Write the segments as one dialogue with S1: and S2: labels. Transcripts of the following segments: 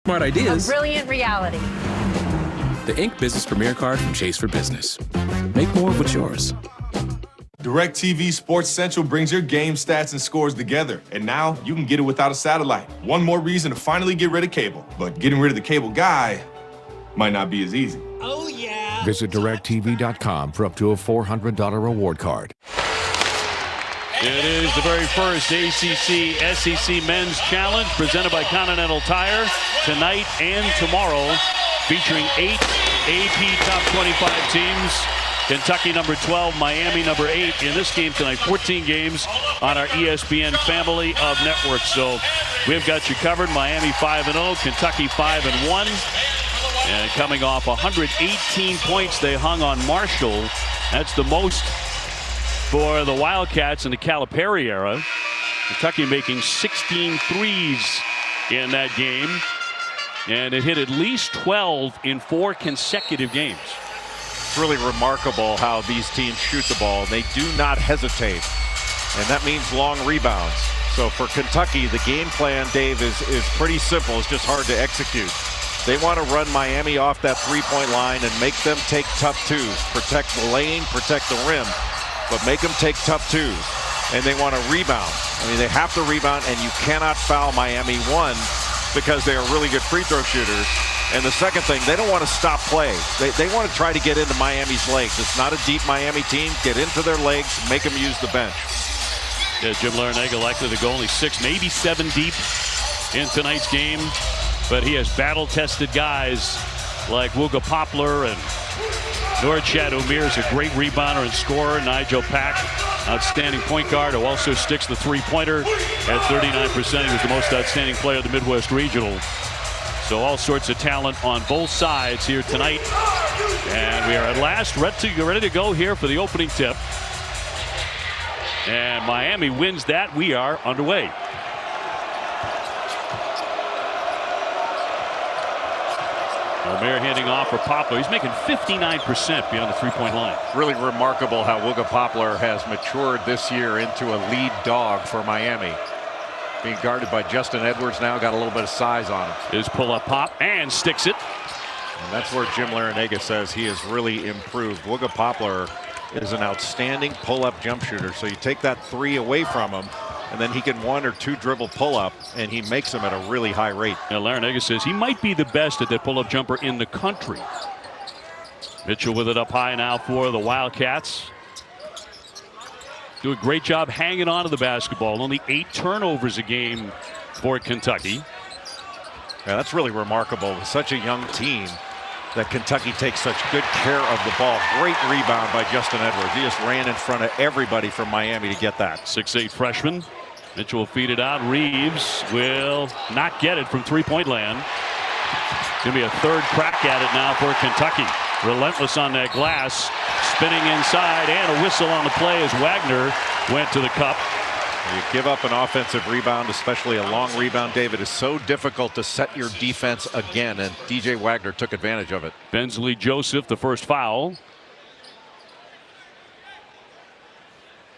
S1: Smart ideas.
S2: A brilliant reality.
S1: The Ink Business Premier Card from Chase for Business. Make more of what's yours.
S3: DirecTV Sports Central brings your game stats and scores together, and now you can get it without a satellite. One more reason to finally get rid of cable. But getting rid of the cable guy might not be as easy.
S4: Oh, yeah.
S5: Visit DirecTV.com for up to a $400 reward card.
S6: It is the very first ACC SEC Men's Challenge presented by Continental Tire tonight and tomorrow, featuring 8 AP Top 25 teams. Kentucky number 12, Miami number 8 in this game tonight. 14 games on our ESPN family of networks. So we've got you covered. Miami 5-0, Kentucky 5-1. And coming off 118 points they hung on Marshall. That's the most for the Wildcats in the Calipari era. Kentucky making 16 threes in that game. And it hit at least 12 in 4 consecutive games.
S7: It's really remarkable how these teams shoot the ball. They do not hesitate. And that means long rebounds. So for Kentucky, the game plan, Dave, is pretty simple. It's just hard to execute. They want to run Miami off that three-point line and make them take tough twos. Protect the lane, protect the rim, but make them take tough twos. And they want to rebound. I mean, they have to rebound, and you cannot foul Miami. One, because they are really good free throw shooters. And the second thing, they don't want to stop play. They want to try to get into Miami's legs. It's not a deep Miami team. Get into their legs, make them use the bench.
S6: Yeah, Jim Larrañaga likely to go only 6, maybe 7 deep in tonight's game. But he has battle-tested guys like Wooga Poplar, and Norchad Omier is a great rebounder and scorer. Nigel Pack, outstanding point guard, who also sticks the three-pointer at 39%. He was the most outstanding player of the Midwest Regional. So all sorts of talent on both sides here tonight. And we are at last ready to go here for the opening tip. And Miami wins that. We are underway. Omier handing off for Poplar. He's making 59% beyond the three-point line.
S7: Really remarkable how Wooga Poplar has matured this year into a lead dog for Miami. Being guarded by Justin Edwards now, got a little bit of size on him.
S6: His pull-up pop and sticks it.
S7: And that's where Jim Larrañaga says he has really improved. Wooga Poplar is an outstanding pull-up jump shooter. So you take that three away from him, and then he can 1 or 2 dribble pull-up, and he makes them at a really high rate.
S6: Now Larrañaga says he might be the best at that pull-up jumper in the country. Mitchell with it up high now for the Wildcats. Do a great job hanging on to the basketball. Only 8 turnovers a game for Kentucky.
S7: Yeah, that's really remarkable. With such a young team, that Kentucky takes such good care of the ball. Great rebound by Justin Edwards. He just ran in front of everybody from Miami to get that.
S6: 6'8" freshman. Mitchell will feed it out. Reeves will not get it from three-point land. Going to be a third crack at it now for Kentucky. Relentless on that glass. Spinning inside, and a whistle on the play as Wagner went to the cup.
S7: You give up an offensive rebound, especially a long rebound, David, is so difficult to set your defense again, and DJ Wagner took advantage of it.
S6: Bensley Joseph, the first foul.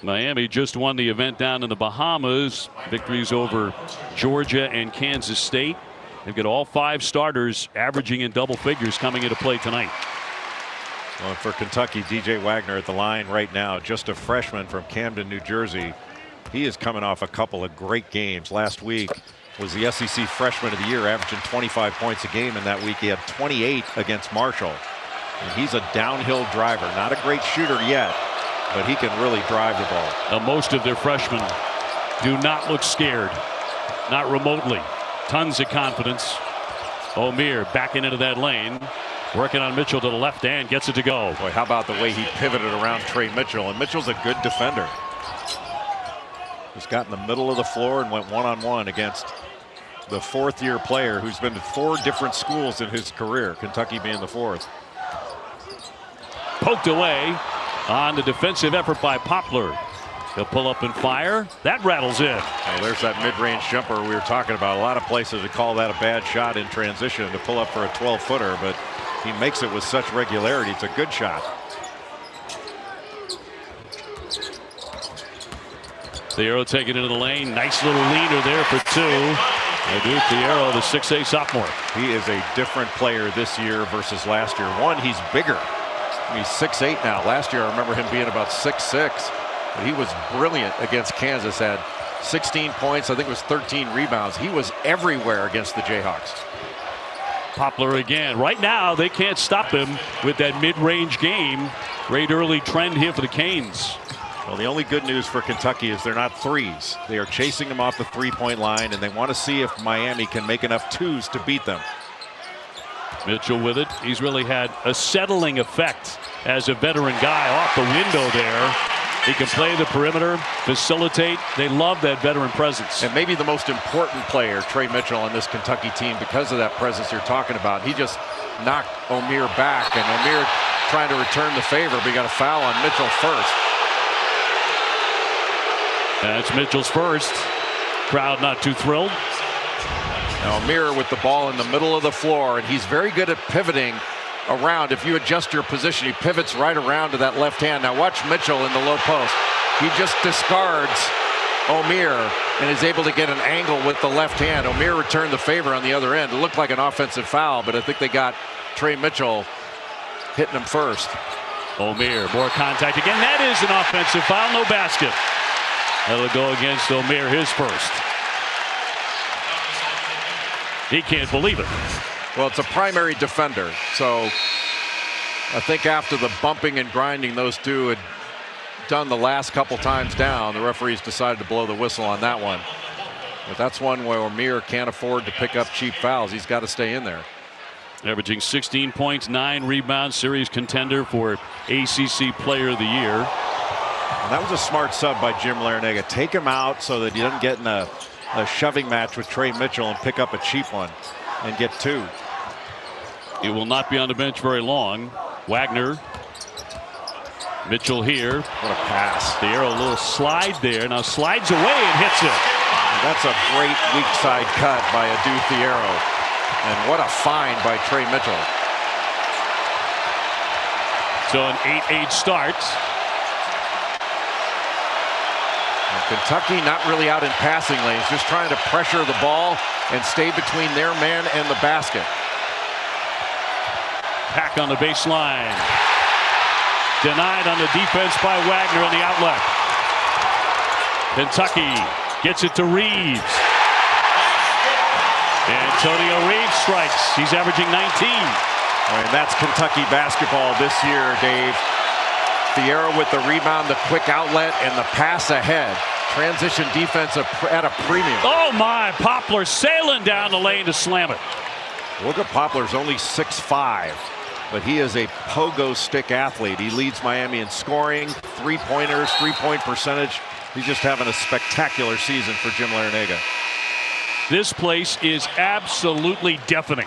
S6: Miami just won the event down in the Bahamas. Victories over Georgia and Kansas State. They've got all 5 starters averaging in double figures coming into play tonight.
S7: Well, for Kentucky, DJ Wagner at the line right now, just a freshman from Camden, New Jersey. He is coming off a couple of great games. Last week was the SEC Freshman of the Year, averaging 25 points a game in that week. He had 28 against Marshall. And he's a downhill driver. Not a great shooter yet, but he can really drive the ball.
S6: Now, most of their freshmen do not look scared. Not remotely. Tons of confidence. Omier backing into that lane. Working on Mitchell to the left and gets it to go.
S7: Boy, how about the way he pivoted around Trey Mitchell? And Mitchell's a good defender. Just got in the middle of the floor and went one-on-one against the 4th-year player who's been to 4 different schools in his career, Kentucky being the 4th.
S6: Poked away on the defensive effort by Poplar. He'll pull up and fire. That rattles in.
S7: Well, there's that mid-range jumper we were talking about. A lot of places would call that a bad shot in transition to pull up for a 12-footer, but he makes it with such regularity. It's a good shot.
S6: The arrow taken into the lane. Nice little leaner there for 2. Edu Fierro, the 6'8" sophomore.
S7: He is a different player this year versus last year. One, he's bigger. He's 6'8" now. Last year, I remember him being about 6'6". But he was brilliant against Kansas. Had 16 points. I think it was 13 rebounds. He was everywhere against the Jayhawks.
S6: Poplar again. Right now, they can't stop him with that mid-range game. Great early trend here for the Canes.
S7: Well, the only good news for Kentucky is they're not threes. They are chasing them off the three-point line, and they want to see if Miami can make enough twos to beat them.
S6: Mitchell with it. He's really had a settling effect as a veteran guy off the window there. He can play the perimeter, facilitate. They love that veteran presence.
S7: And maybe the most important player, Trey Mitchell, on this Kentucky team because of that presence you're talking about. He just knocked Omier back, and Omier trying to return the favor, but he got a foul on Mitchell first.
S6: That's Mitchell's first. Crowd not too thrilled.
S7: Now Omier with the ball in the middle of the floor, and he's very good at pivoting around. If you adjust your position, he pivots right around to that left hand. Now watch Mitchell in the low post. He just discards Omier and is able to get an angle with the left hand. Omier returned the favor on the other end. It looked like an offensive foul, but I think they got Trey Mitchell hitting him first.
S6: Omier, more contact again. That is an offensive foul, no basket. That'll go against Omier, his first. He can't believe it.
S7: Well, it's a primary defender, so I think after the bumping and grinding those two had done the last couple times down, the referees decided to blow the whistle on that one. But that's one where Omier can't afford to pick up cheap fouls. He's got to stay in there.
S6: Averaging 16 points, 9 rebounds, series contender for ACC Player of the Year.
S7: And that was a smart sub by Jim Larrañaga. Take him out so that he doesn't get in a shoving match with Trey Mitchell and pick up a cheap one and get two.
S6: He will not be on the bench very long. Wagner. Mitchell here.
S7: What a pass.
S6: Fierro, a little slide there. Now slides away and hits it.
S7: And that's a great weak side cut by Edu Fierro. And what a find by Trey Mitchell.
S6: So an 8-8 start.
S7: And Kentucky not really out in passing lanes, just trying to pressure the ball and stay between their man and the basket.
S6: Pack on the baseline. Denied on the defense by Wagner on the outlet. Kentucky gets it to Reeves. Antonio Reeves strikes. He's averaging 19.
S7: And that's Kentucky basketball this year, Dave. Fierro with the rebound, the quick outlet, and the pass ahead. Transition defense at a premium.
S6: Oh my, Poplar sailing down the lane to slam it.
S7: Look at Poplar's only 6'5", but he is a pogo stick athlete. He leads Miami in scoring, three-pointers, three-point percentage. He's just having a spectacular season for Jim Larrañaga.
S6: This place is absolutely deafening.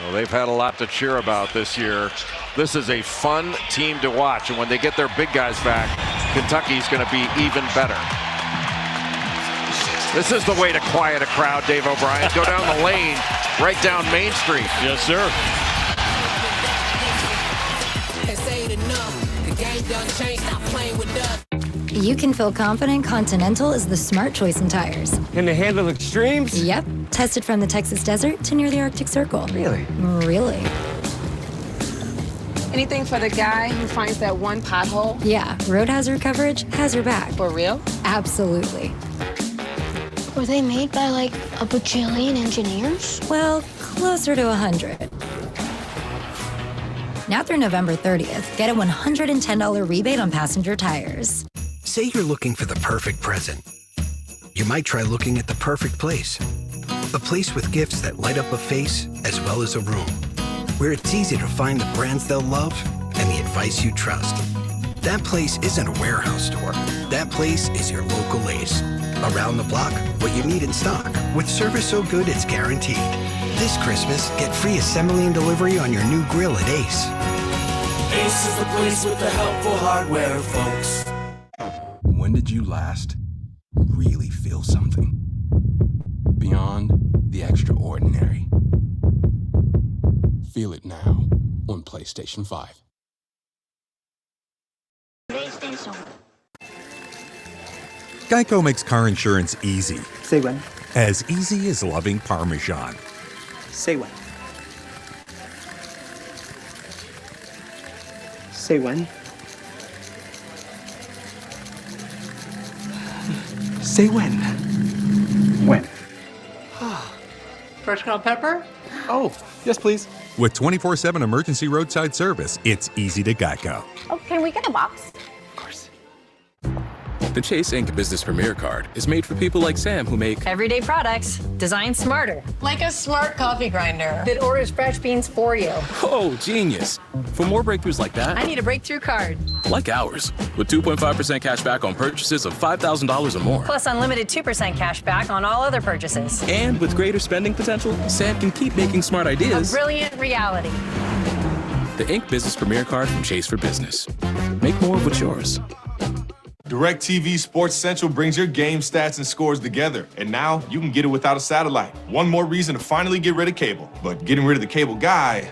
S7: Well, they've had a lot to cheer about this year. This is a fun team to watch, and when they get their big guys back, Kentucky's going to be even better. This is the way to quiet a crowd, Dave O'Brien. Go down the lane, right down Main Street.
S6: Yes, sir.
S2: You can feel confident Continental is the smart choice in tires.
S4: Can they handle extremes?
S2: Yep. Tested from the Texas desert to near the Arctic Circle.
S4: Really?
S2: Really.
S8: Anything for the guy who finds that one pothole?
S2: Yeah, road hazard coverage has your back.
S8: For real?
S2: Absolutely.
S9: Were they made by like a bajillion engineers?
S2: Well, closer to 100. Now through November 30th, get a $110 rebate on passenger tires.
S10: Say you're looking for the perfect present. You might try looking at the perfect place. A place with gifts that light up a face as well as a room. Where it's easy to find the brands they'll love and the advice you trust. That place isn't a warehouse store. That place is your local Ace. Around the block, what you need in stock. With service so good it's guaranteed. This Christmas, get free assembly and delivery on your new grill at Ace.
S11: Ace is the place with the helpful hardware, folks.
S12: When did you last really feel something? Beyond the extraordinary. Feel it now on PlayStation 5.
S13: Geico makes car insurance easy.
S4: Say when.
S13: As easy as loving Parmesan.
S14: Say when. Say when. Say when. When.
S15: Fresh ground pepper?
S14: Oh, yes, please.
S13: With 24/7 emergency roadside service, it's easy to Geico.
S9: Oh, can we get a box?
S1: The Chase Ink Business Premier Card is made for people like Sam who make
S2: Everyday products designed smarter.
S8: Like a smart coffee grinder.
S2: That orders fresh beans for you.
S1: Oh, genius. For more breakthroughs like that,
S2: I need a breakthrough card.
S1: like ours, with 2.5% cash back on purchases of $5,000 or more.
S2: Plus unlimited 2% cash back on all other purchases.
S1: And with greater spending potential, Sam can keep making smart
S2: A
S1: ideas.
S2: brilliant reality.
S1: The Ink Business Premier Card from Chase for Business. Make more of what's yours.
S3: DirecTV Sports Central brings your game stats and scores together, and now you can get it without a satellite. One more reason to finally get rid of cable. But getting rid of the cable guy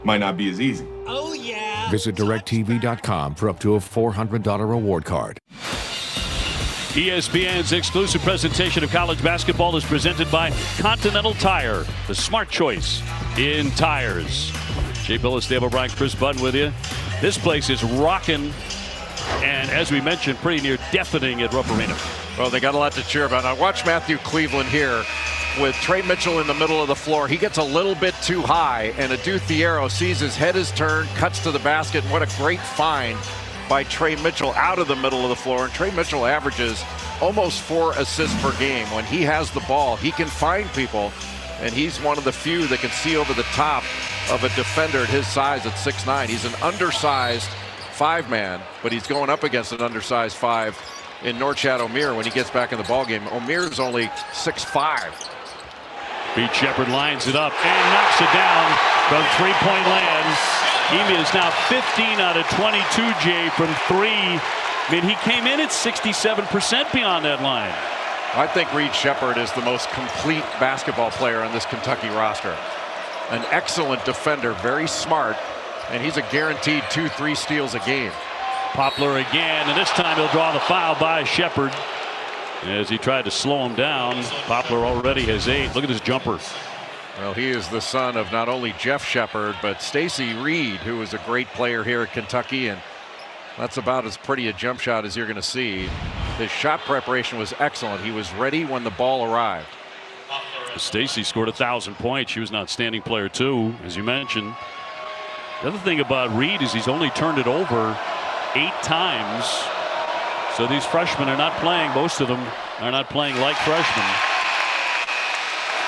S3: might not be as easy.
S11: Oh, yeah.
S5: Visit DirecTV.com for up to a $400 reward card.
S6: ESPN's exclusive presentation of college basketball is presented by Continental Tire, the smart choice in tires. Jay Billis, Dave O'Brien, Chris Button with you. This place is rocking. And as we mentioned, pretty near deafening at Rupp Arena.
S7: Well, they got a lot to cheer about. Now watch Matthew Cleveland here with Trey Mitchell in the middle of the floor. He gets a little bit too high, and Adu Thiero sees his head is turned, cuts to the basket, and what a great find by Trey Mitchell out of the middle of the floor. And Trey Mitchell averages almost 4 assists per game. When he has the ball, he can find people, and he's one of the few that can see over the top of a defender at his size at 6'9". He's an undersized 5-man, but he's going up against an undersized 5 in Norchad Omier when he gets back in the ballgame. Omier's only 6'5".
S6: Pete Shepard lines it up and knocks it down from three-point land. He is now 15 out of 22, Jay, from 3. I mean, he came in at 67% beyond that line.
S7: I think Reed Shepard is the most complete basketball player on this Kentucky roster. An excellent defender, very smart, and he's a guaranteed 2-3 steals a game.
S6: Poplar again, and this time he'll draw the foul by Shepard. As he tried to slow him down, Poplar already has 8. Look at this jumper.
S7: Well, he is the son of not only Jeff Shepard, but Stacy Reed, who is a great player here at Kentucky, and that's about as pretty a jump shot as you're going to see. His shot preparation was excellent. He was ready when the ball arrived.
S6: Stacy scored 1,000 points. She was an outstanding player too, as you mentioned. The other thing about Reed is he's only turned it over 8 times. So these freshmen are not playing, most of them are not playing like freshmen.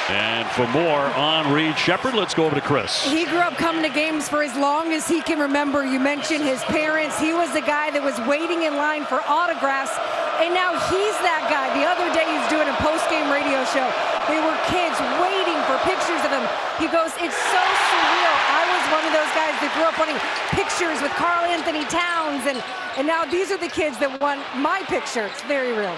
S6: And for more on Reed Shepard, let's go over to Chris.
S16: He grew up coming to games for as long as he can remember. You mentioned his parents. He was the guy that was waiting in line for autographs, and now he's that guy. The other day he's doing a post-game radio show. There were kids waiting for pictures of him. He goes, it's so surreal. I was one of those guys that grew up wanting pictures with Karl Anthony Towns, and now these are the kids that want my picture. It's very real.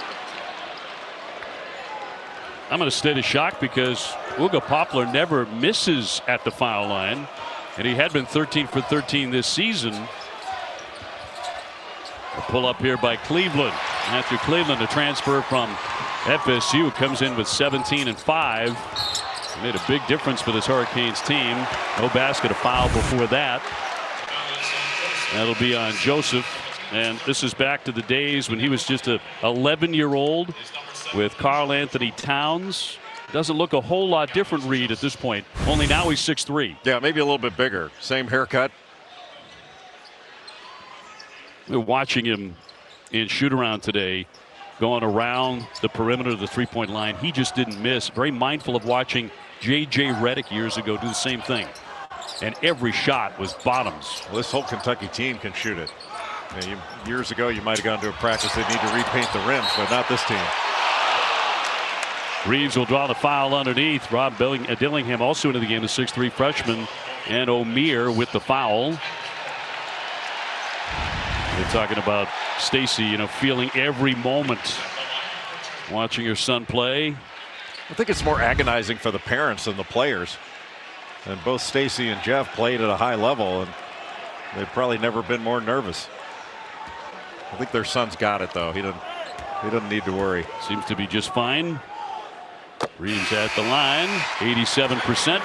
S6: I'm in a state of shock because Uga Poplar never misses at the foul line, and he had been 13 for 13 this season. A pull up here by Cleveland. Matthew Cleveland, a transfer from FSU, comes in with 17 and 5. He made a big difference for this Hurricanes team. No basket, a foul before that. That'll be on Joseph. And this is back to the days when he was just a 11-year-old with Karl Anthony Towns. Doesn't look a whole lot different, Reed, at this point. Only now he's 6'3".
S7: Yeah, maybe a little bit bigger. Same haircut.
S6: We're watching him in shoot-around today, going around the perimeter of the three-point line. He just didn't miss. Very mindful of watching J.J. Redick years ago do the same thing. And every shot was bottoms.
S7: Well, this whole Kentucky team can shoot it. Years ago, you might have gone to a practice they need to repaint the rims, but not this team.
S6: Reeves will draw the foul underneath. Rob Dillingham also into the game, the 6'3" freshman, and Omier with the foul. They're talking about Stacy, feeling every moment watching her son play.
S7: I think it's more agonizing for the parents than the players. And both Stacy and Jeff played at a high level, and they've probably never been more nervous. I think their son's got it, though. He doesn't need to worry.
S6: Seems to be just fine. Reed's at the line, 87%.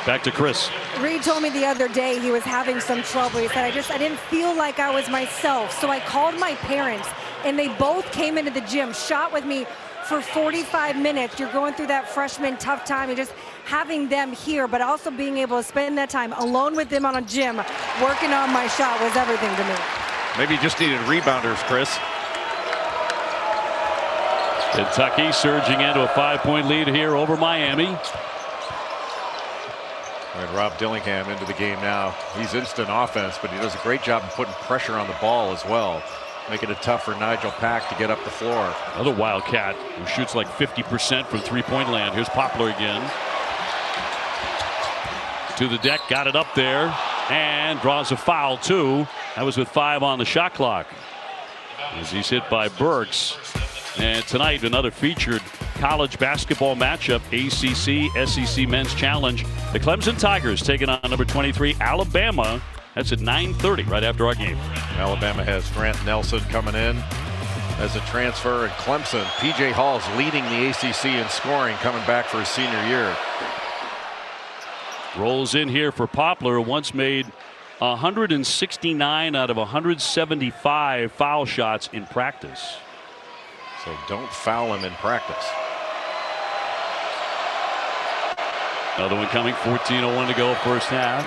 S6: Back to Chris.
S16: Reed told me the other day he was having some trouble. He said, I didn't feel like I was myself. So I called my parents, and they both came into the gym, shot with me for 45 minutes. You're going through that freshman tough time, and just having them here, but also being able to spend that time alone with them on a gym, working on my shot was everything to me.
S7: Maybe you just needed rebounders, Chris.
S6: Kentucky surging into a 5-point lead here over Miami.
S7: And Rob Dillingham into the game now. He's instant offense, but he does a great job of putting pressure on the ball as well, making it tough for Nigel Pack to get up the floor.
S6: Another Wildcat who shoots like 50% from three-point land. Here's Poplar again. To the deck, got it up there, and draws a foul too. That was with 5 on the shot clock, as he's hit by Burks. And tonight, another featured college basketball matchup, ACC-SEC Men's Challenge. The Clemson Tigers taking on number 23 Alabama. That's at 9:30, right after our game.
S7: Alabama has Grant Nelson coming in as a transfer, and Clemson, P.J. Hall's leading the ACC in scoring, coming back for his senior year.
S6: Rolls in here for Poplar, who once made 169 out of 175 foul shots in practice.
S7: So don't foul him in practice.
S6: Another one coming, 14:01 to go first half.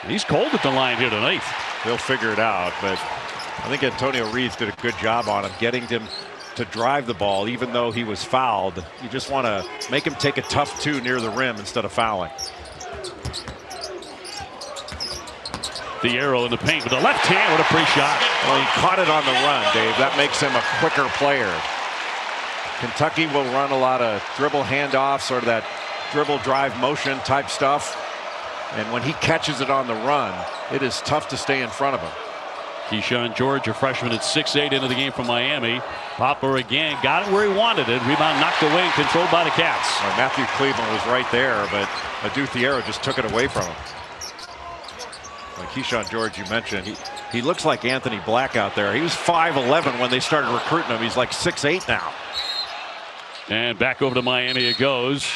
S6: He's cold at the line here tonight.
S7: They'll figure it out, but I think Antonio Reeves did a good job on him, getting him to drive the ball, even though he was fouled. You just want to make him take a tough two near the rim instead of fouling.
S6: The arrow in the paint with the left hand. What a pre-shot.
S7: Well, he caught it on the run, Dave. That makes him a quicker player. Kentucky will run a lot of dribble handoffs, sort of that dribble drive motion type stuff. And when he catches it on the run, it is tough to stay in front of him.
S6: Keyshawn George, a freshman at 6'8", into the game from Miami. Poplar again got it where he wanted it. Rebound knocked away and controlled by the Cats.
S7: Well, Matthew Cleveland was right there, but Adou Thiero just took it away from him. Like Keyshawn George, you mentioned, he looks like Anthony Black out there. He was 5'11" when they started recruiting him. He's like 6'8" now.
S6: And back over to Miami it goes.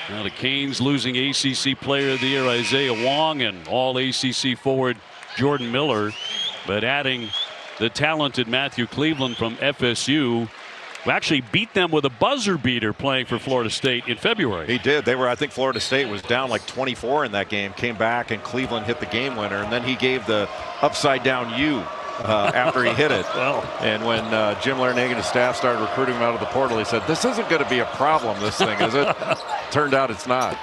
S6: Now the Canes losing ACC Player of the Year Isaiah Wong and all ACC forward Jordan Miller, but adding the talented Matthew Cleveland from FSU, who actually beat them with a buzzer beater playing for Florida State in February.
S7: He did. I think Florida State was down like 24 in that game, came back, and Cleveland hit the game winner, and then he gave the upside down U after he hit it.
S6: Well,
S7: and when Jim Larinaga and his staff started recruiting him out of the portal, he said, "This isn't going to be a problem, this thing, is it?" Turned out it's not.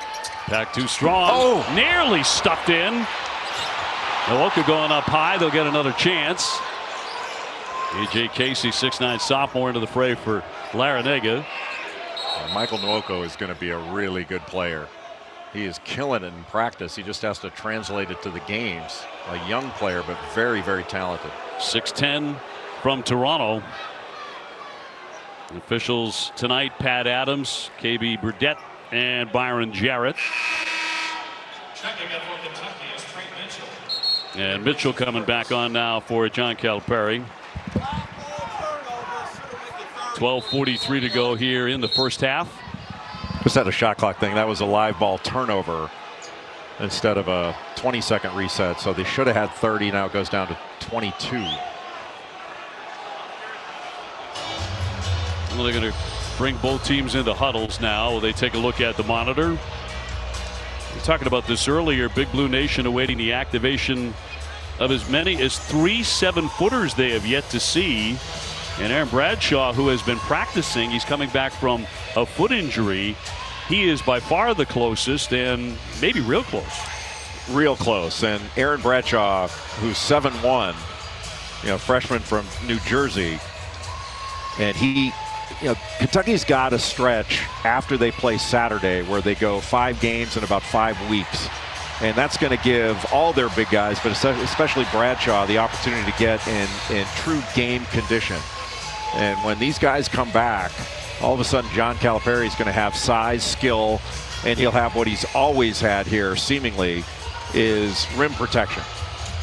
S6: Back too strong.
S7: Oh!
S6: Nearly stuffed in. Milwaukee going up high. They'll get another chance. A.J. Casey, 6'9" sophomore, into the fray for Larinaga.
S7: Michael Nwoko is going to be a really good player. He is killing it in practice. He just has to translate it to the games. A young player, but very, very talented.
S6: 6'10" from Toronto. Officials tonight: Pat Adams, KB Burdett, and Byron Jarrett. And Mitchell coming back on now for John Calipari. 12:43 to go here in the first half.
S7: Just had a shot clock thing. That was a live ball turnover instead of a 20-second reset. So they should have had 30. Now it goes down to 22.
S6: Well, they're going to bring both teams into huddles now. They take a look at the monitor. We were talking about this earlier. Big Blue Nation awaiting the activation of as many as 3 7-footers they have yet to see. And Aaron Bradshaw, who has been practicing, he's coming back from a foot injury. He is by far the closest, and maybe real close.
S7: Real close. And Aaron Bradshaw, who's 7'1", freshman from New Jersey, and Kentucky's got a stretch after they play Saturday where they go 5 games in about 5 weeks. And that's going to give all their big guys, but especially Bradshaw, the opportunity to get in true game condition. And when these guys come back, all of a sudden John Calipari is going to have size, skill, and he'll have what he's always had here, seemingly, is rim protection.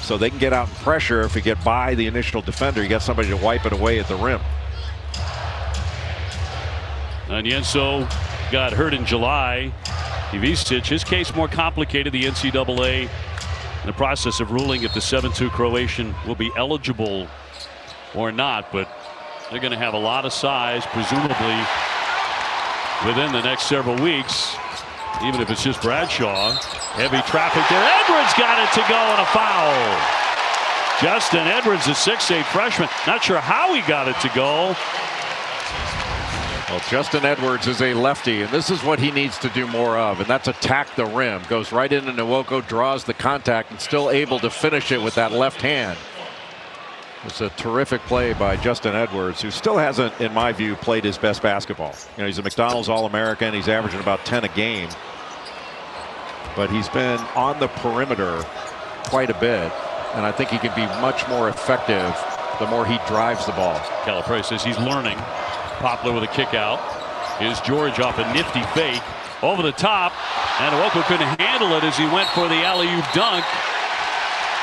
S7: So they can get out and pressure. If you get by the initial defender, you got somebody to wipe it away at the rim.
S6: Onyenso got hurt in July. Ivicic, his case more complicated. The NCAA in the process of ruling if the 7-2 Croatian will be eligible or not, but they're going to have a lot of size, presumably, within the next several weeks, even if it's just Bradshaw. Heavy traffic there. Edwards got it to go on a foul. Justin Edwards, a 6'8" freshman. Not sure how he got it to go.
S7: Well, Justin Edwards is a lefty, and this is what he needs to do more of, and that's attack the rim. Goes right into Nwoko, draws the contact, and still able to finish it with that left hand. It's a terrific play by Justin Edwards, who still hasn't, in my view, played his best basketball. You know, he's a McDonald's All-American. He's averaging about 10 a game. But he's been on the perimeter quite a bit, and I think he can be much more effective the more he drives the ball.
S6: Calipari says he's learning. Poplar with a kick out. Here's George off a nifty fake. Over the top, and Nwoko couldn't handle it as he went for the alley-oop dunk.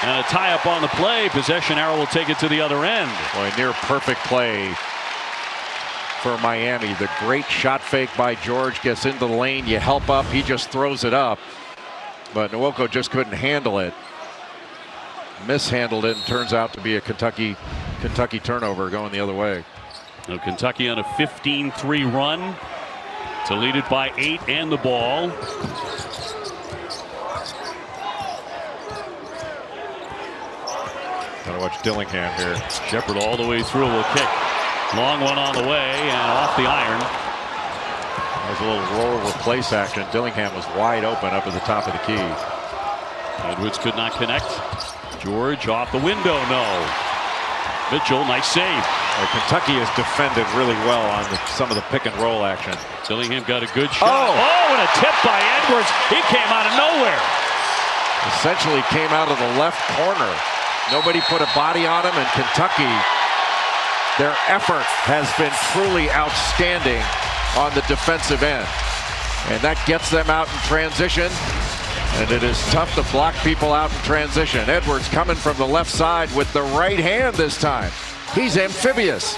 S6: And a tie-up on the play. Possession arrow will take it to the other end.
S7: Boy, near perfect play for Miami. The great shot fake by George gets into the lane. You help up, he just throws it up. But Nwoko just couldn't handle it. Mishandled it, and turns out to be a Kentucky turnover going the other way.
S6: Now Kentucky on a 15-3 run to lead it by 8 and the ball.
S7: Gotta watch Dillingham here.
S6: Shepard all the way through will kick. Long one on the way and off the iron.
S7: There's a little roll replace action. Dillingham was wide open up at the top of the key.
S6: Edwards could not connect. George off the window, no. Mitchell, nice save.
S7: Kentucky has defended really well on some of the pick and roll action.
S6: Dillingham got a good shot. Oh, and a tip by Edwards. He came out of nowhere.
S7: Essentially came out of the left corner. Nobody put a body on him, and Kentucky, their effort has been truly outstanding on the defensive end. And that gets them out in transition. And it is tough to block people out in transition. Edwards coming from the left side with the right hand this time. He's amphibious.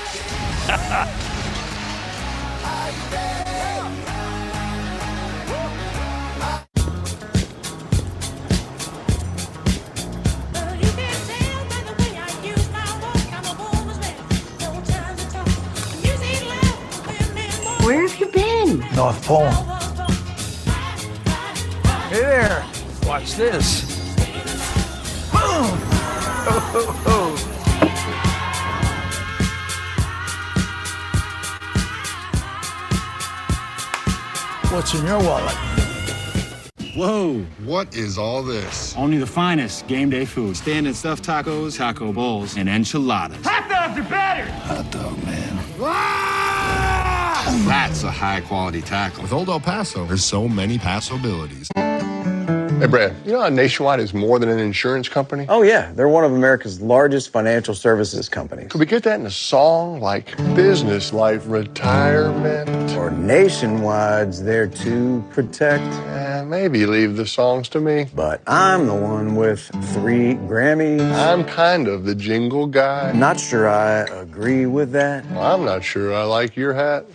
S15: Where have you been?
S17: North Pole. Hey there, watch this. Boom! Ho, ho, ho. What's in your wallet?
S18: Whoa, what is all this?
S19: Only the finest game day food. Standing stuffed tacos, taco bowls, and enchiladas.
S17: Hot dogs are better! Hot dog, man.
S18: That's a high quality taco. With Old El Paso, there's so many possibilities.
S20: Hey, Brad, you know how Nationwide is more than an insurance company?
S21: Oh, yeah. They're one of America's largest financial services companies.
S20: Could we get that in a song like Business Life Retirement?
S21: Or Nationwide's there to protect?
S20: Maybe leave the songs to me.
S21: But I'm the one with 3 Grammys.
S20: I'm kind of the jingle guy.
S21: Not sure I agree with that.
S20: Well, I'm not sure I like your hat.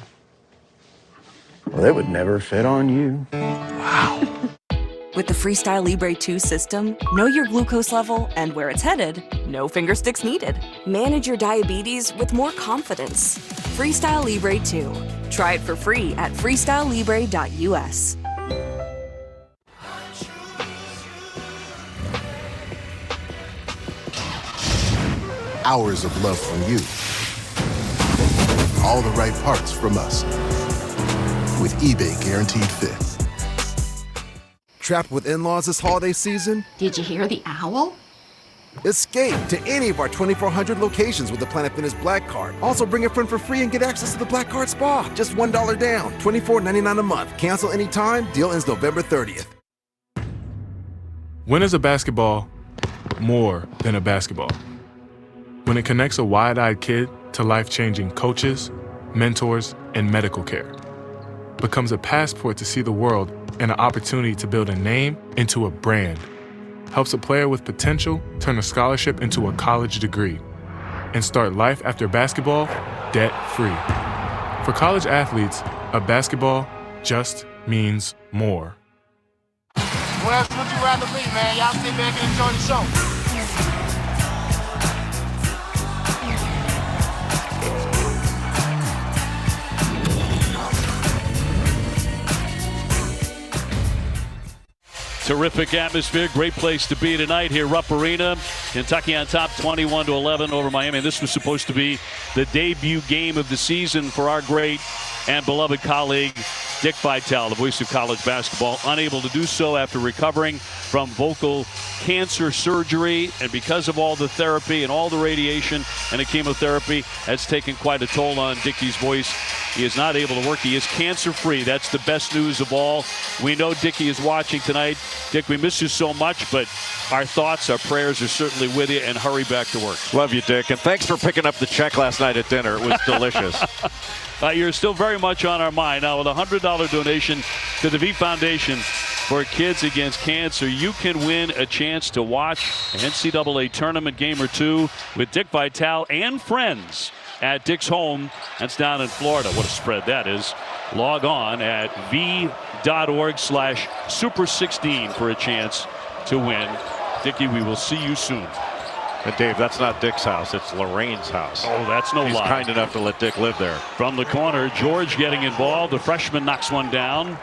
S21: Well, it would never fit on you.
S20: Wow.
S22: With the Freestyle Libre 2 system, know your glucose level and where it's headed, no finger sticks needed. Manage your diabetes with more confidence. Freestyle Libre 2. Try it for free at freestylelibre.us.
S23: Hours of love from you. All the right parts from us. With eBay Guaranteed Fit.
S24: Trapped with in-laws this holiday season?
S15: Did you hear the owl?
S24: Escape to any of our 2,400 locations with the Planet Fitness Black Card. Also bring a friend for free and get access to the Black Card Spa. Just $1 down, $24.99 a month. Cancel anytime. Deal ends November 30th.
S13: When is a basketball more than a basketball? When it connects a wide-eyed kid to life-changing coaches, mentors, and medical care. Becomes a passport to see the world and an opportunity to build a name into a brand. Helps a player with potential turn a scholarship into a college degree. And start life after basketball debt-free. For college athletes, A basketball just means more.
S17: Where else would you rather be, man? Y'all sit back and enjoy the show.
S6: Terrific atmosphere, great place to be tonight here, Rupp Arena. Kentucky on top 21-11 over Miami. This was supposed to be the debut game of the season for our great and beloved colleague Dick Vitale, the voice of college basketball, unable to do so after recovering from vocal cancer surgery. And because of all the therapy and all the radiation and the chemotherapy, that's taken quite a toll on Dickie's voice. He is not able to work. He is cancer-free. That's the best news of all. We know Dickie is watching tonight. Dick, we miss you so much, but our thoughts, our prayers are certainly with you, and hurry back to work.
S7: Love you, Dick, and thanks for picking up the check last night at dinner. It was delicious.
S6: You're still very much on our mind. Now, with a $100 donation to the V Foundation for Kids Against Cancer, you can win a chance to watch an NCAA tournament game or two with Dick Vitale and friends at Dick's home. That's down in Florida. What a spread that is. Log on at v.org/super16 for a chance to win. Dickie, we will see you soon.
S7: And Dave, that's not Dick's house. It's Lorraine's house.
S6: Oh, that's no lie.
S7: He's kind enough to let Dick live there.
S6: From the corner, George getting involved. The freshman knocks one down.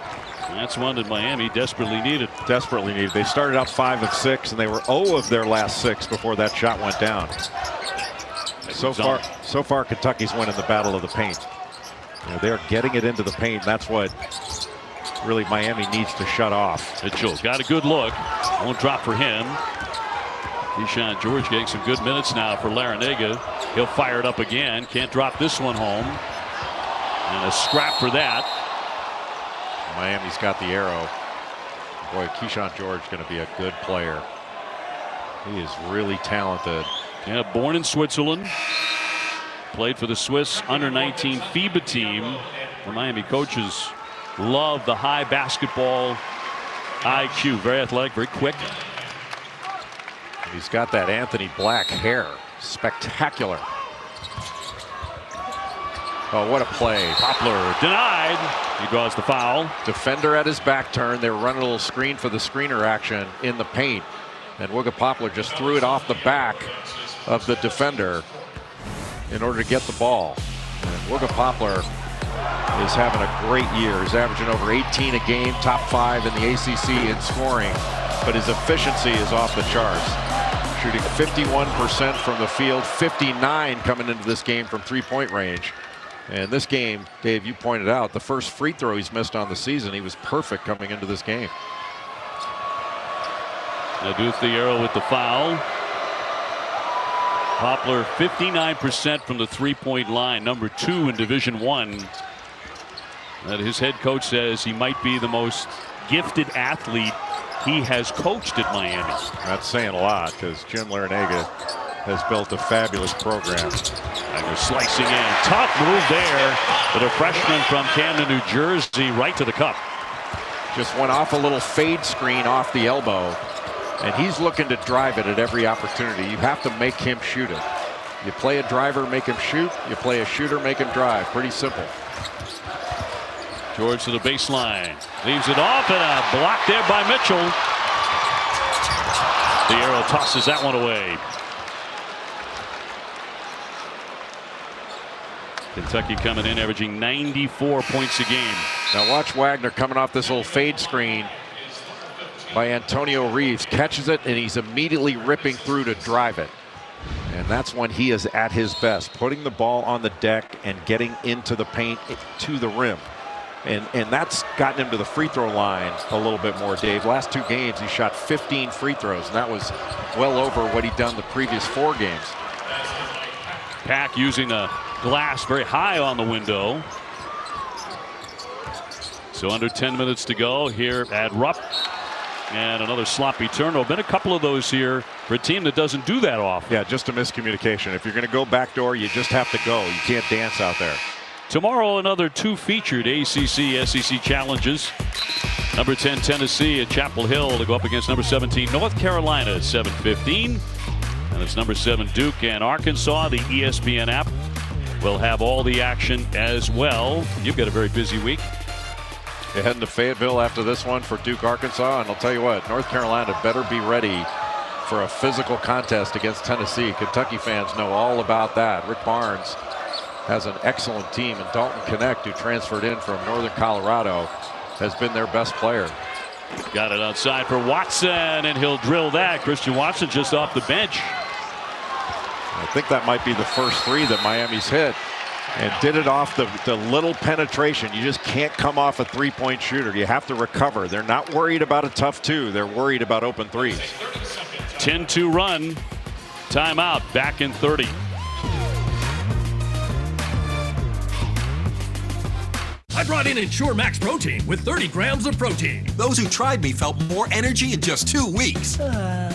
S6: That's one that Miami desperately needed.
S7: Desperately needed. They started out 5 of 6, and they were 0 of their last 6 before that shot went down. So far, Kentucky's winning the battle of the paint. You know, they're getting it into the paint. That's what really Miami needs to shut off.
S6: Mitchell's got a good look. Won't drop for him. Keyshawn George getting some good minutes now for Larrañaga. He'll fire it up again. Can't drop this one home. And a scrap for that.
S7: Miami's got the arrow. Boy, Keyshawn George going to be a good player. He is really talented.
S6: Yeah, born in Switzerland. Played for the Swiss under-19 FIBA team. The Miami coaches love the high basketball IQ. Very athletic, very quick.
S7: He's got that Anthony Black hair. Spectacular. Oh, what a play.
S6: Poplar denied. He draws the foul.
S7: Defender at his back turn. They were running a little screen for the screener action in the paint. And Wooga Poplar just threw it off the back of the defender in order to get the ball. And Wooga Poplar is having a great year. He's averaging over 18 a game, top 5 in the ACC in scoring. But his efficiency is off the charts. Shooting 51% from the field, 59 coming into this game from three-point range. And this game, Dave, you pointed out, the first free throw he's missed on the season, he was perfect coming into this game.
S6: Adou-Thiero with the foul. Poplar 59% from the three-point line, number 2 in Division I. That his head coach says he might be the most gifted athlete he has coached at Miami.
S7: That's saying a lot, because Jim Larrañaga has built a fabulous program.
S6: And they're slicing in. Tough move there for the freshman from Camden, New Jersey, right to the cup.
S7: Just went off a little fade screen off the elbow, and he's looking to drive it at every opportunity. You have to make him shoot it. You play a driver, make him shoot. You play a shooter, make him drive. Pretty simple.
S6: George to the baseline. Leaves it off, and a block there by Mitchell. The arrow tosses that one away. Kentucky coming in, averaging 94 points a game.
S7: Now watch Wagner coming off this little fade screen by Antonio Reeves. Catches it, and he's immediately ripping through to drive it. And that's when he is at his best, putting the ball on the deck and getting into the paint to the rim. And that's gotten him to the free throw line a little bit more, Dave. Last 2 games, he shot 15 free throws, and that was well over what he'd done the previous 4 games.
S6: Pack using a glass very high on the window. So under 10 minutes to go here at Rupp. And another sloppy turnover. Been a couple of those here for a team that doesn't do that often.
S7: Yeah, just a miscommunication. If you're going to go backdoor, you just have to go. You can't dance out there.
S6: Tomorrow, another 2 featured ACC SEC challenges. Number 10 Tennessee at Chapel Hill to go up against number 17 North Carolina at 7:15. And it's number 7 Duke and Arkansas. The ESPN app will have all the action as well. You've got a very busy week.
S7: You're heading to Fayetteville after this one for Duke, Arkansas, and I'll tell you what, North Carolina better be ready for a physical contest against Tennessee. Kentucky fans know all about that. Rick Barnes has an excellent team, and Dalton Connect, who transferred in from Northern Colorado, has been their best player.
S6: Got it outside for Watson, and he'll drill that. Christian Watson just off the bench.
S7: I think that might be the first three that Miami's hit, and did it off the little penetration. You just can't come off a three-point shooter. You have to recover. They're not worried about a tough two. They're worried about open threes.
S6: 10-2 run. Timeout. Back in 30.
S4: I brought in Ensure Max Protein with 30 grams of protein. Those who tried me felt more energy in just 2 weeks.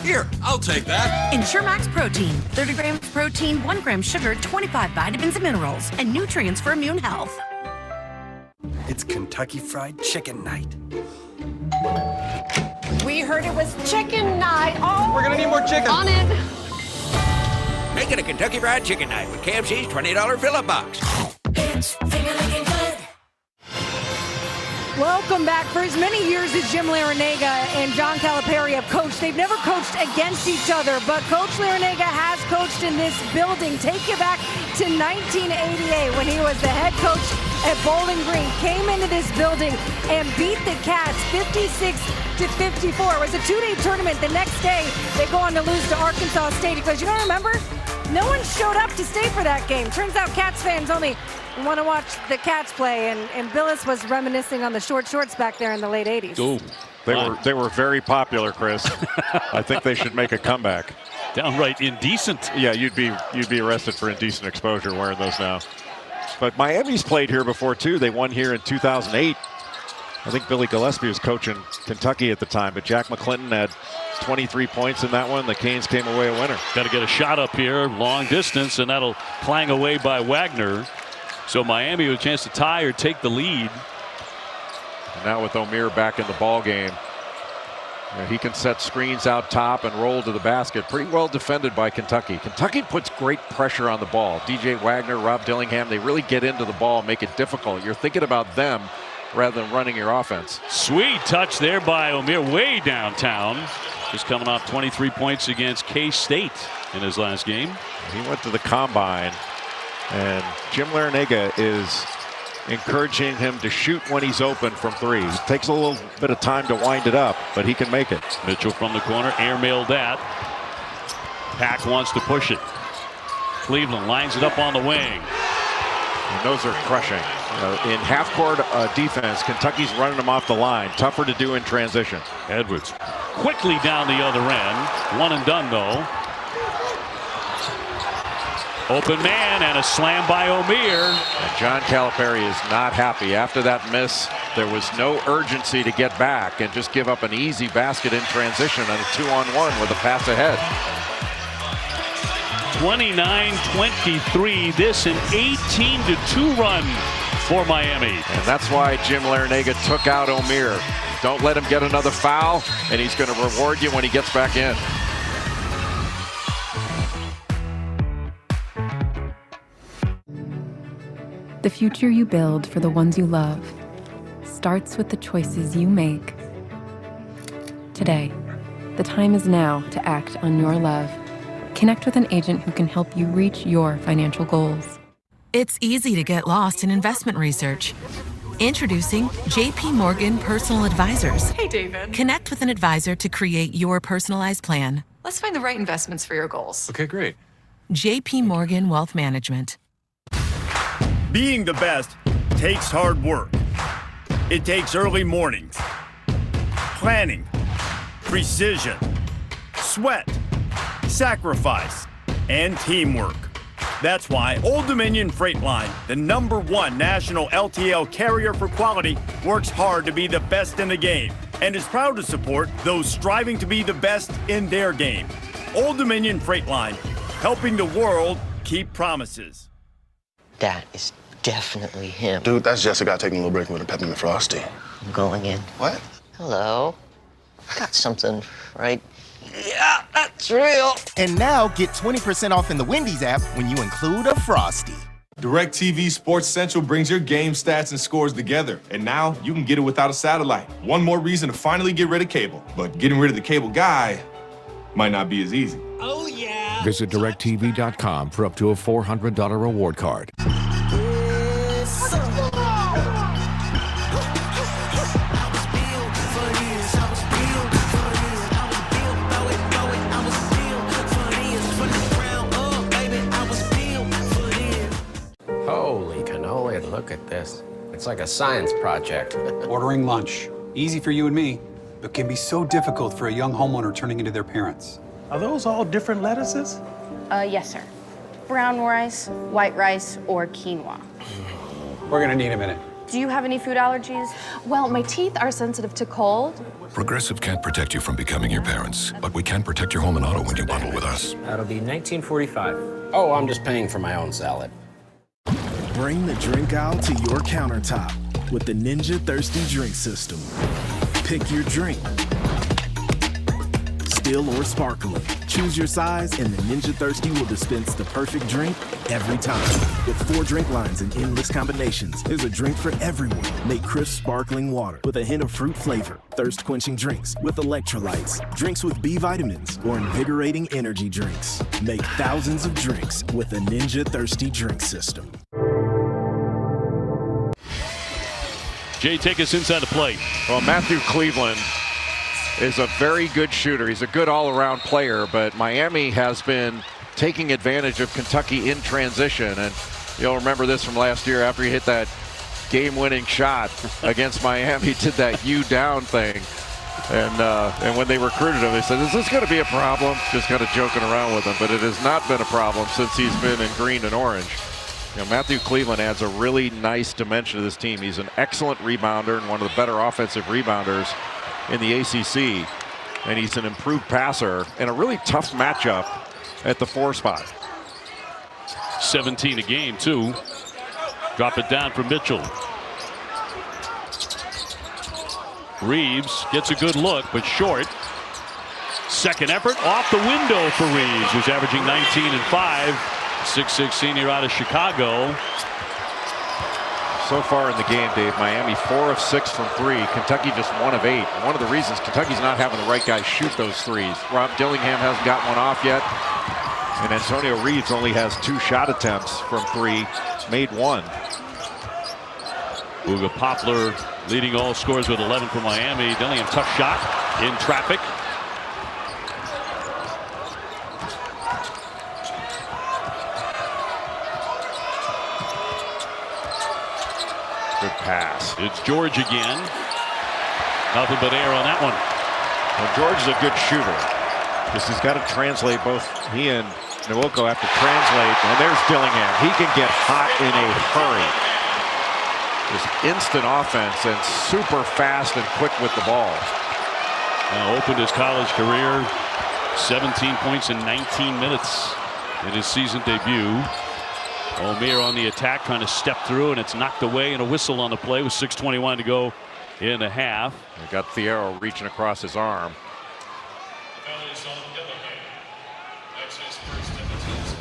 S4: Here, I'll take that.
S15: Ensure Max Protein. 30 grams of protein, 1 gram sugar, 25 vitamins and minerals, and nutrients for immune health.
S10: It's Kentucky Fried Chicken night.
S8: We heard it was chicken night. Oh,
S10: we're gonna need more chicken.
S8: On it.
S12: Make it a Kentucky Fried Chicken night with KFC's $20 fill-up box.
S2: It's finger-licking good.
S16: Welcome back. For as many years as Jim Larrañaga and John Calipari have coached, they've never coached against each other, but Coach Larrañaga has coached in this building. Take you back to 1988 when he was the head coach at Bowling Green, came into this building and beat the Cats 56-54. It was a 2-day tournament. The next day, they go on to lose to Arkansas State. Because you don't remember? No one showed up to stay for that game. Turns out Cats fans only want to watch the Cats play, and Billis was reminiscing on the short shorts back there in the late 80s.
S6: Ooh,
S7: they were very popular, Chris. I think they should make a comeback.
S6: Downright indecent.
S7: Yeah, you'd be arrested for indecent exposure wearing those now. But Miami's played here before too. They won here in 2008. I think Billy Gillespie was coaching Kentucky at the time, but Jack McClinton had 23 points in that one. The Canes came away a winner.
S6: Got to get a shot up here, long distance, and that'll clang away by Wagner. So Miami with a chance to tie or take the lead.
S7: And now with Omier back in the ball game, he can set screens out top and roll to the basket. Pretty well defended by Kentucky. Kentucky puts great pressure on the ball. DJ Wagner, Rob Dillingham, they really get into the ball, make it difficult. You're thinking about them rather than running your offense.
S6: Sweet touch there by Omier, way downtown. Just coming off 23 points against K-State in his last game.
S7: He went to the combine, and Jim Larrañaga is encouraging him to shoot when he's open from three. It takes a little bit of time to wind it up, but he can make it.
S6: Mitchell from the corner, airmailed that. Pack wants to push it. Cleveland lines it up on the wing.
S7: And those are crushing. In half-court defense, Kentucky's running them off the line. Tougher to do in transition.
S6: Edwards quickly down the other end. One and done, though. Open man and a slam by Omier.
S7: And John Calipari is not happy. After that miss, there was no urgency to get back and just give up an easy basket in transition on a 2-on-1 with a pass ahead.
S6: 29-23. This an 18-2 run for Miami.
S7: And that's why Jim Larrañaga took out Omier. Don't let him get another foul, and he's going to reward you when he gets back in.
S14: The future you build for the ones you love starts with the choices you make. Today, the time is now to act on your love. Connect with an agent who can help you reach your financial goals.
S25: It's easy to get lost in investment research. Introducing JP Morgan Personal Advisors.
S26: Hey, David.
S25: Connect with an advisor to create your personalized plan.
S26: Let's find the right investments for your goals.
S13: Okay, great.
S25: JP Morgan Wealth Management.
S27: Being the best takes hard work. It takes early mornings, planning, precision, sweat, sacrifice, and teamwork. That's why Old Dominion Freight Line, the #1 national LTL carrier for quality, works hard to be the best in the game and is proud to support those striving to be the best in their game. Old Dominion Freight Line, helping the world keep promises.
S28: That is definitely him.
S20: Dude, that's Jessica taking a little break with a peppermint frosty.
S28: I'm going in.
S20: What?
S28: Hello. Got something right. Yeah, that's real.
S29: And now get 20% off in the Wendy's app when you include a Frosty.
S1: DirecTV Sports Central brings your game stats and scores together, and now you can get it without a satellite. One more reason to finally get rid of cable. But getting rid of the cable guy might not be as easy.
S3: Oh, yeah. Visit DirecTV.com for up to a $400 reward card.
S5: Holy cannoli, look at this. It's like a science project.
S9: Ordering lunch. Easy for you and me, but can be so difficult for a young homeowner turning into their parents.
S11: Are those all different lettuces?
S18: Yes, sir. Brown rice, white rice, or quinoa.
S9: We're gonna need a minute.
S18: Do you have any food allergies?
S26: Well, my teeth are sensitive to cold.
S19: Progressive can't protect you from becoming your parents, but we can protect your home and auto when you bundle with us.
S5: That'll be $19.45. Oh, I'm just paying for my own salad.
S21: Bring the drink aisle to your countertop with the Ninja Thirsty Drink System. Pick your drink. Still or sparkling. Choose your size and the Ninja Thirsty will dispense the perfect drink every time. With 4 drink lines and endless combinations, there's a drink for everyone. Make crisp sparkling water with a hint of fruit flavor. Thirst-quenching drinks with electrolytes. Drinks with B vitamins or invigorating energy drinks. Make thousands of drinks with the Ninja Thirsty Drink System.
S6: Jay, take us inside the plate.
S7: Well, Matthew Cleveland is a very good shooter. He's a good all-around player, but Miami has been taking advantage of Kentucky in transition. And you'll remember this from last year after he hit that game-winning shot against Miami, did that you down thing. And when they recruited him, they said, is this going to be a problem? Just kind of joking around with him, but it has not been a problem since he's been in green and orange. You know, Matthew Cleveland adds a really nice dimension to this team. He's an excellent rebounder and one of the better offensive rebounders in the ACC. And he's an improved passer and a really tough matchup at the 4 spot.
S6: 17 a game, too. Drop it down for Mitchell. Reeves gets a good look, but short. Second effort off the window for Reeves, who's averaging 19 and 5. 6'6" senior out of Chicago.
S7: So far in the game, Dave, Miami 4 of 6 from 3. Kentucky just 1 of 8. And one of the reasons Kentucky's not having the right guys shoot those threes. Rob Dillingham hasn't got one off yet. And Antonio Reeves only has 2 shot attempts from 3, made 1.
S6: Uga Poplar leading all scores with 11 for Miami. Dillingham, tough shot in traffic.
S7: Good pass.
S6: It's George again. Nothing but air on that one.
S7: Well, George is a good shooter. Because he's got to translate. Both he and Nwoko have to translate. And there's Dillingham. He can get hot in a hurry. Just instant offense and super fast and quick with the ball.
S6: Opened his college career. 17 points in 19 minutes in his season debut. Omier on the attack, trying to step through, and it's knocked away, and a whistle on the play with 6:21 to go in the half.
S7: We got Thiero reaching across his arm.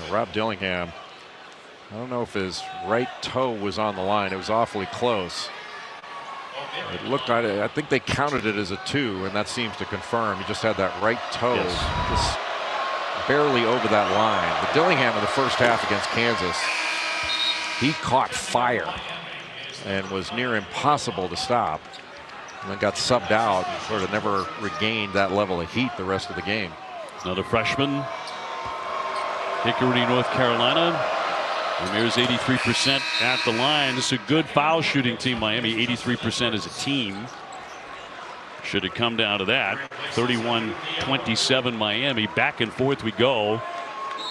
S7: Rob Dillingham, I don't know if his right toe was on the line. It was awfully close. It looked like I think they counted it as a 2, and that seems to confirm. He just had that right toe just barely over that line. But Dillingham in the first half against Kansas, he caught fire and was near impossible to stop. And then got subbed out and sort of never regained that level of heat the rest of the game.
S6: Another freshman. Hickory, North Carolina. Omir's 83% at the line. This is a good foul shooting team, Miami. 83% as a team. Should it come down to that. 31-27 Miami. Back and forth we go.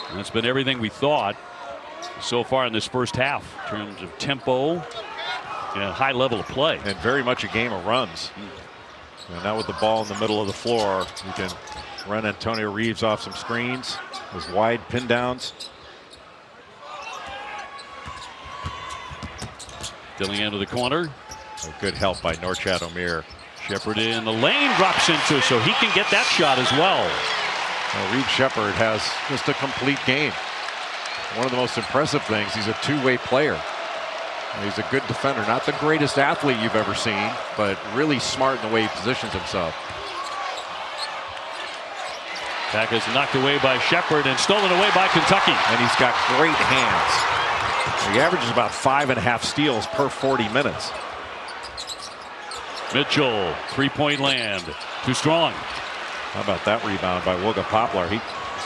S6: And that's been everything we thought so far in this first half in terms of tempo and high level of play.
S7: And very much a game of runs. And now with the ball in the middle of the floor, you can run Antonio Reeves off some screens. Those wide pin downs.
S6: Dillingham to the corner.
S7: A good help by Norchad Omier.
S6: Shepard in the lane, drops into, so he can get that shot as well.
S7: Reed Shepard has just a complete game. One of the most impressive things, he's a two-way player. He's a good defender, not the greatest athlete you've ever seen, but really smart in the way he positions himself.
S6: Back is knocked away by Shepard and stolen away by Kentucky.
S7: And he's got great hands. He averages about 5.5 steals per 40 minutes.
S6: Mitchell, three-point land. Too strong.
S7: How about that rebound by Wooga Poplar?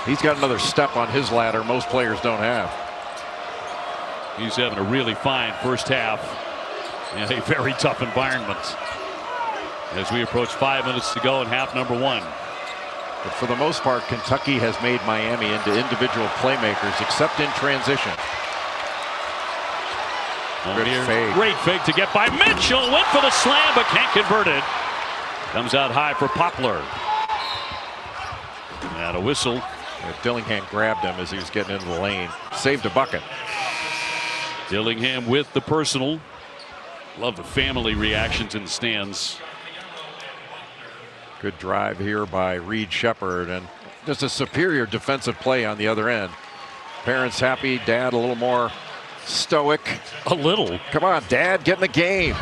S7: He's got another step on his ladder most players don't have.
S6: He's having a really fine first half in a very tough environment. As we approach 5 minutes to go in half number one.
S7: But for the most part, Kentucky has made Miami into individual playmakers, except in transition. Good fake.
S6: Great fake to get by Mitchell. Went for the slam, but can't convert it. Comes out high for Poplar. And a whistle.
S7: Dillingham grabbed him as he was getting into the lane. Saved a bucket.
S6: Dillingham with the personal. Love the family reactions in the stands.
S7: Good drive here by Reed Shepard, and just a superior defensive play on the other end. Parents happy, dad a little more stoic.
S6: A little.
S7: Come on, Dad, get in the game.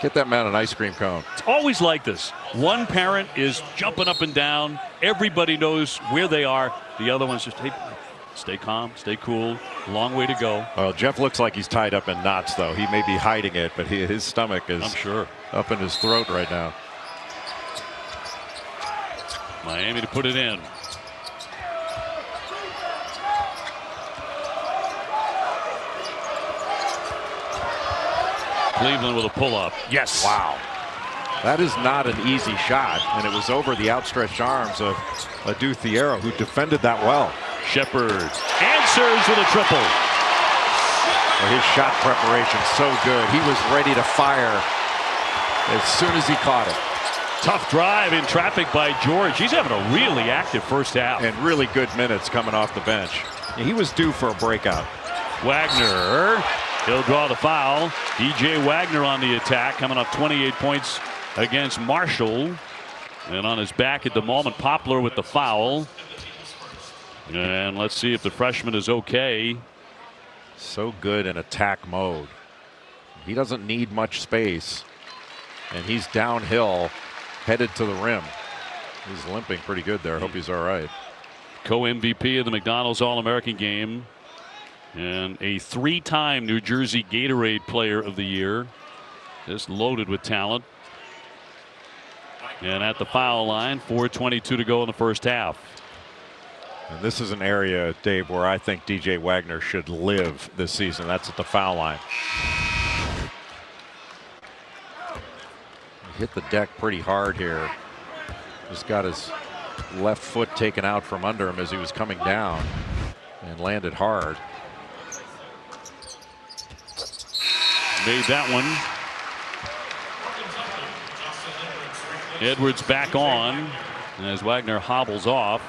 S7: Get that man an ice cream cone.
S6: It's always like this. One parent is jumping up and down. Everybody knows where they are. The other one's just, hey, stay calm, stay cool. Long way to go.
S7: Well, Jeff looks like he's tied up in knots, though. He may be hiding it, but his stomach is,
S6: I'm sure,
S7: up in his throat right now.
S6: Miami to put it in. Cleveland with a pull-up. Yes.
S7: Wow. That is not an easy shot, and it was over the outstretched arms of Adou Thiero, who defended that well.
S6: Shepard answers with a triple.
S7: Well, his shot preparation so good. He was ready to fire as soon as he caught it.
S6: Tough drive in traffic by George. He's having a really active first half.
S7: And really good minutes coming off the bench. He was due for a breakout.
S6: Wagner, he'll draw the foul. DJ Wagner on the attack, coming up 28 points against Marshall. And on his back at the moment, Poplar with the foul. And let's see if the freshman is okay.
S7: So good in attack mode. He doesn't need much space. And he's downhill, headed to the rim. He's limping pretty good there. Hope he's all right.
S6: Co-MVP of the McDonald's All-American game. And a three-time New Jersey Gatorade Player of the Year. Just loaded with talent. And at the foul line, 4:22 to go in the first half.
S7: And this is an area, Dave, where I think DJ Wagner should live this season. That's at the foul line. He hit the deck pretty hard here. Just got his left foot taken out from under him as he was coming down and landed hard.
S6: Made that one. Edwards back on as Wagner hobbles off.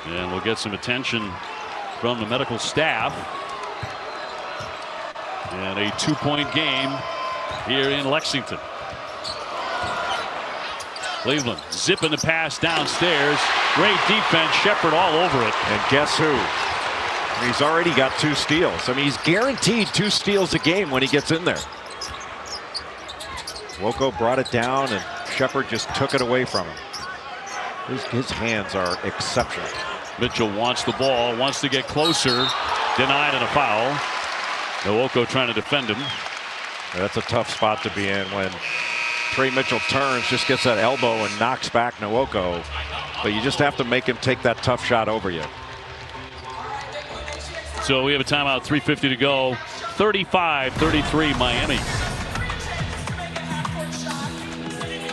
S6: And we'll get some attention from the medical staff. And a 2-point game here in Lexington. Cleveland zipping the pass downstairs. Great defense. Shepard all over it.
S7: And guess who? He's already got 2 steals. I mean, he's guaranteed 2 steals a game when he gets in there. Woko brought it down, and Shepard just took it away from him. His hands are exceptional.
S6: Mitchell wants the ball, wants to get closer. Denied and a foul. Nwoko trying to defend him.
S7: That's a tough spot to be in when Trey Mitchell turns, just gets that elbow and knocks back Nwoko. But you just have to make him take that tough shot over you.
S6: So we have a timeout, 3:50 to go. 35-33 Miami.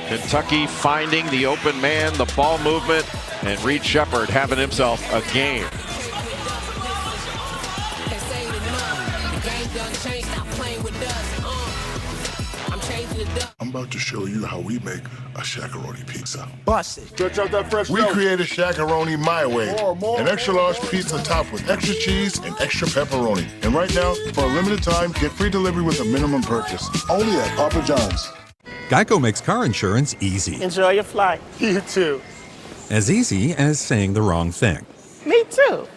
S7: Kentucky finding the open man, the ball movement, and Reed Shepard having himself a game.
S4: I'm about to show you how we make a Shaq-a-Roni pizza.
S20: Bust it.
S4: Stretch out that fresh
S20: We
S4: dough.
S20: created Shaq-a-Roni my way.
S4: More.
S20: An extra large pizza topped with extra cheese and extra pepperoni. And right now, for a limited time, get free delivery with a minimum purchase. Only at Papa John's.
S8: Geico makes car insurance easy.
S11: Enjoy your flight. You too.
S8: As easy as saying the wrong thing.
S11: Me
S2: too.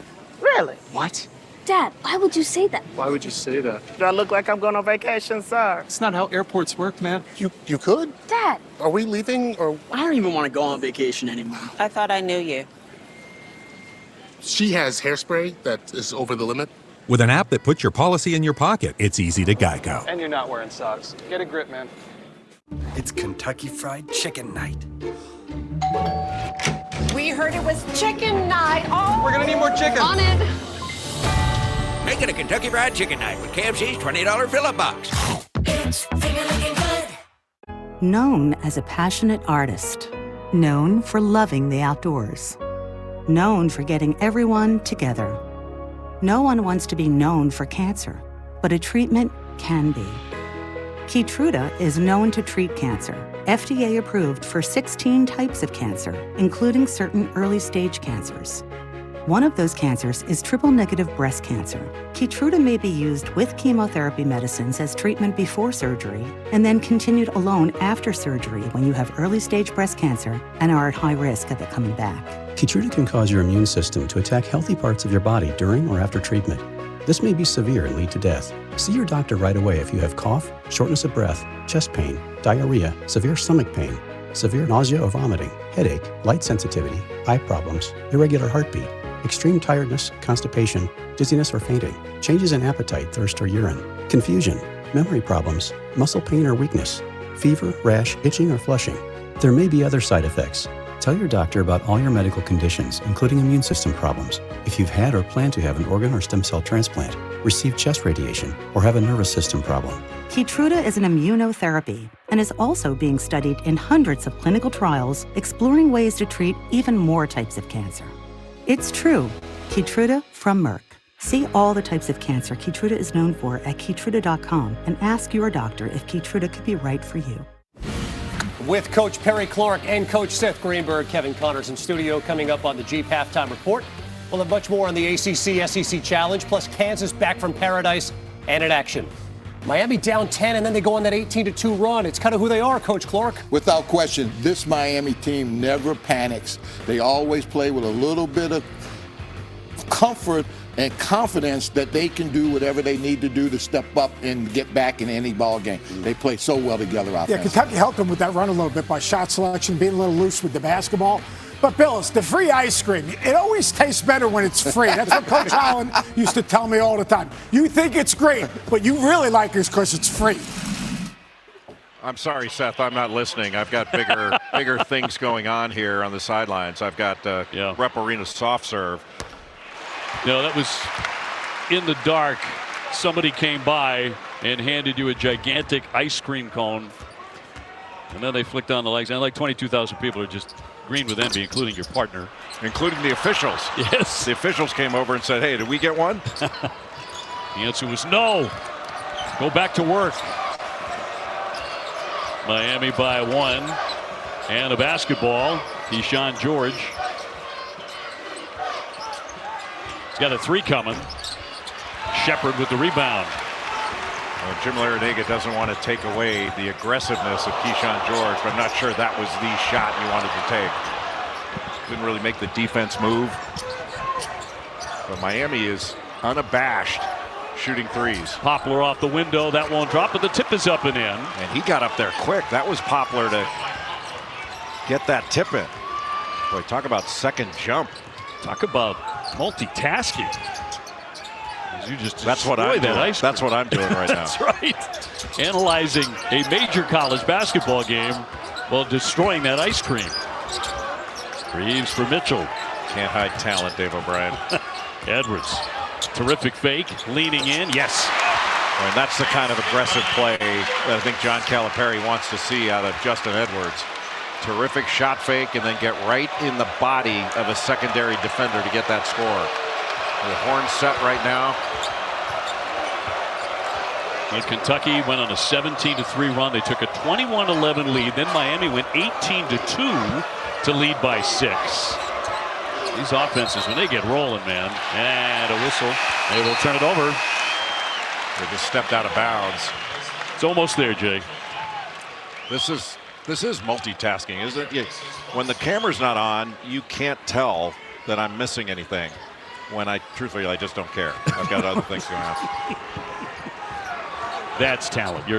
S2: Really?
S10: What?
S2: Dad, why would you say that?
S13: Why would you say that?
S2: Do I look like I'm going on vacation, sir?
S13: It's not how airports work, man.
S4: You could?
S2: Dad.
S4: Are we leaving or?
S10: I don't even want to go on vacation anymore.
S2: I thought I knew you.
S4: She has hairspray that is over the limit.
S8: With an app that puts your policy in your pocket, it's easy to Geico.
S13: And you're not wearing socks. Get a grip, man.
S12: It's Kentucky Fried Chicken night.
S16: We heard it was chicken night. Oh,
S12: We're gonna need more chicken.
S16: On it.
S15: Make it a Kentucky Fried Chicken night with KFC's $20 fill-up box.
S17: Known as a passionate artist, known for loving the outdoors, known for getting everyone together. No one wants to be known for cancer, but a treatment can be. Keytruda is known to treat cancer, FDA approved for 16 types of cancer, including certain early-stage cancers. One of those cancers is triple-negative breast cancer. Keytruda may be used with chemotherapy medicines as treatment before surgery, and then continued alone after surgery when you have early-stage breast cancer and are at high risk of it coming back.
S22: Keytruda can cause your immune system to attack healthy parts of your body during or after treatment. This may be severe and lead to death. See your doctor right away if you have cough, shortness of breath, chest pain, diarrhea, severe stomach pain, severe nausea or vomiting, headache, light sensitivity, eye problems, irregular heartbeat, extreme tiredness, constipation, dizziness or fainting, changes in appetite, thirst or urine, confusion, memory problems, muscle pain or weakness, fever, rash, itching or flushing. There may be other side effects. Tell your doctor about all your medical conditions, including immune system problems. If you've had or plan to have an organ or stem cell transplant, receive chest radiation, or have a nervous system problem.
S17: Keytruda is an immunotherapy and is also being studied in hundreds of clinical trials exploring ways to treat even more types of cancer. It's true. Keytruda from Merck. See all the types of cancer Keytruda is known for at Keytruda.com and ask your doctor if Keytruda could be right for you.
S23: With Coach Perry Clark and Coach Seth Greenberg, Kevin Connors in studio. Coming up on the Jeep Halftime Report, we'll have much more on the ACC-SEC Challenge, plus Kansas back from paradise and in action. Miami down 10, and then they go on that 18-2 run. It's kind of who they are, Coach Clark.
S24: Without question, this Miami team never panics. They always play with a little bit of comfort and confidence that they can do whatever they need to do to step up and get back in any ball game. They play so well together out there.
S11: Yeah, Kentucky helped them with that run a little bit by shot selection, being a little loose with the basketball. But, Bill, it's the free ice cream. It always tastes better when it's free. That's what Coach Holland used to tell me all the time. You think it's great, but you really like it because it's free.
S7: I'm sorry, Seth. I'm not listening. I've got bigger things going on here on the sidelines. I've got Rep Arena soft serve.
S6: No, that was in the dark. Somebody came by and handed you a gigantic ice cream cone. And then they flicked on the lights. And like 22,000 people are just green with envy, including your partner.
S7: Including the officials.
S6: Yes.
S7: The officials came over and said, hey, did we get one?
S6: The answer was no. Go back to work. Miami by 1. And a basketball. Keyshawn George. He's got a 3 coming. Shepard with the rebound.
S7: Well, Jim Larrañaga doesn't want to take away the aggressiveness of Keyshawn George, but I'm not sure that was the shot you wanted to take. Didn't really make the defense move. But Miami is unabashed shooting threes.
S6: Poplar off the window. That won't drop, but the tip is up and in.
S7: And he got up there quick. That was Poplar to get that tip in. Boy, talk about second jump.
S6: Talk about multitasking. You just
S7: That's what I'm doing. That's what I'm doing right now.
S6: That's right. Analyzing a major college basketball game while destroying that ice cream. Reeves for Mitchell.
S7: Can't hide talent, Dave O'Brien.
S6: Edwards. Terrific fake. Leaning in. Yes.
S7: And that's the kind of aggressive play that I think John Calipari wants to see out of Justin Edwards. Terrific shot fake and then get right in the body of a secondary defender to get that score. The horn set right now.
S6: And Kentucky went on a 17-3 run. They took a 21-11 lead. Then Miami went 18-2 to lead by 6. These offenses, when they get rolling, man, and a whistle, they will turn it over.
S7: They just stepped out of bounds.
S6: It's almost there, Jay.
S7: This is multitasking, isn't it? When the camera's not on, you can't tell that I'm missing anything. when I just don't care. I've got other things going on.
S6: That's talent. You're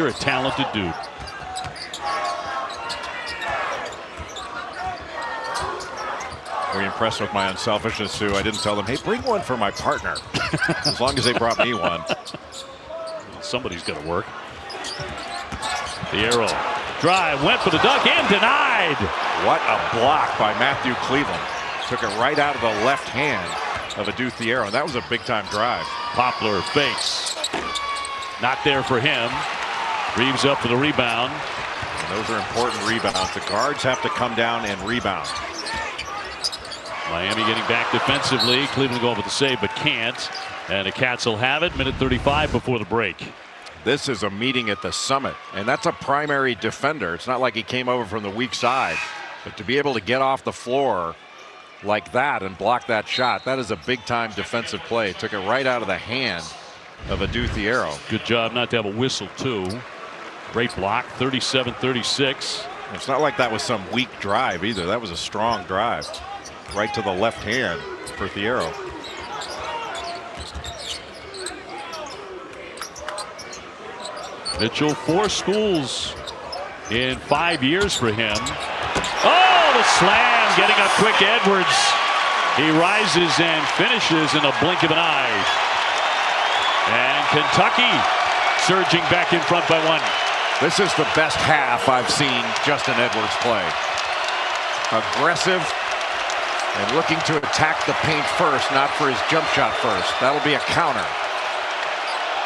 S6: a talented dude.
S7: Were you impressed with my unselfishness, Sue? I didn't tell them, hey, bring one for my partner. As long as they brought me one.
S6: Somebody's going to work. The arrow. Drive, went for the dunk and denied.
S7: What a block by Matthew Cleveland. Took it right out of the left hand of Adou Thiero. That was a big-time drive.
S6: Poplar fakes. Not there for him. Reeves up for the rebound.
S7: And those are important rebounds. The guards have to come down and rebound.
S6: Miami getting back defensively. Cleveland go over the save, but can't. And the Cats will have it. Minute 35 before the break.
S7: This is a meeting at the Summit, and that's a primary defender. It's not like he came over from the weak side. But to be able to get off the floor like that and block that shot, that is a big-time defensive play. Took it right out of the hand of Adou Thiero.
S6: Good job not to have a whistle, too. Great block, 37-36.
S7: It's not like that was some weak drive either. That was a strong drive. Right to the left hand for Thiero.
S6: Mitchell, 4 schools in 5 years for him. Oh, the slam, getting up quick, Edwards. He rises and finishes in a blink of an eye. And Kentucky surging back in front by 1.
S7: This is the best half I've seen Justin Edwards play. Aggressive and looking to attack the paint first, not for his jump shot first. That'll be a counter.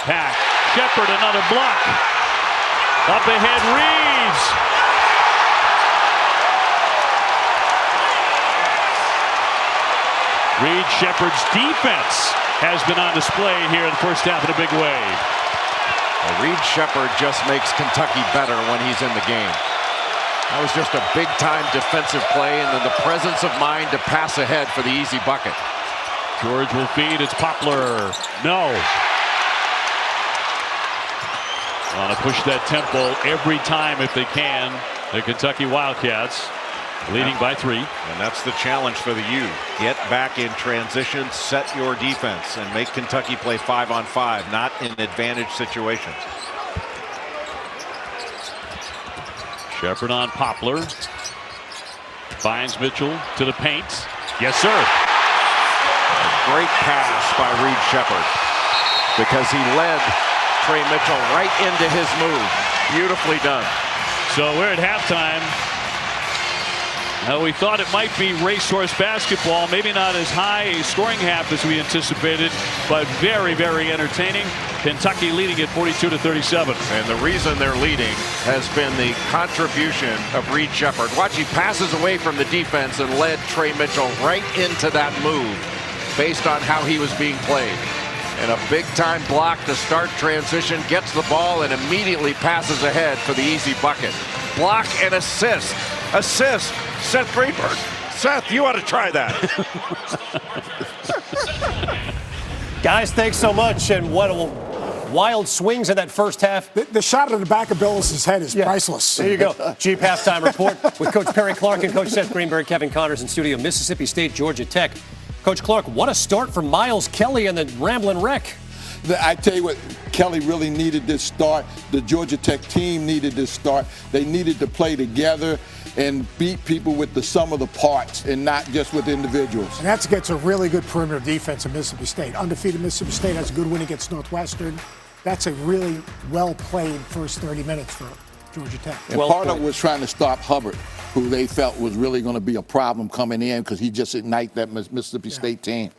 S6: Pack. Shepard, another block. Up ahead, Reeves. Reed Shepard's defense has been on display here in the first half in a big way.
S7: Well, Reed Shepard just makes Kentucky better when he's in the game. That was just a big-time defensive play, and then the presence of mind to pass ahead for the easy bucket.
S6: George will feed. It's Poplar. No. Want to push that tempo every time if they can. The Kentucky Wildcats leading by 3.
S7: And that's the challenge for the U. Get back in transition, set your defense, and make Kentucky play 5-on-5, not in advantage situations.
S6: Shepard on Poplar. Finds Mitchell to the paint. Yes, sir.
S7: Great pass by Reed Shepard because he led Trey Mitchell right into his move. Beautifully done.
S6: So we're at halftime. We thought it might be racehorse basketball, maybe not as high a scoring half as we anticipated, but very, very entertaining. Kentucky leading at 42-37.
S7: And the reason they're leading has been the contribution of Reed Shepard. Watch, he passes away from the defense and led Trey Mitchell right into that move based on how he was being played. And a big-time block to start transition, gets the ball and immediately passes ahead for the easy bucket. Block and assist. Assist. Seth Greenberg. Seth, you ought to try that.
S23: Guys, thanks so much. And what wild swings in that first half.
S11: The shot at the back of Billis' head is priceless.
S23: There you go. Jeep halftime report with Coach Perry Clark and Coach Seth Greenberg, Kevin Connors in studio, Mississippi State, Georgia Tech. Coach Clark, what a start for Miles Kelly and the Ramblin' Wreck.
S24: I tell you what, Kelly really needed this start. The Georgia Tech team needed this start. They needed to play together and beat people with the sum of the parts and not just with individuals.
S11: And that's against a really good perimeter defense in Mississippi State. Undefeated Mississippi State has a good win against Northwestern. That's a really well-played first 30 minutes for Georgia Tech.
S24: And part of it was trying to stop Hubbard, who they felt was really going to be a problem coming in because he just ignited that Mississippi State team.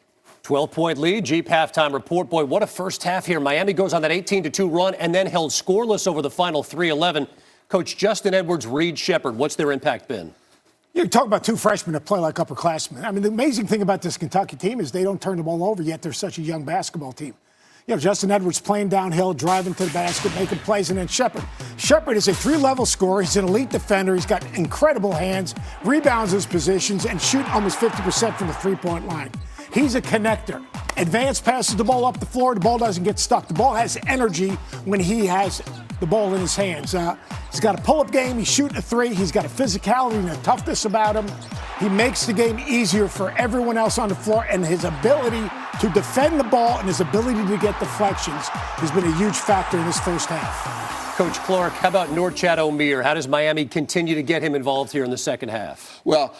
S23: 12-point lead, Jeep halftime report. Boy, what a first half here. Miami goes on that 18-2 run and then held scoreless over the final 3-11. Coach Justin Edwards, Reed Shepard, what's their impact been?
S11: You talk about 2 freshmen that play like upperclassmen. I mean, the amazing thing about this Kentucky team is they don't turn the ball over yet. They're such a young basketball team. You know, Justin Edwards playing downhill, driving to the basket, making plays, and then Shepard. Shepard is a 3-level scorer. He's an elite defender. He's got incredible hands, rebounds his positions, and shoot almost 50% from the three-point line. He's a connector. Advanced passes the ball up the floor. The ball doesn't get stuck. The ball has energy when he has the ball in his hands. He's got a pull-up game. He's shooting a 3. He's got a physicality and a toughness about him. He makes the game easier for everyone else on the floor, and his ability to defend the ball and his ability to get deflections has been a huge factor in this first half.
S23: Coach Clark, how about Norchad Omier? How does Miami continue to get him involved here in the second half?
S24: Well,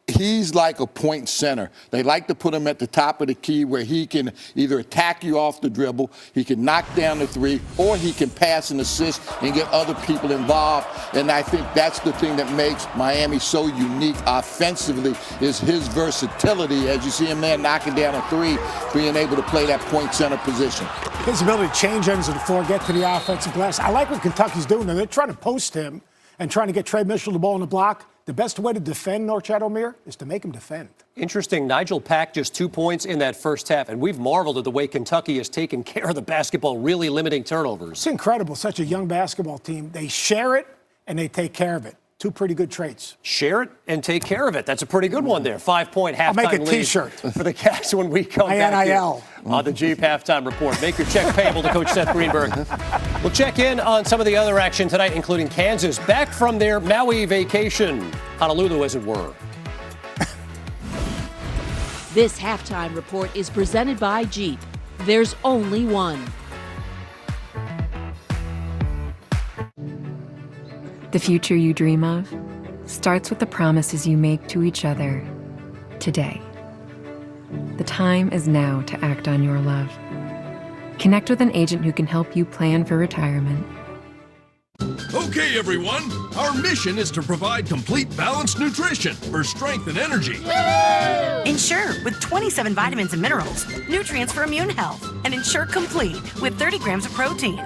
S24: he's like a point center. They like to put him at the top of the key where he can either attack you off the dribble, he can knock down the three, or he can pass and assist and get other people involved. And I think that's the thing that makes Miami so unique offensively is his versatility. As you see him there knocking down a three, being able to play that point center position.
S11: His ability to change ends of the floor, get to the offensive glass. I like what Kentucky's doing. They're trying to post him and trying to get Trey Mitchell the ball on the block. The best way to defend Norchad Omier is to make him defend.
S23: Interesting. Nigel Pack just 2 points in that first half, and we've marveled at the way Kentucky has taken care of the basketball, really limiting turnovers.
S11: It's incredible. Such a young basketball team. They share it and they take care of it. Two pretty good traits.
S23: Share it and take care of it. That's a pretty good one there. 5-point halftime lead.
S11: I'll make a T-shirt
S23: for the Cats when we come back here on the Jeep Halftime Report. Make your check payable to Coach Seth Greenberg. We'll check in on some of the other action tonight, including Kansas back from their Maui vacation. Honolulu, as it were.
S1: This Halftime Report is presented by Jeep. There's only one.
S3: The future you dream of starts with the promises you make to each other today. The time is now to act on your love. Connect with an agent who can help you plan for retirement.
S9: Okay, everyone. Our mission is to provide complete balanced nutrition for strength and energy.
S14: Ensure with 27 vitamins and minerals, nutrients for immune health, and Ensure Complete with 30 grams of protein.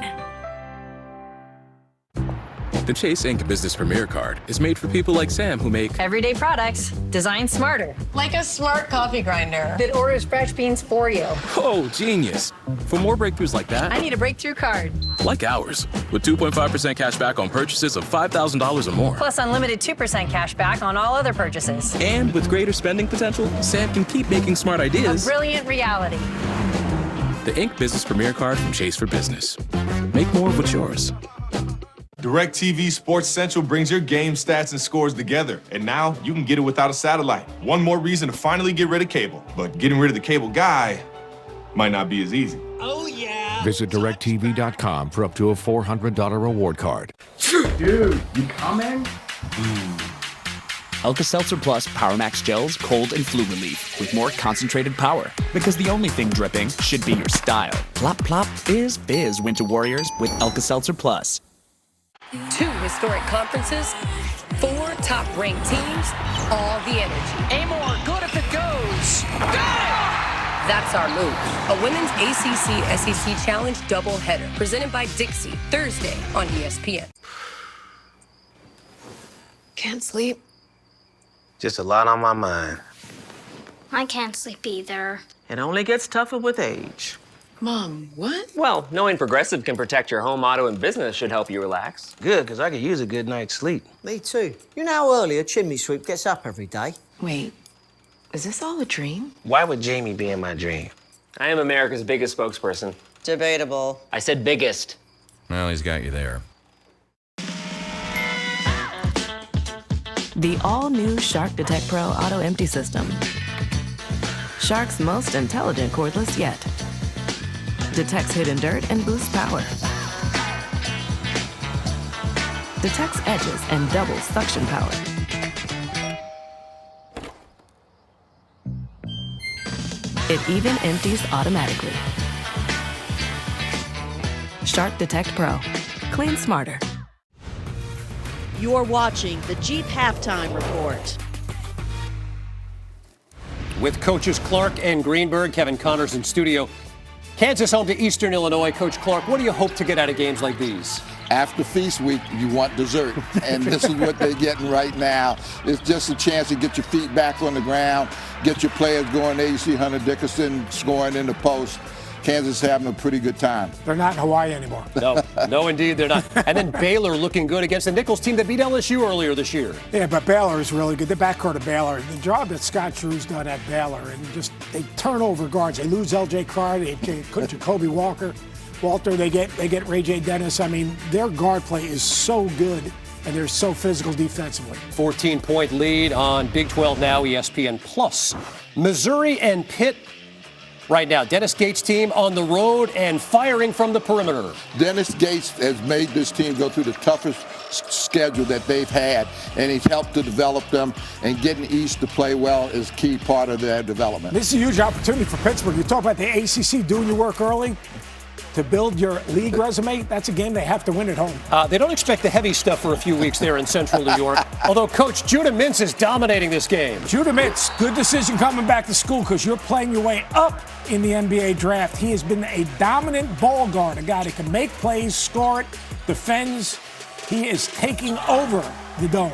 S18: The Chase Ink Business Premier Card is made for people like Sam who make
S25: everyday products designed smarter. Like a smart coffee grinder that orders fresh beans for you.
S18: Oh, genius. For more breakthroughs like that,
S25: I need a breakthrough card.
S18: Like ours, with 2.5% cash back on purchases of $5,000 or more.
S25: Plus unlimited 2% cash back on all other purchases.
S18: And with greater spending potential, Sam can keep making smart ideas
S25: a brilliant reality.
S18: The Ink Business Premier Card from Chase for Business. Make more of what's yours.
S27: DirecTV Sports Central brings your game stats and scores together, and now you can get it without a satellite. One more reason to finally get rid of cable, but getting rid of the cable guy might not be as easy.
S15: Oh, yeah.
S28: Visit DirecTV.com for up to a $400 reward card.
S29: Dude, you coming?
S30: Alka-Seltzer Plus PowerMax Gels Cold and Flu Relief with more concentrated power. Because the only thing dripping should be your style. Plop, plop, fizz, fizz, Winter Warriors with Alka-Seltzer Plus.
S31: 2 historic conferences, 4 top-ranked teams, all the energy.
S15: Amor, good if it goes. Got it!
S31: That's our move. A women's ACC-SEC Challenge doubleheader presented by Dixie, Thursday on ESPN.
S32: Can't sleep.
S33: Just a lot on my mind.
S32: I can't sleep either.
S2: It only gets tougher with age.
S32: Mom, what?
S34: Well, knowing Progressive can protect your home, auto, and business should help you relax.
S33: Good, because I could use a good night's sleep.
S2: Me too. You know how early a chimney sweep gets up every day?
S32: Wait, is this all a dream?
S33: Why would Jamie be in my dream?
S34: I am America's biggest spokesperson.
S2: Debatable.
S34: I said biggest.
S35: Well, he's got you there.
S36: The all-new Shark Detect Pro Auto Empty System. Shark's most intelligent cordless yet. Detects hidden dirt and boosts power. Detects edges and doubles suction power. It even empties automatically. Shark Detect Pro. Clean smarter.
S1: You're watching the Jeep Halftime Report.
S23: With coaches Clark and Greenberg, Kevin Connors in studio. Kansas home to Eastern Illinois. Coach Clark, what do you hope to get out of games like these?
S24: After feast week, you want dessert, and this is what they're getting right now. It's just a chance to get your feet back on the ground, get your players going. There you see Hunter Dickinson scoring in the post. Kansas having a pretty good time.
S11: They're not in Hawaii anymore.
S23: No, indeed, they're not. And then Baylor looking good against the Nichols team that beat LSU earlier this year.
S11: Yeah, but Baylor is really good. The backcourt of Baylor, the job that Scott Drew's done at Baylor, and just they turn over guards. They lose L.J. Cryer, they put Jacoby Walter, they get Ray J. Dennis. I mean, their guard play is so good. and they're so physical defensively.
S23: 14-point lead on Big 12 Now, ESPN Plus. Missouri and Pitt right now. Dennis Gates' team on the road and firing from the perimeter.
S24: Dennis Gates has made this team go through the toughest schedule that they've had, and he's helped to develop them, and getting East to play well is a key part of their development.
S11: This is a huge opportunity for Pittsburgh. You talk about the ACC doing your work early to build your league resume. That's a game they have to win at home.
S23: They don't expect the heavy stuff for a few weeks there in Central New York, although Coach Judah Mintz is dominating this game.
S11: Judah Mintz, good decision coming back to school because you're playing your way up in the NBA draft. He has been a dominant ball guard, a guy that can make plays, score it, defends. He is taking over the Dome.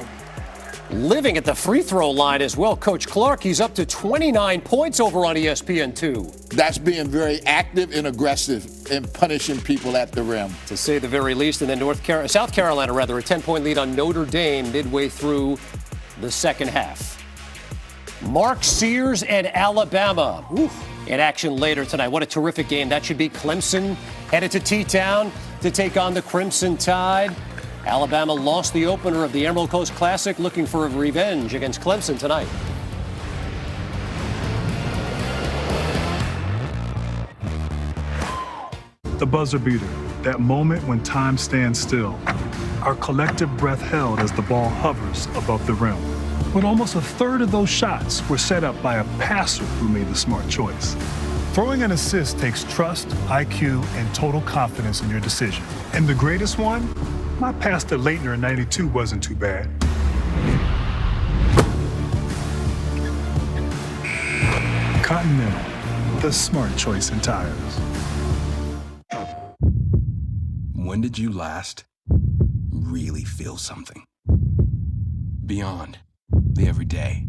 S23: Living at the free throw line as well. Coach Clark, he's up to 29 points over on ESPN2.
S24: That's being very active and aggressive and punishing people at the rim,
S23: to say the very least. And then South Carolina, a 10-point lead on Notre Dame midway through the second half. Mark Sears and Alabama in action later tonight. What a terrific game. That should be Clemson headed to T-Town to take on the Crimson Tide. Alabama lost the opener of the Emerald Coast Classic, looking for a revenge against Clemson tonight.
S4: The buzzer beater, that moment when time stands still. Our collective breath held as the ball hovers above the rim. But almost a third of those shots were set up by a passer who made the smart choice. Throwing an assist takes trust, IQ, and total confidence in your decision. And the greatest one? My pass to Leitner in '92 wasn't too bad. Continental, the smart choice in tires.
S5: When did you last really feel something? Beyond the everyday.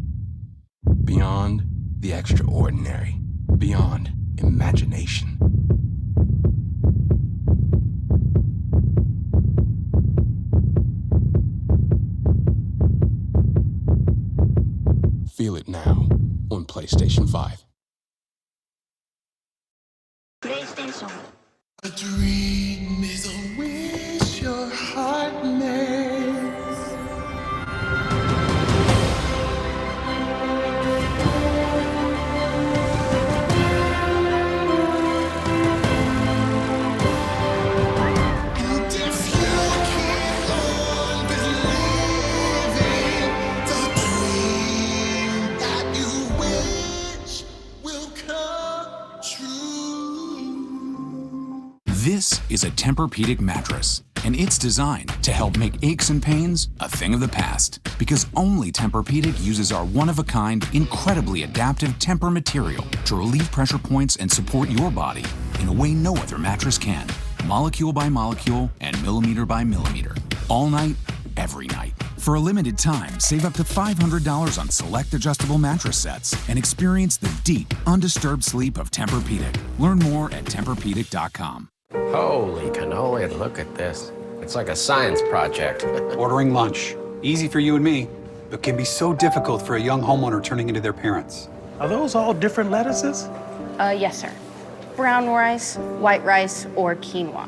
S5: Beyond the extraordinary. Beyond imagination. Feel it now on PlayStation 5.
S32: PlayStation.
S6: A dream is a wish your heart makes. And if you keep on believing, the dream that you wish will come true.
S7: This is a Tempur-Pedic mattress, and it's designed to help make aches and pains a thing of the past. Because only Tempur-Pedic uses our one-of-a-kind, incredibly adaptive Tempur material to relieve pressure points and support your body in a way no other mattress can. Molecule by molecule and millimeter by millimeter. All night, every night. For a limited time, save up to $500 on select adjustable mattress sets and experience the deep, undisturbed sleep of Tempur-Pedic. Learn more at TempurPedic.com.
S33: Holy cannoli, look at this. It's like a science project.
S8: Ordering lunch. Easy for you and me, but can be so difficult for a young homeowner turning into their parents.
S10: Are those all different lettuces?
S12: Yes, sir. Brown rice, white rice, or quinoa.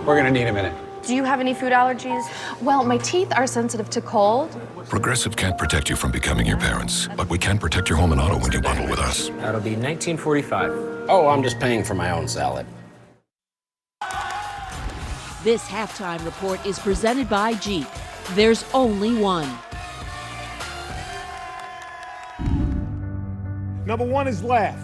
S8: We're gonna need a minute.
S12: Do you have any food allergies?
S13: Well, my teeth are sensitive to cold.
S16: Progressive can't protect you from becoming your parents, but we can protect your home and auto when you bundle with us.
S33: That'll be $19.45. Oh, I'm just paying for my own salad.
S1: This halftime report is presented by Jeep. There's only one.
S17: Number one is laugh.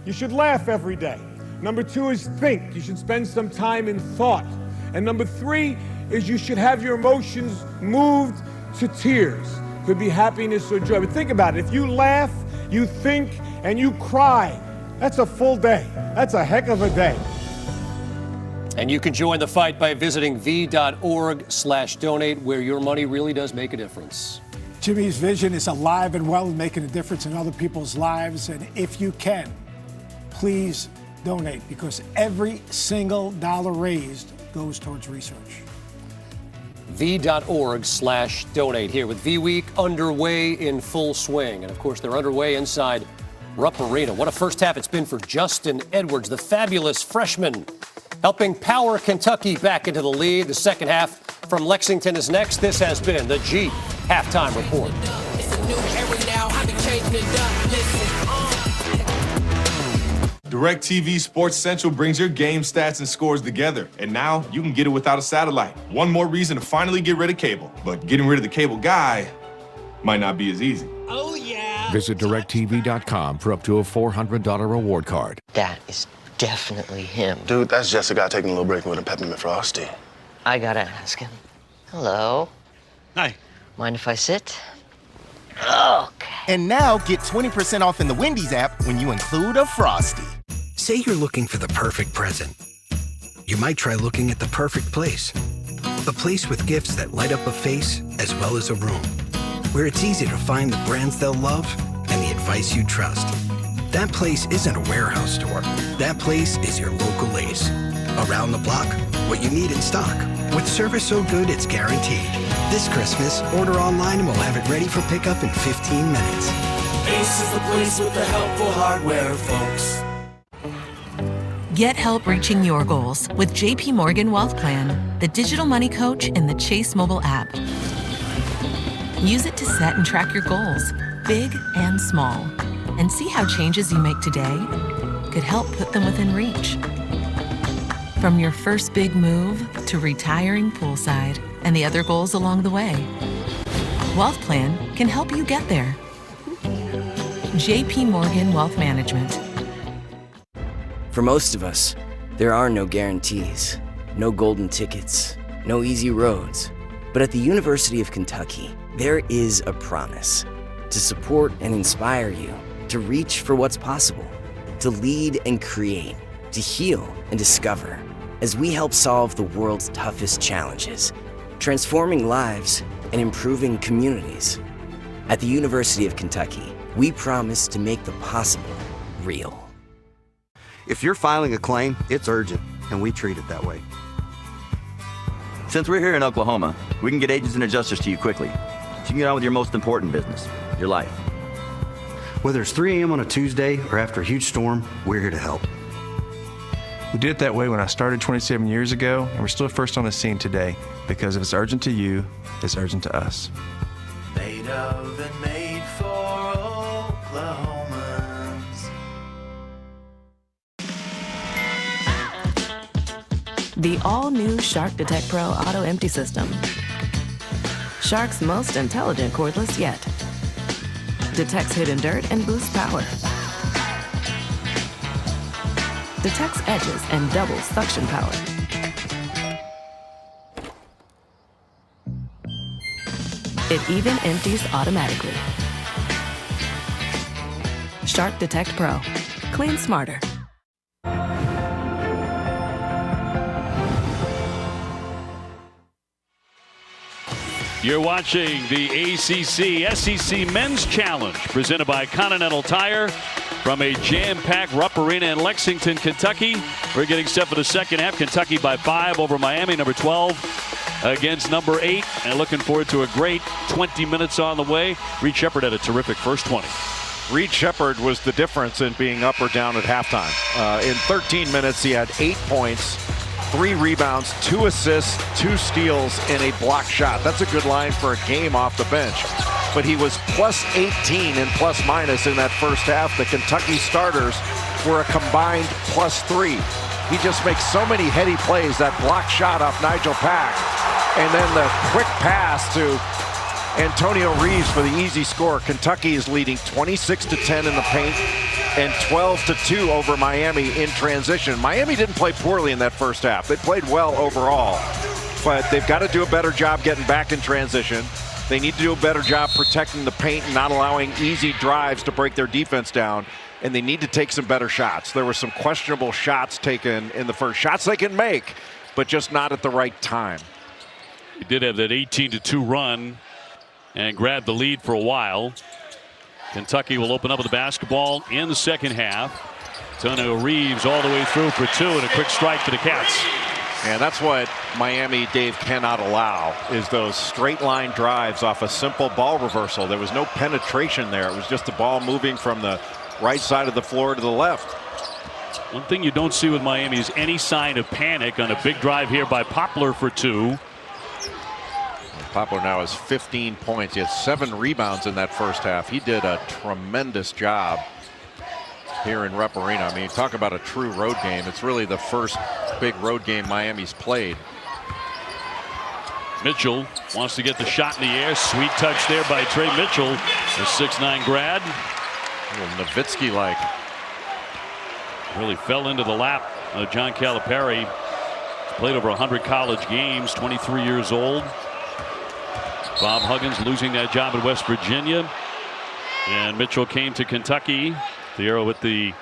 S17: You should laugh every day. Number two is think. You should spend some time in thought. And number three is you should have your emotions moved to tears. Could be happiness or joy. But think about it. If you laugh, you think, and you cry, that's a full day. That's a heck of a day.
S23: And you can join the fight by visiting v.org/donate, where your money really does make a difference.
S11: Jimmy's vision is alive and well, making a difference in other people's lives. And if you can, please donate, because every single dollar raised goes towards research.
S23: v.org/donate here with V-Week underway in full swing. And of course, they're underway inside Rupp Arena. What a first half it's been for Justin Edwards, the fabulous freshman, helping power Kentucky back into the lead. The second half from Lexington is next. This has been the Jeep Halftime Report.
S3: DirecTV Sports Central brings your game stats and scores together, and now you can get it without a satellite. One more reason to finally get rid of cable. But getting rid of the cable guy might not be as easy.
S9: Oh, yeah. Visit DirecTV.com for up to a $400 reward card.
S14: That is definitely him.
S15: Dude, that's just a guy taking a little break with a peppermint frosty.
S14: I gotta ask him. Hello?
S15: Hi.
S14: Mind if I sit? Okay.
S18: And now get 20% off in the Wendy's app when you include a Frosty.
S19: Say you're looking for the perfect present. You might try looking at the perfect place. A place with gifts that light up a face as well as a room. Where it's easy to find the brands they'll love and the advice you trust. That place isn't a warehouse store. That place is your local Ace. Around the block, what you need in stock. With service so good it's guaranteed. This Christmas, order online and we'll have it ready for pickup in 15 minutes.
S6: Ace is the place with the helpful hardware, folks.
S20: Get help reaching your goals with JP Morgan Wealth Plan, the digital money coach in the Chase mobile app. Use it to set and track your goals, big and small, and see how changes you make today could help put them within reach. From your first big move to retiring poolside and the other goals along the way, Wealth Plan can help you get there. JP Morgan Wealth Management.
S21: For most of us, there are no guarantees, no golden tickets, no easy roads. But at the University of Kentucky, there is a promise to support and inspire you to reach for what's possible, to lead and create, to heal and discover, as we help solve the world's toughest challenges, transforming lives and improving communities. At the University of Kentucky, we promise to make the possible real.
S22: If you're filing a claim, it's urgent, and we treat it that way.
S25: Since we're here in Oklahoma, we can get agents and adjusters to you quickly, so you can get on with your most important business, your life.
S22: Whether it's 3 a.m. on a Tuesday or after a huge storm, we're here to help.
S26: We did it that way when I started 27 years ago, and we're still first on the scene today, because if it's urgent to you, it's urgent to us.
S6: Made of and made for Oklahomans.
S36: The all-new Shark Detect Pro Auto Empty System. Shark's most intelligent cordless yet. Detects hidden dirt and boosts power. Detects edges and doubles suction power. It even empties automatically. Shark Detect Pro. Clean smarter.
S27: You're watching the ACC SEC Men's Challenge presented by Continental Tire from a jam-packed Rupp Arena in Lexington, Kentucky. We're getting set for the second half. Kentucky by 5 over Miami, number 12 against number 8. And looking forward to a great 20 minutes on the way. Reed Sheppard had a terrific first 20.
S28: Reed Sheppard was the difference in being up or down at halftime. In 13 minutes, he had 8 points, 3 rebounds, 2 assists, 2 steals, and a block shot. That's a good line for a game off the bench. But he was plus 18 in plus minus in that first half. The Kentucky starters were a combined plus 3. He just makes so many heady plays. That block shot off Nigel Pack, and then the quick pass to Antonio Reeves for the easy score. Kentucky is leading 26-10 in the paint and 12-2 over Miami in transition. Miami didn't play poorly in that first half. They played well overall, but they've got to do a better job getting back in transition. They need to do a better job protecting the paint and not allowing easy drives to break their defense down. And they need to take some better shots. There were some questionable shots taken in the first. Shots they can make, but just not at the right time.
S27: He did have that 18-2 run and grabbed the lead for a while. Kentucky will open up with the basketball in the second half. Antonio Reeves all the way through for 2 and a quick strike for the Cats.
S28: And that's what Miami, Dave, cannot allow, is those straight line drives off a simple ball reversal. There was no penetration there. It was just the ball moving from the right side of the floor to the left.
S27: One thing you don't see with Miami is any sign of panic on a big drive here by Poplar for 2.
S28: Poplar now has 15 points. He had 7 rebounds in that first half. He did a tremendous job here in Rupp Arena. I mean, talk about a true road game. It's really the first big road game Miami's played.
S27: Mitchell wants to get the shot in the air. Sweet touch there by Trey Mitchell, the 6'9" grad.
S28: A little Nowitzki-like.
S27: Really fell into the lap of John Calipari. He's played over 100 college games, 23 years old. Bob Huggins losing that job at West Virginia. And Mitchell came to Kentucky. The arrow with the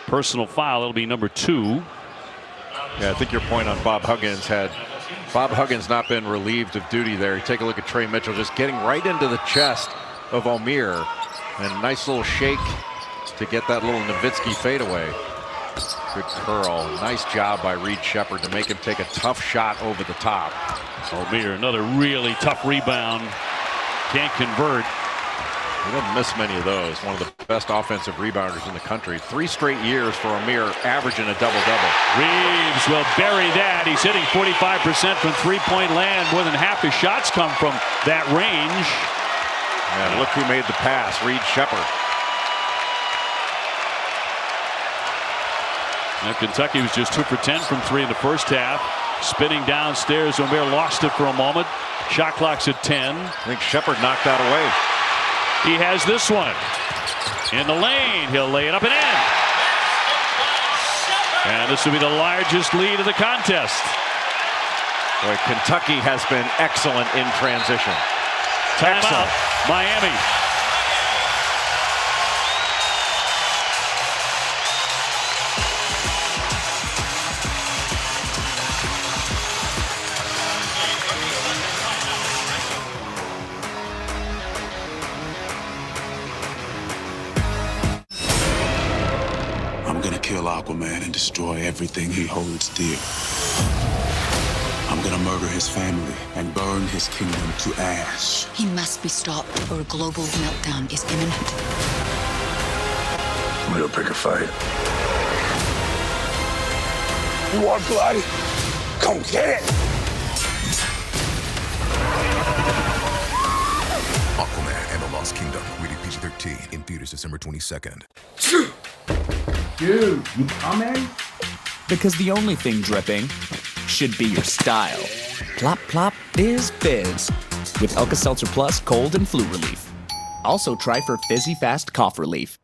S27: personal foul. It'll be number 2.
S28: Yeah, I think your point on Bob Huggins had Bob Huggins not been relieved of duty there. You take a look at Trey Mitchell just getting right into the chest of Omier. And a nice little shake to get that little Nowitzki fadeaway. Good curl. Nice job by Reed Sheppard to make him take a tough shot over the top.
S27: Omier, another really tough rebound. Can't convert.
S28: He doesn't miss many of those. One of the best offensive rebounders in the country. 3 straight years for Omier, averaging a double-double.
S27: Reeves will bury that. He's hitting 45% from three-point land. More than half his shots come from that range.
S28: And look who made the pass, Reed Sheppard.
S27: Now Kentucky was just 2 for 10 from 3 in the first half. Spinning downstairs, Omier lost it for a moment. Shot clock's at 10.
S28: I think Sheppard knocked that away.
S27: He has this one in the lane. He'll lay it up and in. And this will be the largest lead of the contest.
S28: Boy, Kentucky has been excellent in transition.
S27: Timeout, Miami.
S2: I'm gonna kill Aquaman and destroy everything he holds dear. I'm gonna murder his family and burn his kingdom to ash.
S4: He must be stopped or a global meltdown is imminent.
S2: We'll pick a fight. You want blood? Come get it!
S5: Aquaman and the Lost Kingdom, rated PG-13, in theaters December 22nd.
S7: Dude, you coming? Because the only thing dripping should be your style. Plop, plop, fizz, fizz. With Alka-Seltzer Plus Cold and Flu Relief. Also try for Fizzy Fast Cough Relief.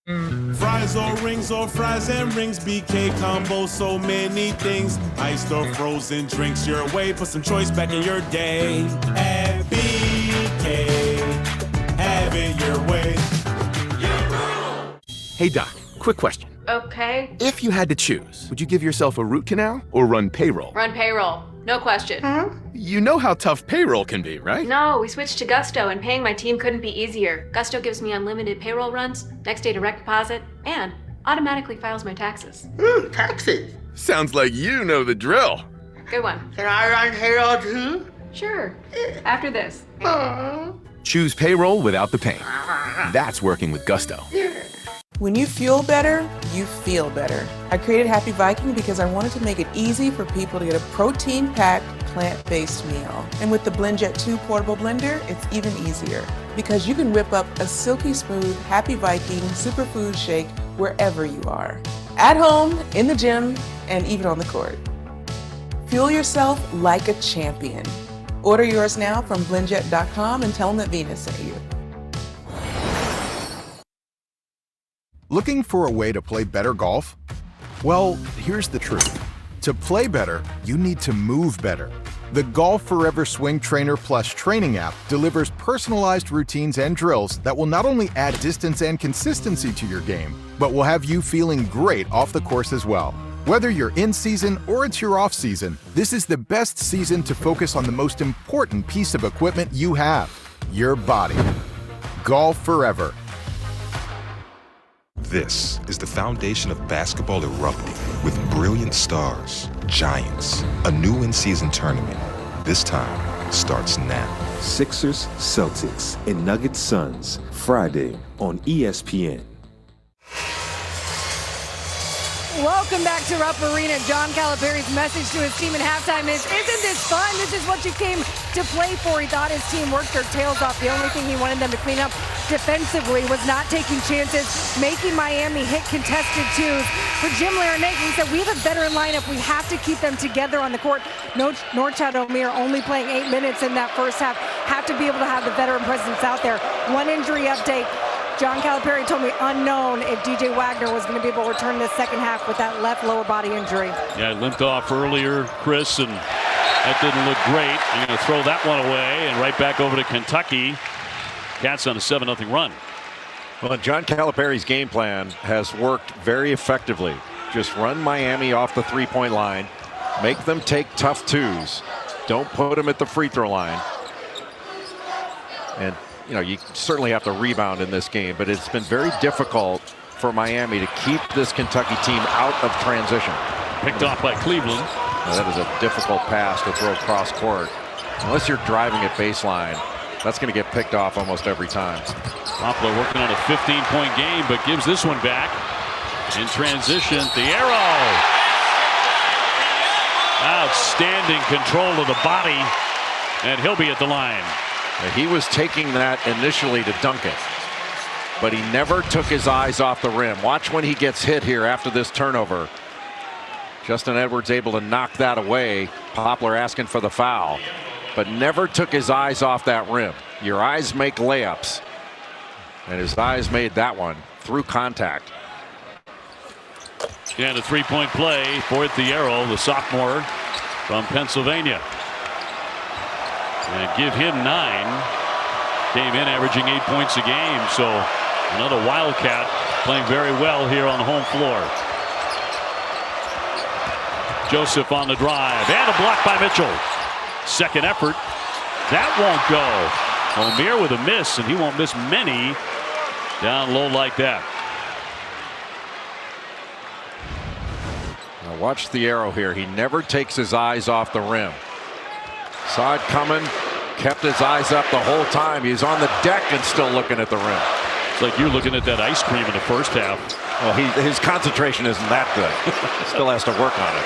S33: Fries or fries and rings, BK combo, so many things. Iced or frozen drinks your way, put some choice back in your day. At BK, have it your way.
S8: Hey Doc, quick question.
S10: Okay.
S8: If you had to choose, would you give yourself a root canal or run payroll?
S10: Run payroll. No question.
S8: You know how tough payroll can be, right?
S10: No, we switched to Gusto and paying my team couldn't be easier. Gusto gives me unlimited payroll runs, next day direct deposit, and automatically files my taxes.
S8: Taxes? Sounds like you know the drill.
S10: Good one.
S8: Can I run payroll too?
S10: Sure. After this.
S8: Choose payroll without the pain. That's working with Gusto.
S36: When you fuel better, you feel better. I created Happy Viking because I wanted to make it easy for people to get a protein-packed, plant-based meal. And with the BlendJet 2 portable blender, it's even easier because you can whip up a silky smooth Happy Viking superfood shake wherever you are. At home, in the gym, and even on the court. Fuel yourself like a champion. Order yours now from blendjet.com and tell them that Venus sent you.
S12: Looking for a way to play better golf? Well, here's the truth. To play better, you need to move better. The Golf Forever Swing Trainer Plus training app delivers personalized routines and drills that will not only add distance and consistency to your game, but will have you feeling great off the course as well. Whether you're in season or it's your off season, this is the best season to focus on the most important piece of equipment you have, your body. Golf Forever.
S13: This is the foundation of basketball erupting with brilliant stars, giants, a new in-season tournament. This time starts now.
S16: Sixers, Celtics, and Nuggets Suns, Friday on ESPN.
S1: Welcome back to Rupp Arena. John Calipari's message to his team at halftime is, isn't this fun? This is what you came to play for. He thought his team worked their tails off. The only thing he wanted them to clean up defensively was not taking chances, making Miami hit contested twos. For Jim Larinaga, he said, we have a veteran lineup. We have to keep them together on the court. Norchad Omier only playing 8 minutes in that first half. Have to be able to have the veteran presence out there. One injury update. John Calipari told me unknown if DJ Wagner was going to be able to return this second half with that left lower body injury.
S27: Yeah, limped off earlier, Chris, and that didn't look great. I'm going to throw that one away and right back over to Kentucky. Cats on a 7-0 run.
S28: Well, John Calipari's game plan has worked very effectively. Just run Miami off the three-point line, make them take tough twos, don't put them at the free throw line. And you know, you certainly have to rebound in this game, but it's been very difficult for Miami to keep this Kentucky team out of transition.
S27: Picked off by Cleveland.
S28: Now, that is a difficult pass to throw cross court. Unless you're driving at baseline, that's going to get picked off almost every time.
S27: Poplar working on a 15-point game, but gives this one back. In transition, Thiero. Outstanding control of the body, and he'll be at the line.
S28: He was taking that initially to dunk it, but he never took his eyes off the rim. Watch when he gets hit here after this turnover. Justin Edwards able to knock that away. Poplar asking for the foul, but never took his eyes off that rim. Your eyes make layups, and his eyes made that one through contact.
S27: And a three-point play for Thiero, the sophomore from Pennsylvania. And give him 9. Came in averaging 8 points a game. So another Wildcat playing very well here on the home floor. Joseph on the drive and a block by Mitchell. Second effort. That won't go. Omier with a miss, and he won't miss many down low like that.
S28: Now watch the arrow here. He never takes his eyes off the rim. Saw it coming, kept his eyes up the whole time. He's on the deck and still looking at the rim.
S27: It's like you're looking at that ice cream in the first half.
S28: Well, his concentration isn't that good. Still has to work on it.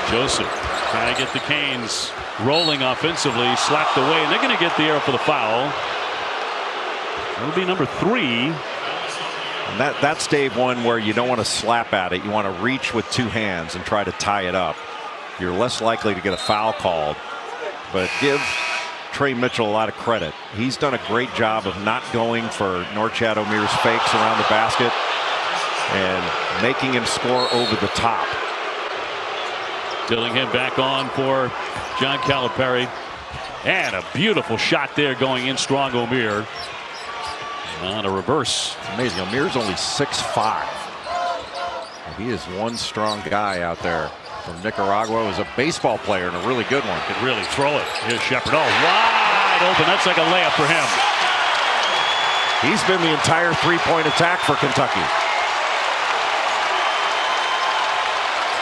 S27: Joseph trying to get the Canes rolling offensively, slapped away, and they're going to get the arrow for the foul. That'll be number 3.
S28: And that's Dave, one where you don't want to slap at it. You want to reach with 2 hands and try to tie it up. You're less likely to get a foul called, but give Trey Mitchell a lot of credit. He's done a great job of not going for Norchad Omier's fakes around the basket and making him score over the top.
S27: Dillingham back on for John Calipari, and a beautiful shot there going in strong. Omier on a reverse.
S28: Amazing. Omier's only 6'5". He is one strong guy out there. From Nicaragua, was a baseball player and a really good one.
S27: Could really throw it. Here's Shepard. Oh, wide open. That's like a layup for him.
S28: He's been the entire three-point attack for Kentucky.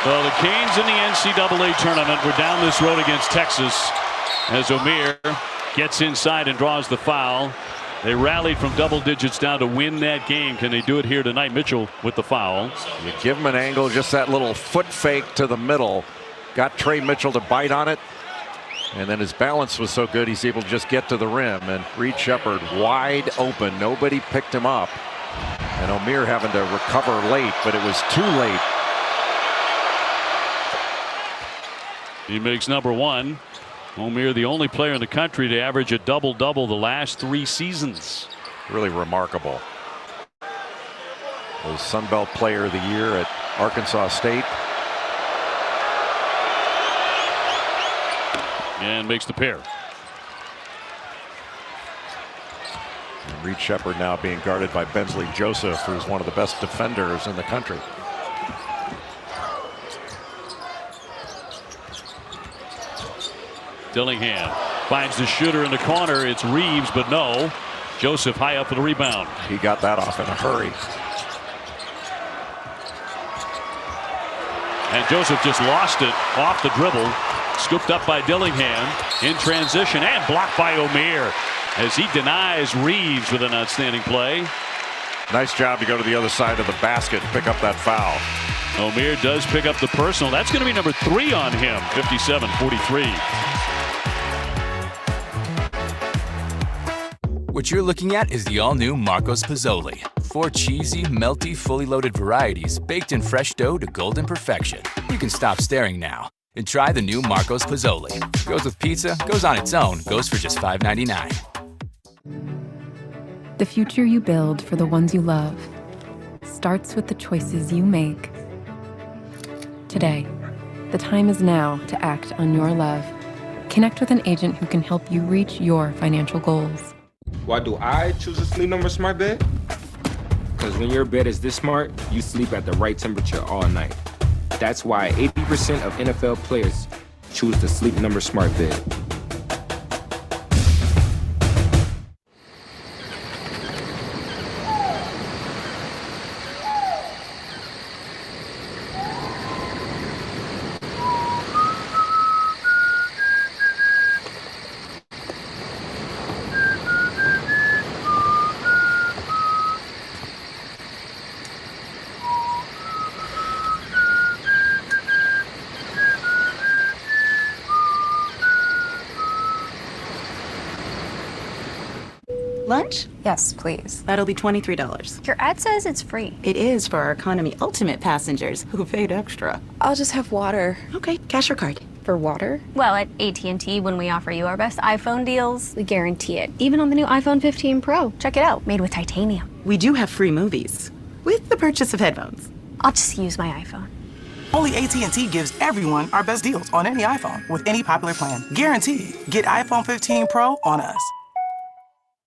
S27: Well, the Canes in the NCAA tournament were down this road against Texas as Omier gets inside and draws the foul. They rallied from double digits down to win that game. Can they do it here tonight? Mitchell with the foul.
S28: You give him an angle, just that little foot fake to the middle. Got Trey Mitchell to bite on it. And then his balance was so good, he's able to just get to the rim. And Reed Shepard wide open. Nobody picked him up. And Omier having to recover late, but it was too late.
S27: He makes number 1. Omier, the only player in the country to average a double-double the last 3 seasons.
S28: Really remarkable. Was Sun Belt Player of the Year at Arkansas State.
S27: And makes the pair.
S28: And Reed Shepard now being guarded by Bensley Joseph, who's one of the best defenders in the country.
S27: Dillingham finds the shooter in the corner. It's Reeves, but no. Joseph high up for the rebound.
S28: He got that off in a hurry.
S27: And Joseph just lost it off the dribble. Scooped up by Dillingham in transition and blocked by Omier as he denies Reeves with an outstanding play.
S28: Nice job to go to the other side of the basket and pick up that foul.
S27: Omier does pick up the personal. That's going to be number 3 on him, 57-43.
S3: What you're looking at is the all-new Marcos Pizzoli. 4 cheesy, melty, fully loaded varieties baked in fresh dough to golden perfection. You can stop staring now and try the new Marcos Pizzoli. Goes with pizza, goes on its own, goes for just $5.99.
S9: The future you build for the ones you love starts with the choices you make. Today, the time is now to act on your love. Connect with an agent who can help you reach your financial goals.
S11: Why do I choose a Sleep Number smart bed? Because when your bed is this smart, you sleep at the right temperature all night. That's why 80% of NFL players choose the Sleep Number smart bed.
S14: Lunch?
S15: Yes, please.
S14: That'll be $23.
S15: Your ad says it's free.
S14: It is for our Economy Ultimate passengers who paid extra.
S15: I'll just have water.
S14: Okay, cash or card?
S15: For water?
S14: Well, at AT&T, when we offer you our best iPhone deals, we guarantee it. Even on the new iPhone 15 Pro. Check it out, made with titanium. We do have free movies with the purchase of headphones. I'll just use my iPhone.
S33: Only AT&T gives everyone our best deals on any iPhone with any popular plan. Guaranteed. Get iPhone 15 Pro on us.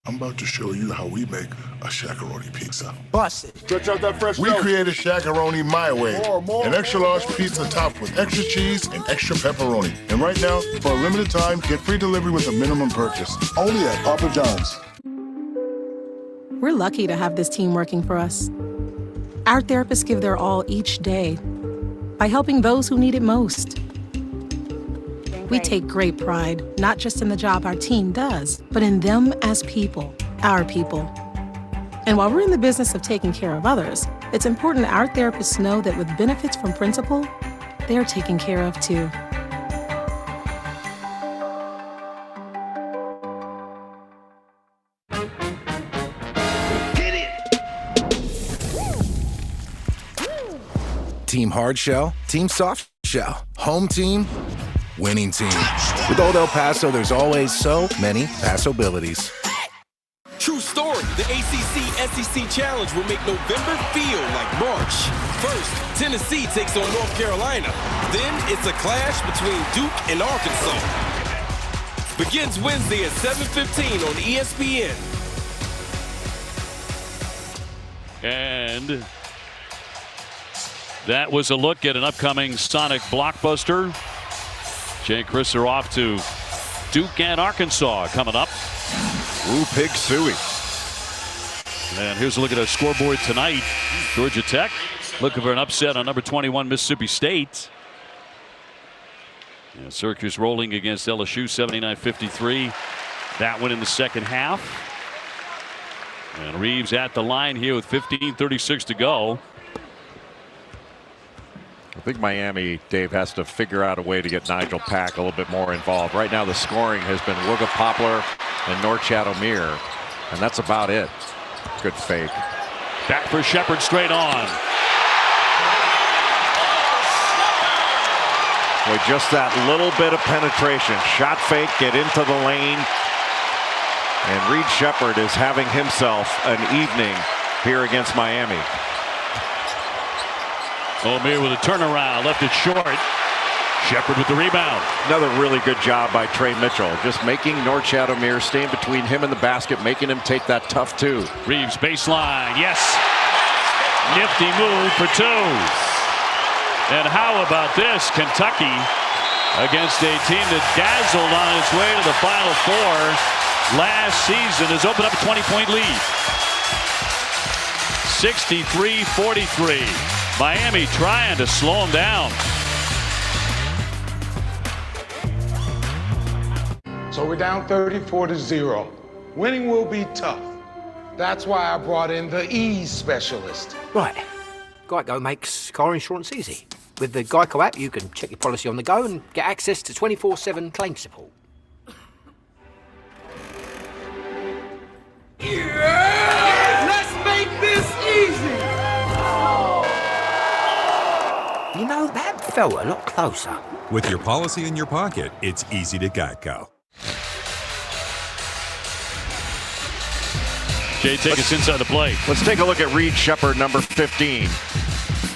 S17: I'm about to show you how we make a Shaq-a-Roni pizza.
S33: Bust it.
S17: Stretch out that fresh We created Shaq-a-Roni my way. An extra-large pizza topped with extra cheese and extra pepperoni. And right now, for a limited time, get free delivery with a minimum purchase. Only at Papa John's.
S18: We're lucky to have this team working for us. Our therapists give their all each day by helping those who need it most. We take great pride, not just in the job our team does, but in them as people, our people. And while we're in the business of taking care of others, it's important our therapists know that with benefits from Principal, they're taken care of too.
S36: Team hard shell, team soft shell, home team, winning team. With Old El Paso, there's always so many possibilities.
S19: True story. The ACC-SEC Challenge will make November feel like March. First, Tennessee takes on North Carolina. Then it's a clash between Duke and Arkansas. Begins Wednesday at 7:15 on ESPN.
S27: And that was a look at an upcoming Sonic blockbuster. Jay and Chris are off to Duke and Arkansas coming up.
S28: Ooh, Pig Suey.
S27: And here's a look at our scoreboard tonight. Georgia Tech looking for an upset on number 21 Mississippi State. Yeah, Syracuse rolling against LSU 79-53. That one in the second half. And Reeves at the line here with 15:36 to go.
S28: I think Miami, Dave, has to figure out a way to get Nigel Pack a little bit more involved. Right now the scoring has been Wooga Poplar and Norchad Omier, and that's about it. Good fake.
S27: Back for Shepard straight on.
S28: With just that little bit of penetration. Shot fake, get into the lane. And Reed Shepard is having himself an evening here against Miami.
S27: Omier with a turnaround, left it short. Shepard with the rebound.
S28: Another really good job by Trey Mitchell. Just making Norchad Omier stay in between him and the basket, making him take that tough two.
S27: Reeves baseline, yes. Nifty move for two. And how about this? Kentucky against a team that dazzled on its way to the Final Four last season has opened up a 20-point lead. 63-43. Miami trying to slow them down.
S23: So we're down 34-0. Winning will be tough.
S2: That's why I brought in the ease specialist.
S4: Right. Geico makes car insurance easy. With the Geico app, you can check your policy on the go and get access to 24/7 claim support.
S2: Yeah! Let's make this easy!
S4: You know, that felt a lot closer.
S6: With your policy in your pocket, it's easy to Geico.
S27: Jay, take us inside the play.
S28: Let's take a look at Reed Sheppard, number 15.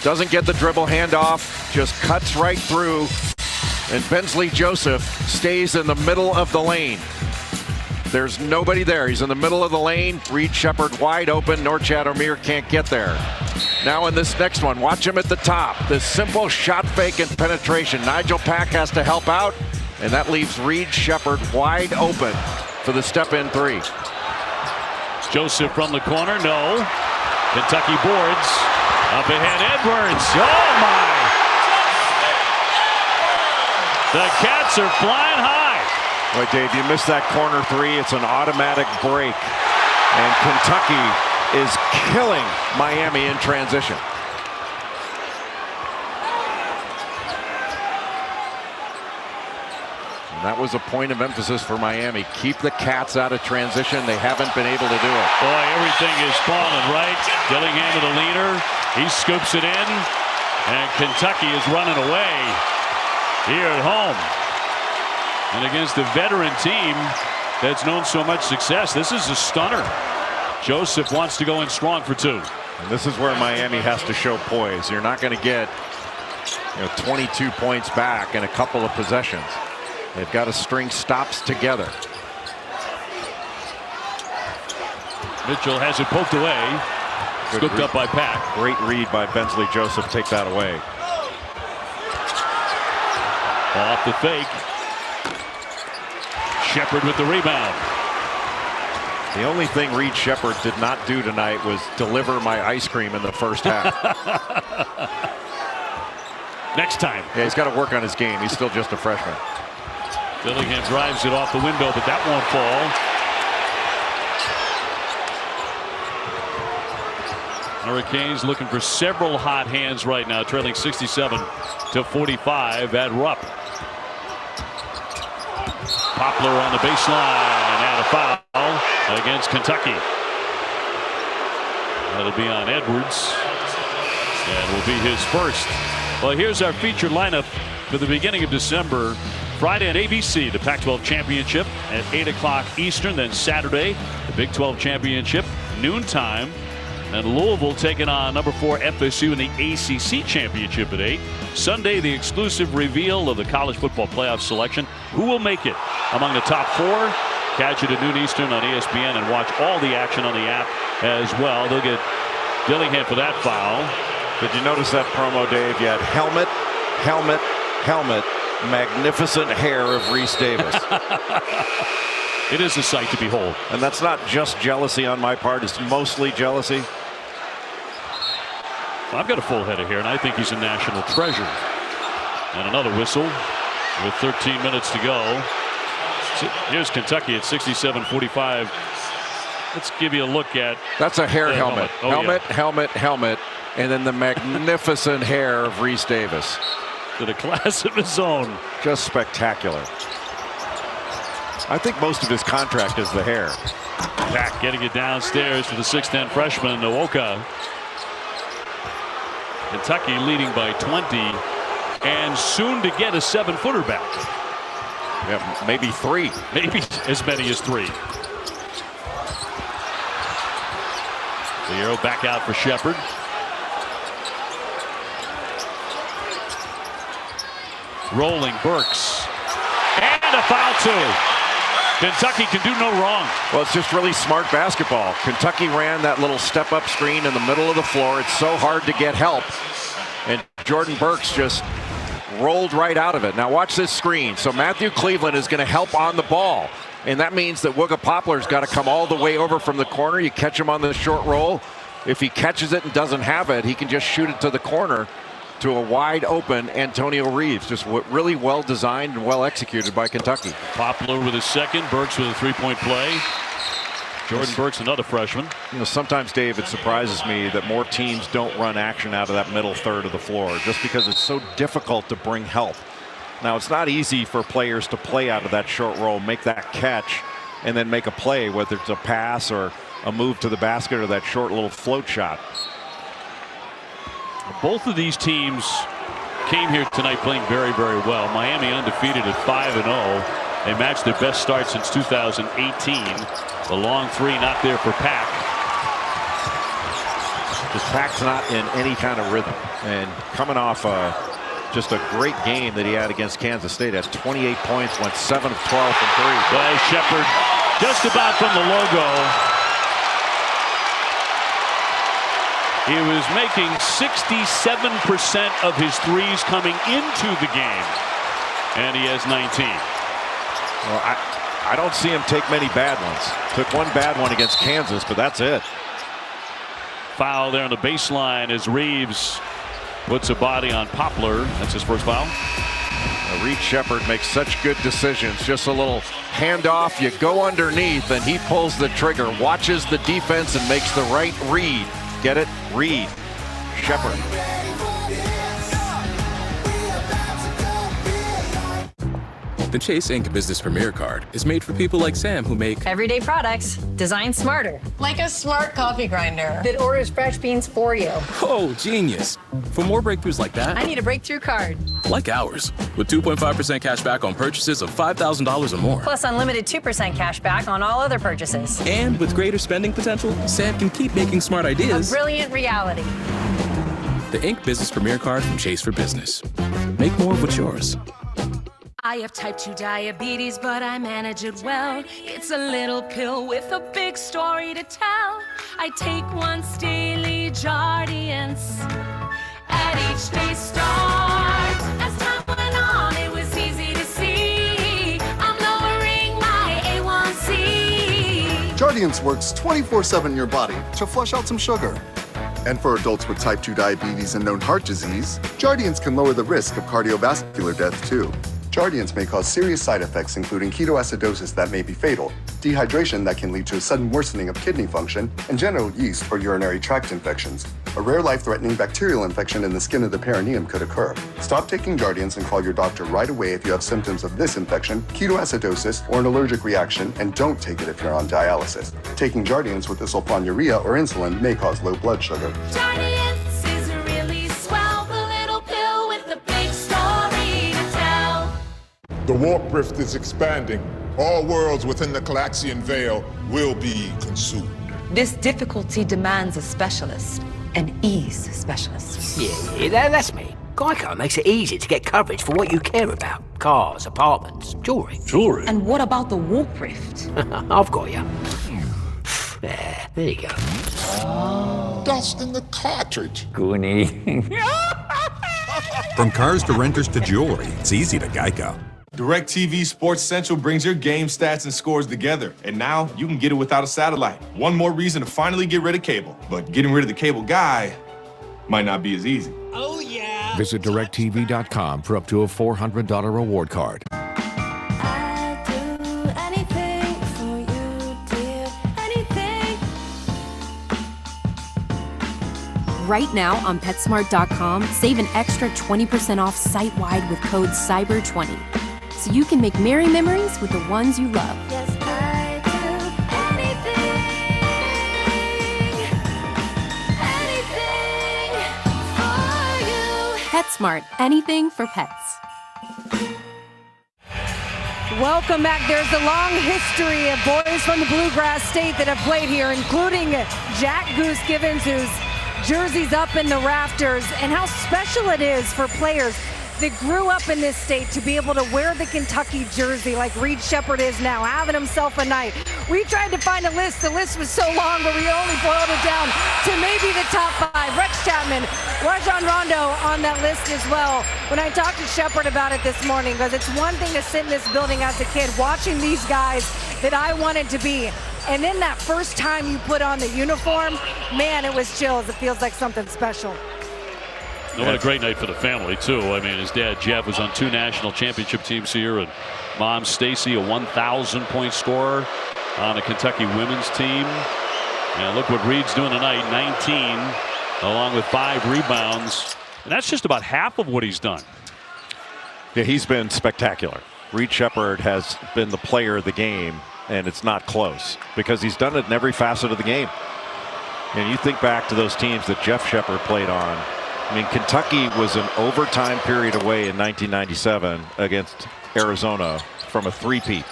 S28: Doesn't get the dribble handoff, just cuts right through, and Bensley Joseph stays in the middle of the lane. There's nobody there. He's in the middle of the lane. Reed Sheppard wide open. Norchad Omier can't get there. Now in this next one, watch him at the top. This simple shot fake and penetration. Nigel Pack has to help out, and that leaves Reed Sheppard wide open for the step-in three.
S27: Joseph from the corner, no. Kentucky boards. Up ahead, Edwards. Oh, my. The Cats are flying high.
S28: Boy, Dave, you missed that corner three. It's an automatic break. And Kentucky is killing Miami in transition. That was a point of emphasis for Miami. Keep the Cats out of transition. They haven't been able to do it.
S27: Boy, everything is falling right. Dillingham with a leaner. He scoops it in. And Kentucky is running away here at home. And against a veteran team that's known so much success, this is a stunner. Joseph wants to go in strong for two.
S28: And this is where Miami has to show poise. You're not going to get 22 points back in a couple of possessions. They've got to string stops together.
S27: Mitchell has it poked away. Scooped up by Pack.
S28: Great read by Bensley Joseph. Take that away.
S27: Off the fake. Sheppard with the rebound.
S28: The only thing Reed Sheppard did not do tonight was deliver my ice cream in the first half.
S27: Next time.
S28: Yeah, he's got to work on his game. He's still just a freshman.
S27: Dillingham drives it off the window, but that won't fall. Hurricanes looking for several hot hands right now, trailing 67-45 at Rupp. Poplar on the baseline and a foul against Kentucky. That'll be on Edwards and will be his first. Well, here's our featured lineup for the beginning of December. Friday at ABC, the Pac-12 Championship at 8 o'clock Eastern. Then Saturday, the Big 12 Championship, noontime. And Louisville taking on number 4 FSU in the ACC Championship at 8. Sunday, the exclusive reveal of the college football playoff selection. Who will make it among the top 4? Catch it at noon Eastern on ESPN and watch all the action on the app as well. They'll get Dillingham for that foul.
S28: Did you notice that promo, Dave? You had helmet, helmet, helmet. Magnificent hair of Reese Davis.
S27: It is a sight to behold.
S28: And that's not just jealousy on my part. It's mostly jealousy.
S27: Well, I've got a full head of hair, and I think he's a national treasure. And another whistle with 13 minutes to go. Here's Kentucky at 67-45. Let's give you a look at.
S28: That's a hair helmet.
S27: Oh,
S28: helmet,
S27: yeah.
S28: helmet, helmet. And then the magnificent hair of Reese Davis.
S27: To the class of his own.
S28: Just spectacular. I think most of his contract is the hair.
S27: Pack getting it downstairs for the 6'10 freshman, Nwoka. Kentucky leading by 20 and soon to get a 7-footer back.
S28: Yeah, maybe 3.
S27: Maybe as many as 3. The arrow back out for Sheppard. Rolling Burks. And a foul too. Kentucky can do no wrong.
S28: Well, it's just really smart basketball. Kentucky ran that little step-up screen in the middle of the floor. It's so hard to get help. And Jordan Burks just rolled right out of it. Now watch this screen. So Matthew Cleveland is going to help on the ball. And that means that Wooga Poplar's got to come all the way over from the corner. You catch him on the short roll. If he catches it and doesn't have it, he can just shoot it to the corner to a wide open Antonio Reeves. Just really well designed and well executed by Kentucky.
S27: Poplar with his second. Burks with a 3-point play. Jordan Burke's another freshman.
S28: You know, sometimes, Dave, it surprises me that more teams don't run action out of that middle third of the floor just because it's so difficult to bring help. Now, it's not easy for players to play out of that short roll, make that catch, and then make a play, whether it's a pass or a move to the basket or that short little float shot.
S27: Both of these teams came here tonight playing very, very well. Miami undefeated at 5-0. They matched their best start since 2018. The long three not there for Pack.
S28: Just Pack's not in any kind of rhythm. And coming off just a great game that he had against Kansas State. Had 28 points, went 7 of 12 from 3.
S27: Well, Sheppard just about from the logo. He was making 67% of his threes coming into the game. And he has 19.
S28: Well, I don't see him take many bad ones. Took one bad one against Kansas, but that's it.
S27: Foul there on the baseline as Reeves puts a body on Poplar. That's his first foul.
S28: Reed Sheppard makes such good decisions. Just a little handoff. You go underneath, and he pulls the trigger, watches the defense, and makes the right read. Get it? Reed. Sheppard.
S5: The Chase Ink Business Premier Card is made for people like Sam who make everyday products designed smarter. Like a smart coffee grinder that orders fresh beans for you. Oh, genius. For more breakthroughs like that, I need a breakthrough card. Like ours, with 2.5% cash back on purchases of $5,000 or more. Plus unlimited 2% cash back on all other purchases. And with greater spending potential, Sam can keep making smart ideas a brilliant reality. The Ink Business Premier Card from Chase for Business. Make more of what's yours.
S7: I have type 2 diabetes, but I manage it well. It's a little pill with a big story to tell. I take once daily Jardiance at each day start. As time went on, it was easy to see I'm lowering my A1C.
S10: Jardiance works 24/7 in your body to flush out some sugar. And for adults with type 2 diabetes and known heart disease, Jardiance can lower the risk of cardiovascular death too. Jardiance may cause serious side effects, including ketoacidosis that may be fatal, dehydration that can lead to a sudden worsening of kidney function, and genital yeast or urinary tract infections. A rare life-threatening bacterial infection in the skin of the perineum could occur. Stop taking Jardiance and call your doctor right away if you have symptoms of this infection, ketoacidosis, or an allergic reaction, and don't take it if you're on dialysis. Taking Jardiance with the sulfonylurea or insulin may cause low blood sugar.
S7: Jardiance is really swell, the little pill with the big story to tell.
S17: The warp rift is expanding. All worlds within the Calaxian Veil will be consumed.
S20: This difficulty demands a specialist, an ease specialist.
S4: Yeah, that's me. Geico makes it easy to get coverage for what you care about. Cars, apartments, jewelry.
S20: Jewelry? And what about the warp rift?
S4: I've got you. There you go.
S17: Dust in the cartridge.
S21: Goonie.
S6: From cars to renters to jewelry, it's easy to Geico.
S22: DirecTV Sports Central brings your game stats and scores together, and now you can get it without a satellite. One more reason to finally get rid of cable. But getting rid of the cable guy might not be as easy.
S23: Oh, yeah. Visit DirecTV.com for up to a $400 reward card.
S24: Right now on PetSmart.com, save an extra 20% off site-wide with code CYBER20. So you can make merry memories with the ones you love.
S7: Yes, I do anything for you.
S24: PetSmart, anything for pets.
S1: Welcome back. There's a long history of boys from the Bluegrass State that have played here, including Jack Goose Givens, whose jersey's up in the rafters, and how special it is for players that grew up in this state to be able to wear the Kentucky jersey like Reed Sheppard is now, having himself a night. We tried to find a list. The list was so long, but we only boiled it down to maybe the top 5. Rex Chapman, Rajon Rondo on that list as well. When I talked to Sheppard about it this morning, because it's one thing to sit in this building as a kid watching these guys that I wanted to be. And then that first time you put on the uniform, man, it was chills. It feels like something special.
S27: What a great night for the family, too. I mean, his dad, Jeff, was on 2 national championship teams here, and mom, Stacy, a 1,000-point scorer. on the Kentucky women's team. And look what Reed's doing tonight, 19, along with 5 rebounds. And that's just about half of what he's done.
S28: Yeah, he's been spectacular. Reed Sheppard has been the player of the game, and it's not close because he's done it in every facet of the game. And you think back to those teams that Jeff Sheppard played on. I mean, Kentucky was an overtime period away in 1997 against Arizona from a three-peat.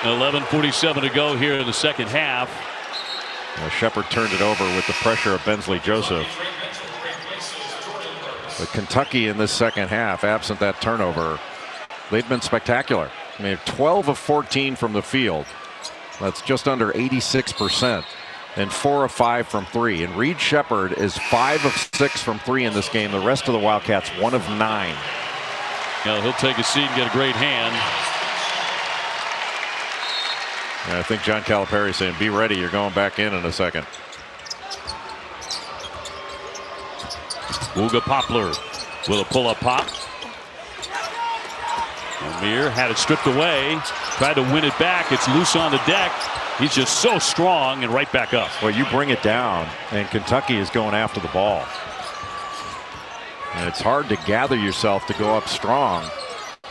S27: .11:47 to go here in the second half.
S28: Sheppard turned it over with the pressure of Bensley Joseph. But Kentucky in this second half, absent that turnover, they've been spectacular. I mean, 12 of 14 from the field. That's just under 86%. And 4 of 5 from 3. And Reed Sheppard is 5 of 6 from 3 in this game. The rest of the Wildcats 1 of 9.
S27: Now he'll take a seat and get a great hand.
S28: And I think John Calipari saying, be ready, you're going back in a second.
S27: Wooga Poplar with a pull-up pop. Amir had it stripped away, tried to win it back. It's loose on the deck. He's just so strong and right back up.
S28: Well, you bring it down, and Kentucky is going after the ball. And it's hard to gather yourself to go up strong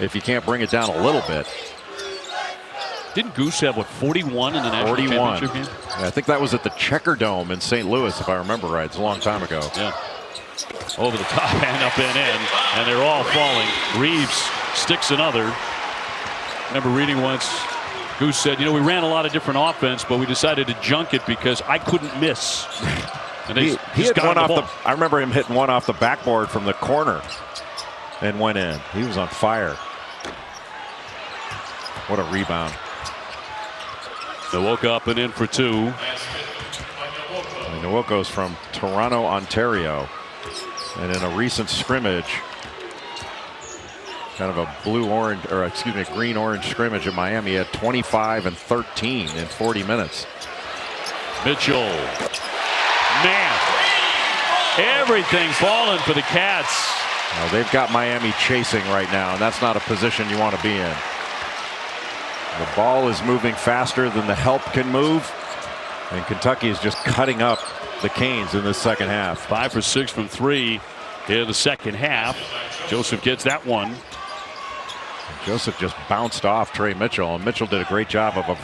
S28: if you can't bring it down a little bit.
S27: Didn't Goose have, what, 41 in the national
S28: 41.
S27: championship game?
S28: Yeah, I think that was at the Checker Dome in St. Louis, if I remember right. It's a long time ago.
S27: Yeah. Over the top and up and in, and they're all falling. Reeves sticks another. I remember reading once, Goose said, you know, we ran a lot of different offense, but we decided to junk it because I couldn't miss. And
S28: he hit one off the. I remember him hitting one off the backboard from the corner and went in. He was on fire. What a rebound.
S27: Nwoke up and in for 2.
S28: Nwoko's from Toronto, Ontario. And in a recent scrimmage, kind of a green-orange scrimmage in Miami, had 25 and 13 in 40 minutes.
S27: Mitchell. Man, everything falling for the Cats.
S28: Now, they've got Miami chasing right now, and that's not a position you want to be in. The ball is moving faster than the help can move, and Kentucky is just cutting up the Canes in this second half.
S27: 5 for 6 from 3 in the second half. Joseph gets that one.
S28: Joseph just bounced off Trey Mitchell, and Mitchell did a great job of a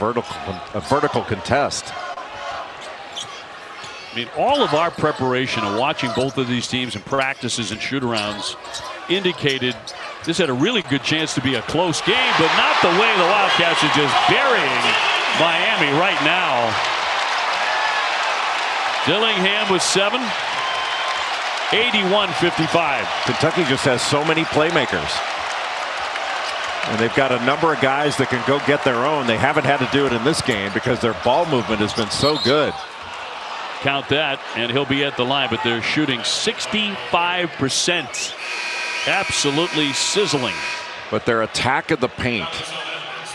S28: vertical contest.
S27: I mean, all of our preparation and watching both of these teams in practices and shoot-arounds indicated this had a really good chance to be a close game, but not the way the Wildcats are just burying Miami right now. Dillingham with 7. 81-55.
S28: Kentucky just has so many playmakers. And they've got a number of guys that can go get their own. They haven't had to do it in this game because their ball movement has been so good.
S27: Count that, and he'll be at the line, but they're shooting 65%. Absolutely sizzling.
S28: But their attack of the paint,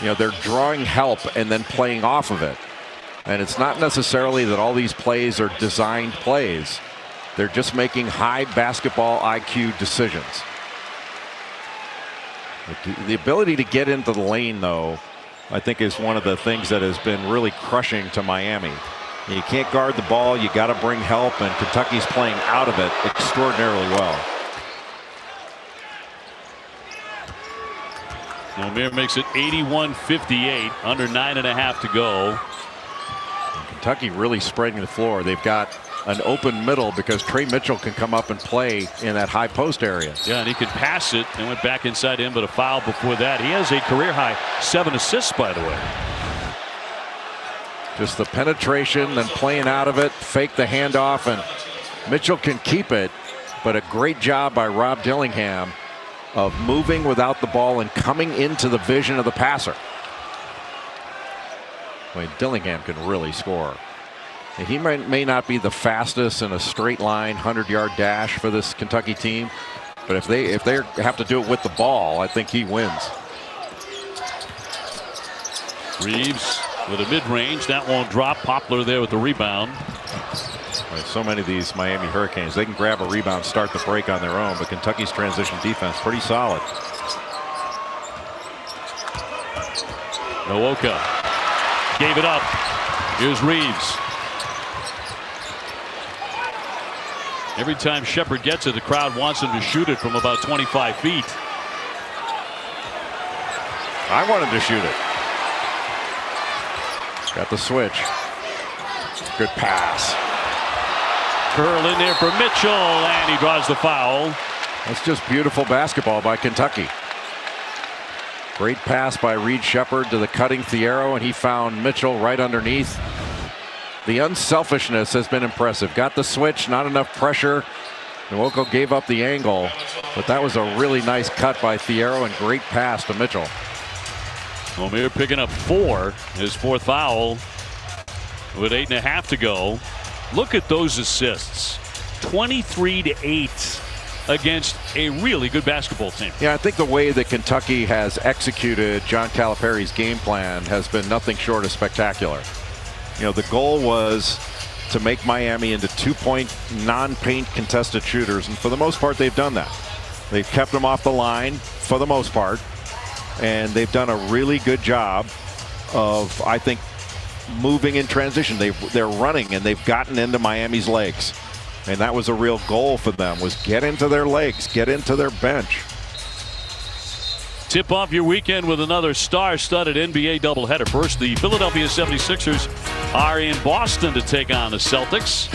S28: you know, they're drawing help and then playing off of it. And it's not necessarily that all these plays are designed plays. They're just making high basketball IQ decisions. The ability to get into the lane, though, I think is one of the things that has been really crushing to Miami. You can't guard the ball. You got to bring help, and Kentucky's playing out of it extraordinarily well.
S27: Amir makes it 81-58, under 9.5 to go.
S28: Kentucky really spreading the floor. They've got an open middle because Trey Mitchell can come up and play in that high post area.
S27: Yeah, and he could pass it and went back inside him, but a foul before that. He has a career high 7 assists, by the way.
S28: Just the penetration, then playing out of it, fake the handoff, and Mitchell can keep it, but a great job by Rob Dillingham of moving without the ball and coming into the vision of the passer. I mean, Dillingham can really score. And he may not be the fastest in a straight line 100-yard dash for this Kentucky team, but if they have to do it with the ball, I think he wins.
S27: Reeves with a mid-range, that won't drop. Poplar there with the rebound.
S28: So many of these Miami Hurricanes, they can grab a rebound, start the break on their own, but Kentucky's transition defense pretty solid.
S27: Nwoka gave it up. Here's Reeves. Every time Shepherd gets it, the crowd wants him to shoot it from about 25 feet.
S28: I want him to shoot it. Got the switch. Good pass.
S27: Curl in there for Mitchell, and he draws the foul.
S28: That's just beautiful basketball by Kentucky. Great pass by Reed Shepherd to the cutting Thiero, and he found Mitchell right underneath. The unselfishness has been impressive. Got the switch, not enough pressure. Nwoka gave up the angle, but that was a really nice cut by Thiero and great pass to Mitchell.
S27: Omier picking up 4, his 4th foul with 8.5 to go. Look at those assists. 23-8 against a really good basketball team.
S28: Yeah, I think the way that Kentucky has executed John Calipari's game plan has been nothing short of spectacular. You know, the goal was to make Miami into 2-point non-paint contested shooters, and for the most part they've done that. They've kept them off the line for the most part, and they've done a really good job of, I think, moving in transition. They're running, and they've gotten into Miami's legs, and that was a real goal for them, was get into their legs, get into their bench.
S27: Tip off your weekend with another star-studded NBA doubleheader. First, the Philadelphia 76ers are in Boston to take on the Celtics,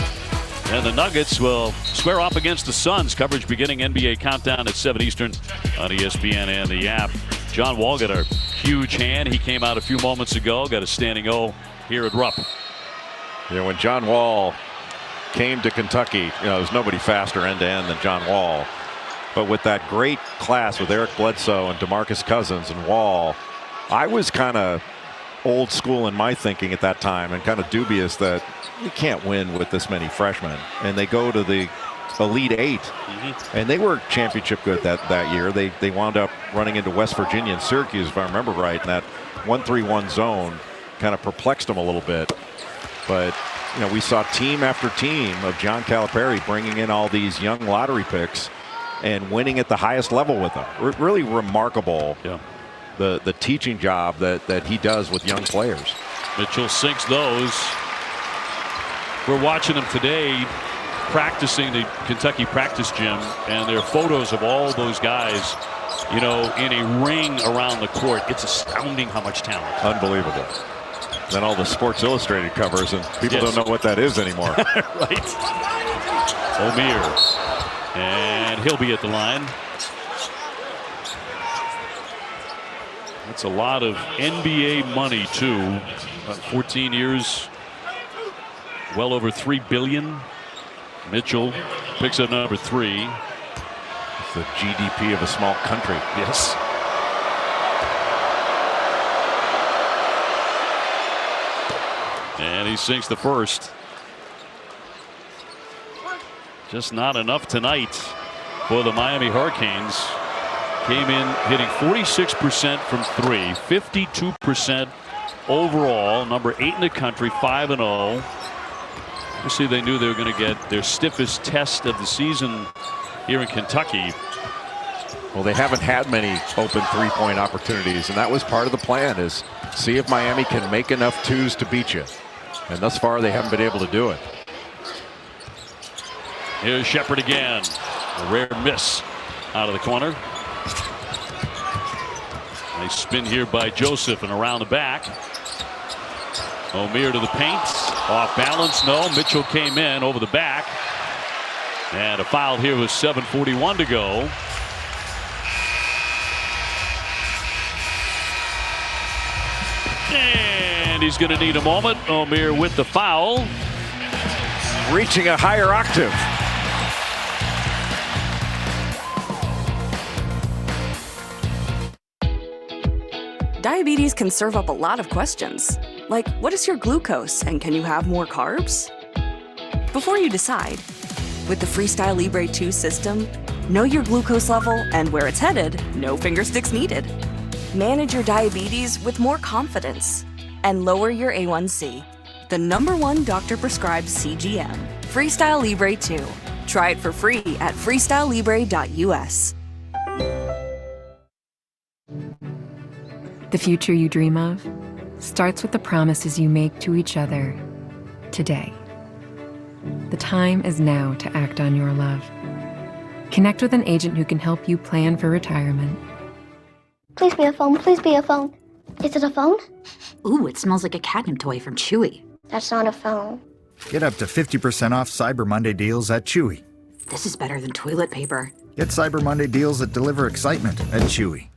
S27: and the Nuggets will square off against the Suns. Coverage beginning NBA Countdown at 7 Eastern on ESPN and the app. John Wall got a huge hand. He came out a few moments ago, got a standing O here at Rupp.
S28: You know, when John Wall came to Kentucky, you know, there's nobody faster end-to-end than John Wall. But with that great class with Eric Bledsoe and DeMarcus Cousins and Wall, I was kind of old school in my thinking at that time and kind of dubious that you can't win with this many freshmen. And they go to the Elite 8, and they were championship good that year. They wound up running into West Virginia and Syracuse, if I remember right, and that 1-3-1 zone kind of perplexed them a little bit. But you know, we saw team after team of John Calipari bringing in all these young lottery picks and winning at the highest level with them. Really remarkable, the teaching job that he does with young players.
S27: Mitchell sinks those. We're watching them today practicing the Kentucky practice gym, and there are photos of all those guys, you know, in a ring around the court. It's astounding how much talent.
S28: Unbelievable. Then all the Sports Illustrated covers, and people don't know what that is anymore.
S27: Right. Omier. And he'll be at the line. That's a lot of NBA money, too. 14 years, well over $3 billion. Mitchell picks up number 3.
S28: It's the GDP of a small country.
S27: Yes. And he sinks the first. Just not enough tonight for the Miami Hurricanes. Came in hitting 46% from 3, 52% overall, number 8 in the country, 5-0. Obviously, they knew they were going to get their stiffest test of the season here in Kentucky.
S28: Well, they haven't had many open three-point opportunities, and that was part of the plan, is see if Miami can make enough twos to beat you. And thus far, they haven't been able to do it.
S27: Here's Shepherd again. A rare miss out of the corner. Nice spin here by Joseph and around the back. Omier to the paint. Off balance, no. Mitchell came in over the back. And a foul here with 7:41 to go. And he's going to need a moment. Omier with the foul.
S28: Reaching a higher octave.
S3: Diabetes can serve up a lot of questions, like what is your glucose and can you have more carbs? Before you decide, with the Freestyle Libre 2 system, know your glucose level and where it's headed, no finger sticks needed. Manage your diabetes with more confidence and lower your A1C. The #1 doctor-prescribed CGM, Freestyle Libre 2. Try it for free at freestylelibre.us.
S24: The future you dream of?
S8: starts with the promises you make to each other today. The time is now to act on your love. Connect with an agent who can help you plan for retirement.
S9: Please be a phone. Please be a phone. Is it a phone?
S11: Ooh, it smells like a catnip toy from Chewy.
S9: That's not a phone.
S12: Get up to 50% off Cyber Monday deals at Chewy.
S11: This is better than toilet paper.
S12: Get Cyber Monday deals that deliver excitement at Chewy.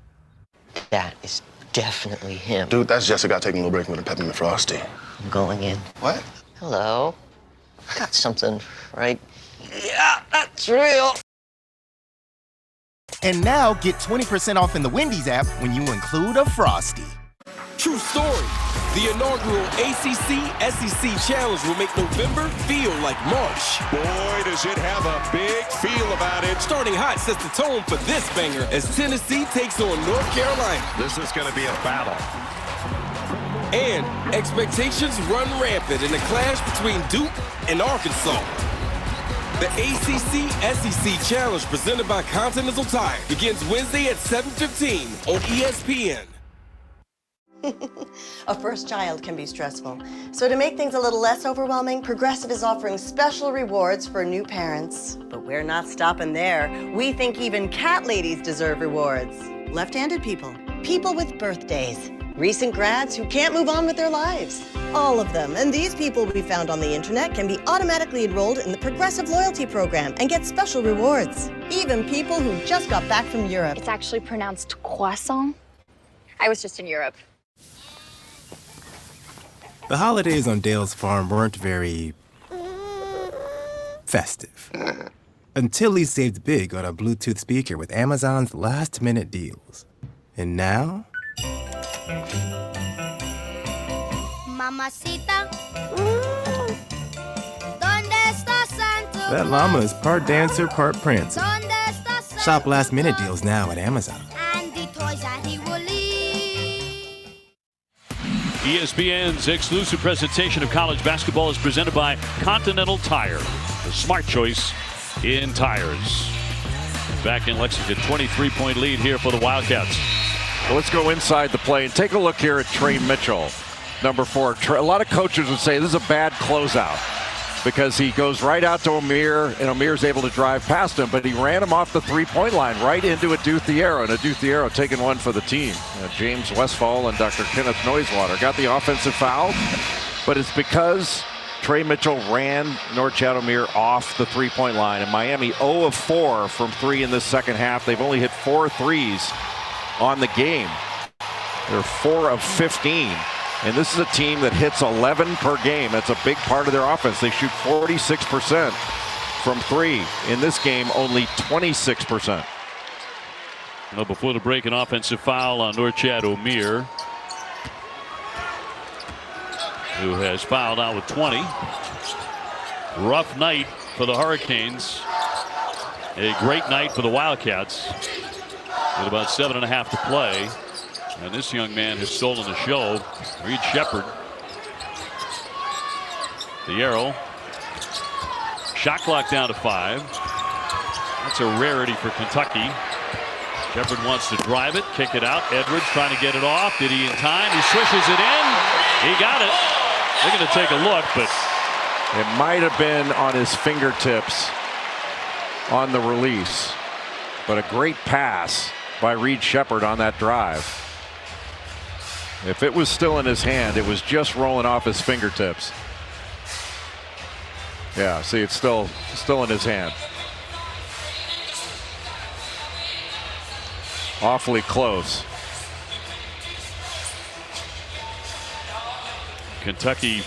S13: That is definitely him.
S15: Dude, that's Jessica taking a little break with a peppermint frosty.
S13: I'm going in.
S15: What?
S13: Hello. I got something right. Yeah, that's real.
S16: And now get 20% off in the Wendy's app when you include a Frosty.
S19: True story. The inaugural ACC-SEC Challenge will make November feel like March.
S28: Boy, does it have a big feel about it.
S19: Starting hot sets the tone for this banger as Tennessee takes on North Carolina.
S28: This is going to be a battle.
S19: And expectations run rampant in the clash between Duke and Arkansas. The ACC-SEC Challenge presented by Continental Tire begins Wednesday at 7:15 on ESPN.
S21: A first child can be stressful. So to make things a little less overwhelming, Progressive is offering special rewards for new parents. But we're not stopping there. We think even cat ladies deserve rewards. Left-handed people, people with birthdays, recent grads who can't move on with their lives. All of them. And these people we found on the internet can be automatically enrolled in the Progressive Loyalty Program and get special rewards. Even people who just got back from Europe.
S25: It's actually pronounced croissant. I was just in Europe.
S16: The holidays on Dale's farm weren't very festive. Until he saved big on a Bluetooth speaker with Amazon's last-minute deals. And now...
S9: Mamacita.
S16: that llama is part dancer, part prancer. Shop last-minute deals now at Amazon.
S27: ESPN's exclusive presentation of college basketball is presented by Continental Tire, the smart choice in tires. Back in Lexington, 23-point lead here for the Wildcats.
S28: Well, let's go inside the play and take a look here at Trey Mitchell, number 4. A lot of coaches would say this is a bad closeout because he goes right out to Amir, and Amir's able to drive past him, but he ran him off the three-point line right into Adu Thiero, and Adu Thiero taking one for the team. James Westfall and Dr. Kenneth Noisewater got the offensive foul, but it's because Trey Mitchell ran North Chatham-Mere off the three-point line, and Miami 0 of 4 from 3 in this second half. They've only hit 4 threes on the game. They're 4 of 15. And this is a team that hits 11 per game. That's a big part of their offense. They shoot 46% from 3. In this game, only 26%.
S27: Well, before the break, an offensive foul on North Chatham-Mere, who has fouled out with 20. Rough night for the Hurricanes. A great night for the Wildcats. With about 7.5 to play. And this young man has stolen the show. Reed Sheppard. Thiero. Shot clock down to 5. That's a rarity for Kentucky. Sheppard wants to drive it, kick it out. Edwards trying to get it off. Did he in time? He swishes it in. He got it. They're going to take a look, but
S28: it might have been on his fingertips on the release. But a great pass by Reed Sheppard on that drive. If it was still in his hand, it was just rolling off his fingertips. Yeah, see, it's still in his hand. Awfully close.
S27: Kentucky,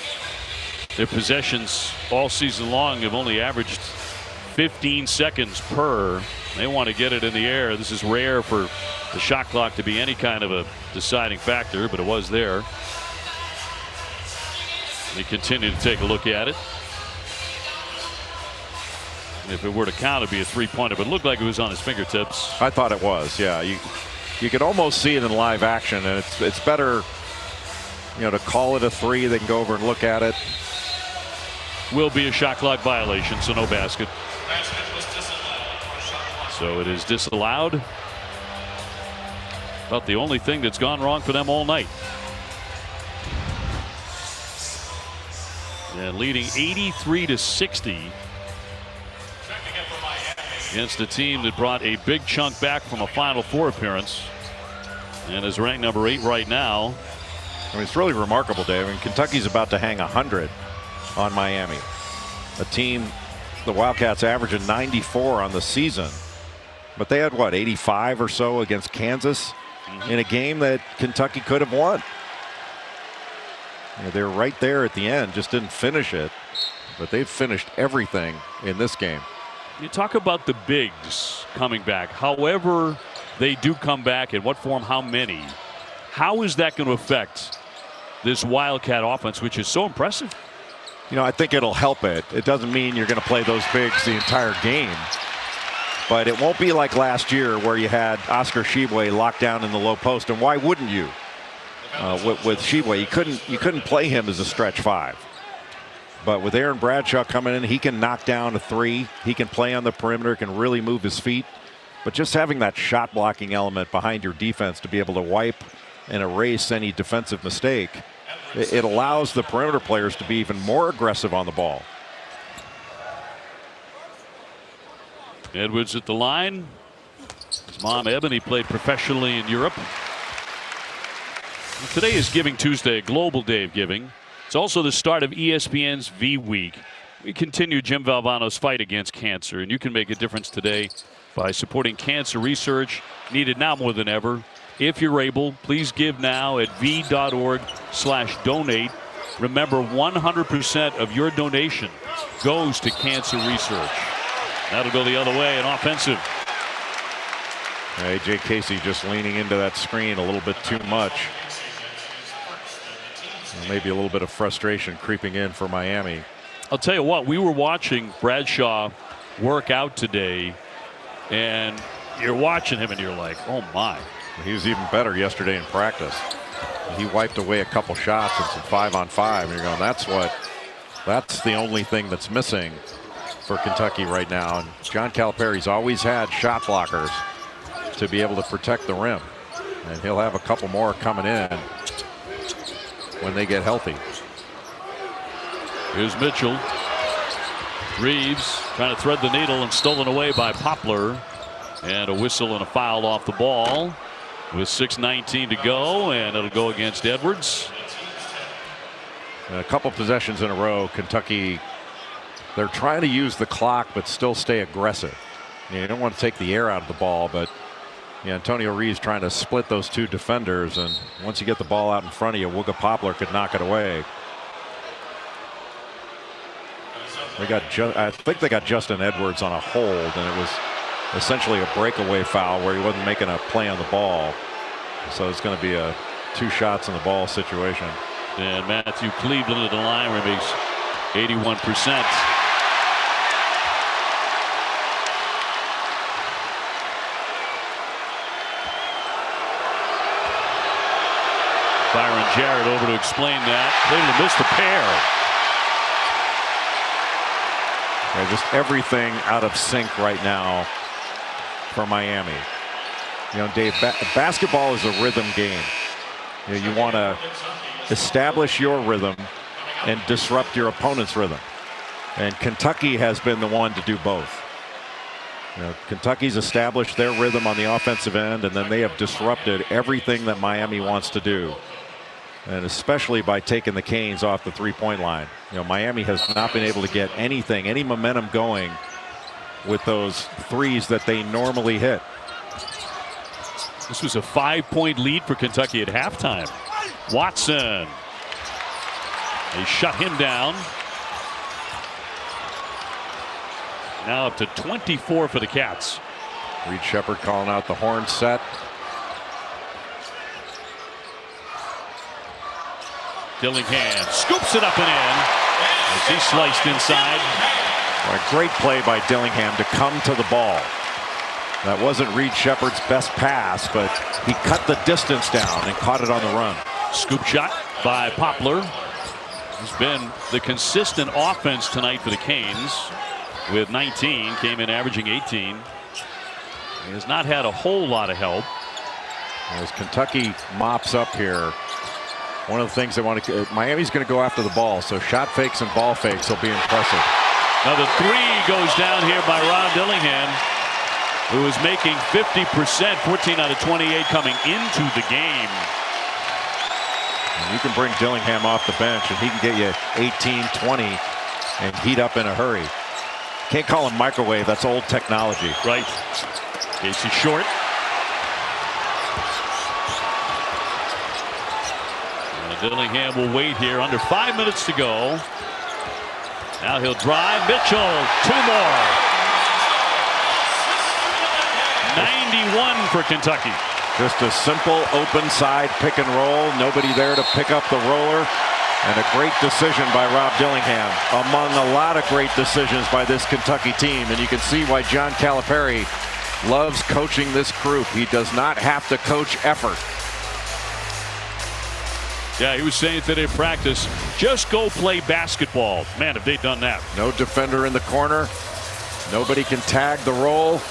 S27: their possessions all season long have only averaged 15 seconds per. They want to get it in the air. This is rare for the shot clock to be any kind of a deciding factor, but it was there. They continue to take a look at it. And if it were to count, it'd be a three-pointer, but it looked like it was on his fingertips.
S28: I thought it was, yeah. You could almost see it in live action, and it's better, to call it a 3 than go over and look at it.
S27: Will be a shot clock violation, so no basket. So it is disallowed. About the only thing that's gone wrong for them all night. and leading 83-60 against a team that brought a big chunk back from a Final Four appearance and is ranked number 8 right now.
S28: I mean, it's really remarkable, Dave. I mean, Kentucky's about to hang 100 on Miami, a team the Wildcats averaging 94 on the season, but they had what, 85 or so against Kansas in a game that Kentucky could have won. You know, they were right there at the end, just didn't finish it, but they've finished everything in this game.
S27: You talk about the bigs coming back, however they do come back, in what form, how many. How is that going to affect this Wildcat offense, which is so impressive?
S28: You know, I think it'll help it. It doesn't mean you're going to play those bigs the entire game, but it won't be like last year where you had Oscar Tshiebwe locked down in the low post. And why wouldn't you? With Tshiebwe, you couldn't play him as a stretch 5. But with Aaron Bradshaw coming in, he can knock down a 3. He can play on the perimeter, can really move his feet. But just having that shot blocking element behind your defense to be able to wipe and erase any defensive mistake, it allows the perimeter players to be even more aggressive on the ball.
S27: Edwards at the line. His mom, Ebony, played professionally in Europe. Today is Giving Tuesday, a global day of giving. It's also the start of ESPN's V Week. We continue Jim Valvano's fight against cancer, and you can make a difference today by supporting cancer research, needed now more than ever. If you're able, please give now at v.org/donate. Remember, 100% of your donation goes to cancer research. That'll go the other way, an offensive.
S28: AJ Casey just leaning into that screen a little bit too much. Maybe a little bit of frustration creeping in for Miami.
S27: I'll tell you what, we were watching Bradshaw work out today, and you're watching him and you're like, oh my.
S28: He was even better yesterday in practice. He wiped away a couple shots and some 5-on-5, and you're going, that's the only thing that's missing for Kentucky right now. And John Calipari's always had shot blockers to be able to protect the rim, and he'll have a couple more coming in when they get healthy.
S27: Here's Mitchell. Reeves trying to thread the needle and stolen away by Poplar. And a whistle and a foul off the ball with 6:19 to go, and it'll go against Edwards.
S28: A couple possessions in a row, Kentucky, they're trying to use the clock but still stay aggressive. You don't want to take the air out of the ball, but Antonio Reeves trying to split those two defenders, and once you get the ball out in front of you, Wooga Poplar could knock it away. I think they got Justin Edwards on a hold, and it was essentially a breakaway foul where he wasn't making a play on the ball. So it's going to be a 2 shots on the ball situation.
S27: And Matthew Cleveland at the line where he makes 81%. Byron Jarrett over to explain that. Cleveland missed the pair.
S28: Yeah, just everything out of sync right now for Miami. Dave, basketball is a rhythm game. You want to establish your rhythm and disrupt your opponent's rhythm. And Kentucky has been the one to do both. Kentucky's established their rhythm on the offensive end, and then they have disrupted everything that Miami wants to do. And especially by taking the Canes off the 3-point line. Miami has not been able to get any momentum going with those threes that they normally hit.
S27: This was a 5-point lead for Kentucky at halftime. Watson. They shut him down. Now up to 24 for the Cats.
S28: Reed Sheppard calling out the horn set.
S27: Dillingham scoops it up and in as he sliced inside.
S28: A great play by Dillingham to come to the ball. That wasn't Reed Sheppard's best pass, but he cut the distance down and caught it on the run.
S27: Scoop shot by Poplar. It's been the consistent offense tonight for the Canes with 19, came in averaging 18. He has not had a whole lot of help.
S28: As Kentucky mops up here, One of the things they want to, Miami's going to go after the ball, so shot fakes and ball fakes will be impressive.
S27: Now the three goes down here by Rob Dillingham, who is making 50%, 14 out of 28 coming into the game.
S28: And you can bring Dillingham off the bench, and he can get you 18, 20, and heat up in a hurry. Can't call him microwave. That's old technology.
S27: Right. Casey Short. Dillingham will wait here. Under 5 minutes to go. Now he'll drive. Mitchell, 2 more. 91 for Kentucky.
S28: Just a simple open side pick and roll. Nobody there to pick up the roller. And a great decision by Rob Dillingham, among a lot of great decisions by this Kentucky team. And you can see why John Calipari loves coaching this group. He does not have to coach effort.
S27: Yeah, he was saying today in practice, just go play basketball. Man, have they done that.
S28: No defender in the corner. Nobody can tag the roll.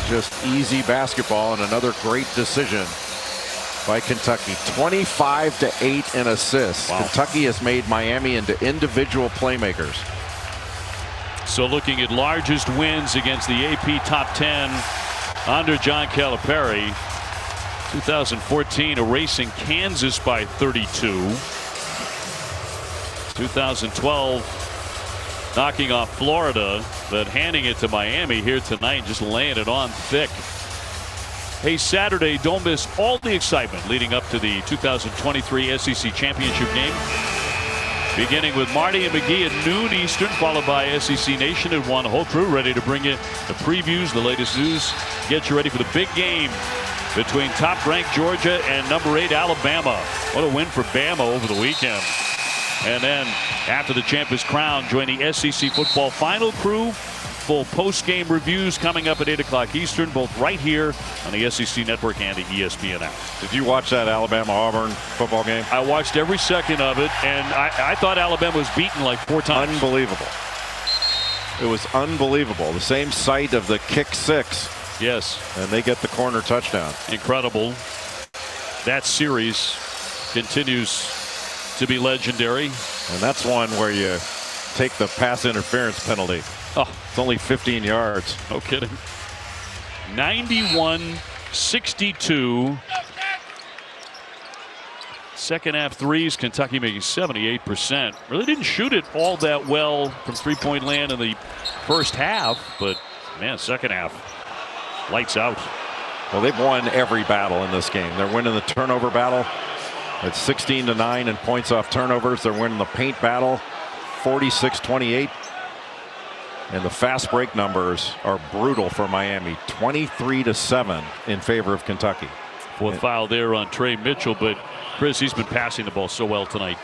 S28: Just easy basketball, and another great decision by Kentucky. 25-8 in assists. Wow. Kentucky has made Miami into individual playmakers.
S27: So looking at largest wins against the AP top 10 under John Calipari. 2014 erasing Kansas by 32. 2012 knocking off Florida, but handing it to Miami here tonight, just laying it on thick. Hey, Saturday, don't miss all the excitement leading up to the 2023 SEC Championship game. Beginning with Marty and McGee at noon Eastern, followed by SEC Nation and one whole crew ready to bring you the previews, the latest news, get you ready for the big game between top-ranked Georgia and number 8 Alabama. What a win for Bama over the weekend. And then after the champ is crowned, join the SEC football final crew. Full post-game reviews coming up at 8 o'clock Eastern, both right here on the SEC Network and the ESPN app.
S28: Did you watch that Alabama-Auburn football game?
S27: I watched every second of it, and I thought Alabama was beaten like 4 times.
S28: Unbelievable. It was unbelievable. The same site of the kick 6.
S27: Yes.
S28: And they get the corner touchdown.
S27: Incredible. That series continues to be legendary.
S28: And that's one where you take the pass interference penalty.
S27: Oh,
S28: it's only 15 yards.
S27: No kidding. 91-62. Second half threes, Kentucky making 78%. Really didn't shoot it all that well from three-point land in the first half, but man, second half, lights out.
S28: Well, they've won every battle in this game. They're winning the turnover battle. It's 16-9 in points off turnovers. They're winning the paint battle, 46-28. And the fast break numbers are brutal for Miami, 23-7 in favor of Kentucky.
S27: Fourth foul there on Trey Mitchell, but Chris, he's been passing the ball so well tonight.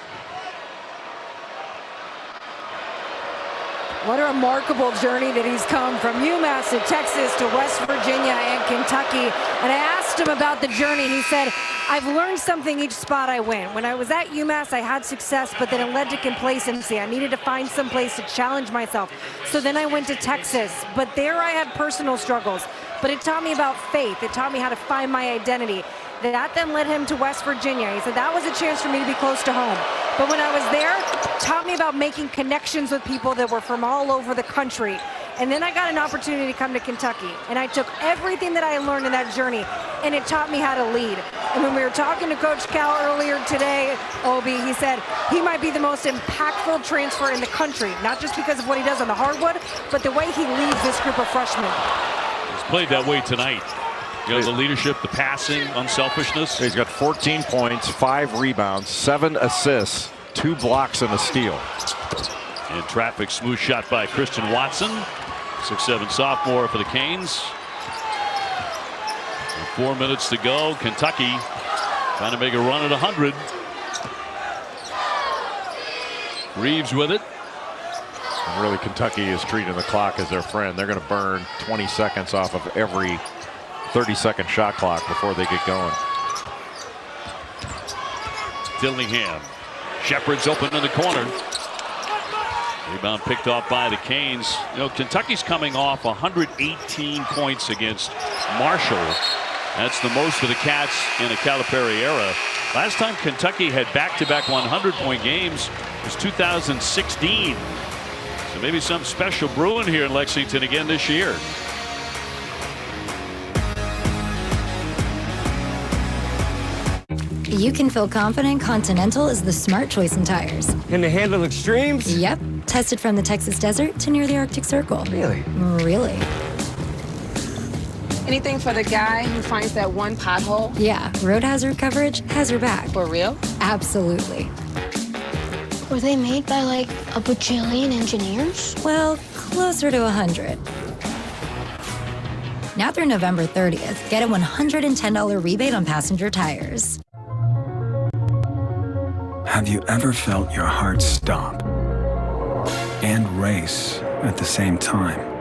S1: What a remarkable journey that he's come from UMass to Texas to West Virginia and Kentucky. And I asked him about the journey. He said, I've learned something each spot I went. When I was at UMass, I had success, but then it led to complacency. I needed to find some place to challenge myself. So then I went to Texas, but there I had personal struggles. But it taught me about faith. It taught me how to find my identity. That then led him to West Virginia. He said that was a chance for me to be close to home. But when I was there, it taught me about making connections with people that were from all over the country. And then I got an opportunity to come to Kentucky. And I took everything that I learned in that journey, and it taught me how to lead. And when we were talking to Coach Cal earlier today, Obi, he said he might be the most impactful transfer in the country, not just because of what he does on the hardwood, but the way he leads this group of freshmen.
S27: He's played that way tonight. You know, the leadership, the passing, unselfishness.
S28: He's got 14 points, 5 rebounds, 7 assists, 2 blocks, and a steal.
S27: In traffic, smooth shot by Christian Watson. 6'7" sophomore for the Canes. 4 minutes to go. Kentucky trying to make a run at 100. Reeves with it.
S28: And really, Kentucky is treating the clock as their friend. They're going to burn 20 seconds off of every 30-second shot clock before they get going.
S27: Dillingham. Shepard's open in the corner. Rebound picked off by the Canes. You know, Kentucky's coming off 118 points against Marshall. That's the most for the Cats in a Calipari era. Last time Kentucky had back-to-back 100-point games was 2016. So maybe something special brewing here in Lexington again this year.
S2: You can feel confident Continental is the smart choice in tires.
S4: Can they handle extremes?
S2: Yep. Tested from the Texas desert to near the Arctic Circle.
S4: Really?
S2: Really.
S5: Anything for the guy who finds that one pothole?
S2: Yeah, road hazard coverage has your back.
S5: For real?
S2: Absolutely.
S9: Were they made by like a bajillion engineers?
S2: Well, closer to 100. Now through November 30th, get a $110 rebate on passenger tires.
S10: Have you ever felt your heart stop and race at the same time?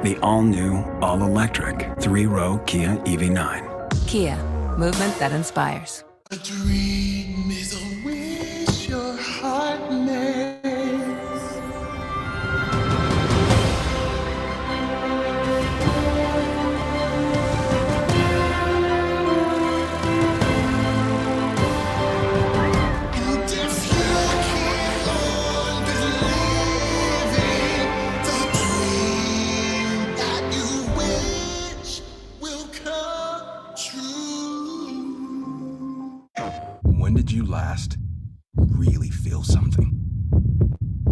S10: The all-new, all-electric 3-row Kia EV9.
S24: Kia, movement that inspires.
S14: A dream is a wish your heart makes.
S18: When did you last really feel something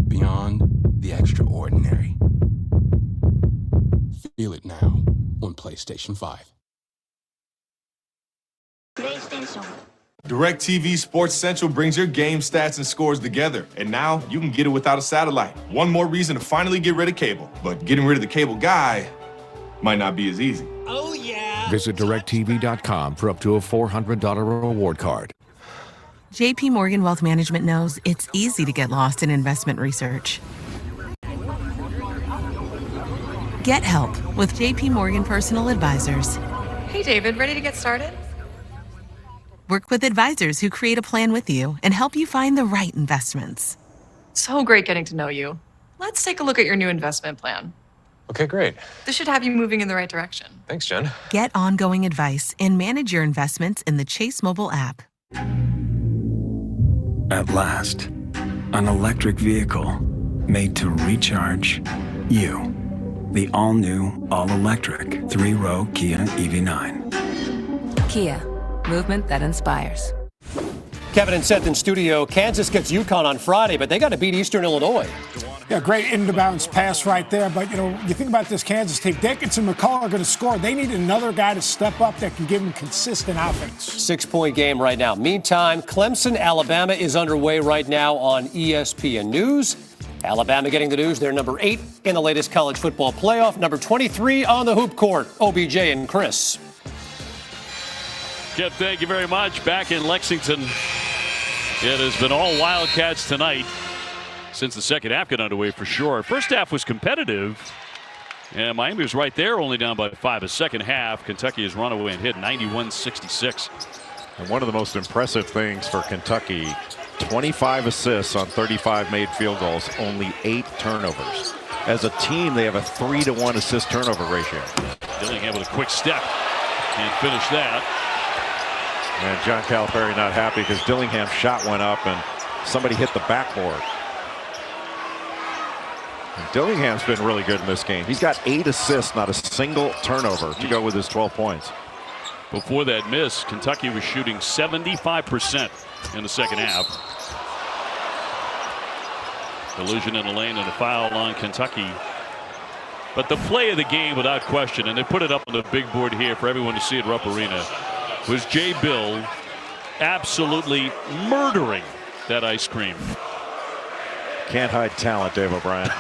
S18: beyond the extraordinary? Feel it now on PlayStation 5.
S9: PlayStation.
S22: DirecTV Sports Central brings your game stats and scores together, and now you can get it without a satellite. One more reason to finally get rid of cable. But getting rid of the cable guy might not be as easy.
S23: Oh, yeah. Visit DirecTV.com for up to a $400 reward card.
S20: JP Morgan Wealth Management knows it's easy to get lost in investment research. Get help with JP Morgan Personal Advisors.
S26: Hey, David, ready to get started?
S20: Work with advisors who create a plan with you and help you find the right investments.
S26: So great getting to know you. Let's take a look at your new investment plan.
S29: Okay, great.
S26: This should have you moving in the right direction.
S29: Thanks, Jen.
S20: Get ongoing advice and manage your investments in the Chase mobile app.
S10: At last, an electric vehicle made to recharge you. The all-new, all-electric 3-row Kia EV9.
S24: Kia, movement that inspires.
S30: Kevin and Seth in studio. Kansas gets UConn on Friday, but they got to beat Eastern Illinois.
S31: Yeah, great in-to-bounds pass right there. But, you think about this Kansas team. Dickinson and McCullough are going to score. They need another guy to step up that can give them consistent offense.
S30: 6-point game right now. Meantime, Clemson, Alabama is underway right now on ESPN News. Alabama getting the news. They're number 8 in the latest college football playoff. Number 23 on the hoop court. OBJ and Chris.
S27: Jeff, thank you very much. Back in Lexington, it has been all Wildcats tonight since the second half got underway for sure. First half was competitive, and Miami was right there, only down by 5. The second half, Kentucky has run away and hit 91-66.
S28: And one of the most impressive things for Kentucky, 25 assists on 35 made field goals, only 8 turnovers. As a team, they have a 3-to-1 assist turnover ratio.
S27: Dillingham with a quick step. Can't finish that.
S28: And John Calipari not happy because Dillingham's shot went up and somebody hit the backboard. And Dillingham's been really good in this game. He's got 8 assists, not a single turnover to go with his 12 points.
S27: Before that miss, Kentucky was shooting 75% in the second half. Collision in the lane and a foul on Kentucky. But the play of the game, without question, and they put it up on the big board here for everyone to see at Rupp Arena, was Jay Bill absolutely murdering that ice cream.
S28: Can't hide talent, Dave O'Brien.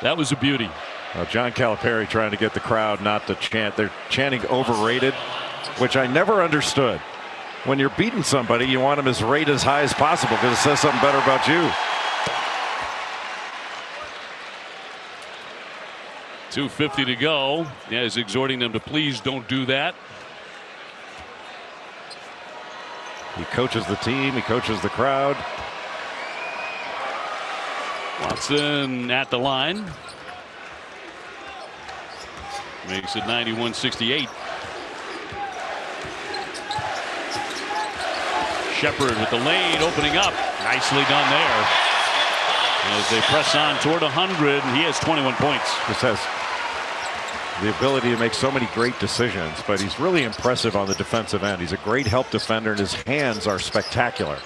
S27: That was a beauty.
S28: Well, John Calipari trying to get the crowd not to chant. They're chanting overrated, which I never understood. When you're beating somebody, you want them as rate as high as possible because it says something better about you.
S27: 2:50 to go. Yeah, he's exhorting them to please don't do that.
S28: He coaches the team. He coaches the crowd.
S27: Watson at the line. Makes it 91-68. Shepard with the lane opening up. Nicely done there. As they press on toward 100, he has 21 points.
S28: This has the ability to make so many great decisions, but he's really impressive on the defensive end. He's a great help defender, and his hands are spectacular.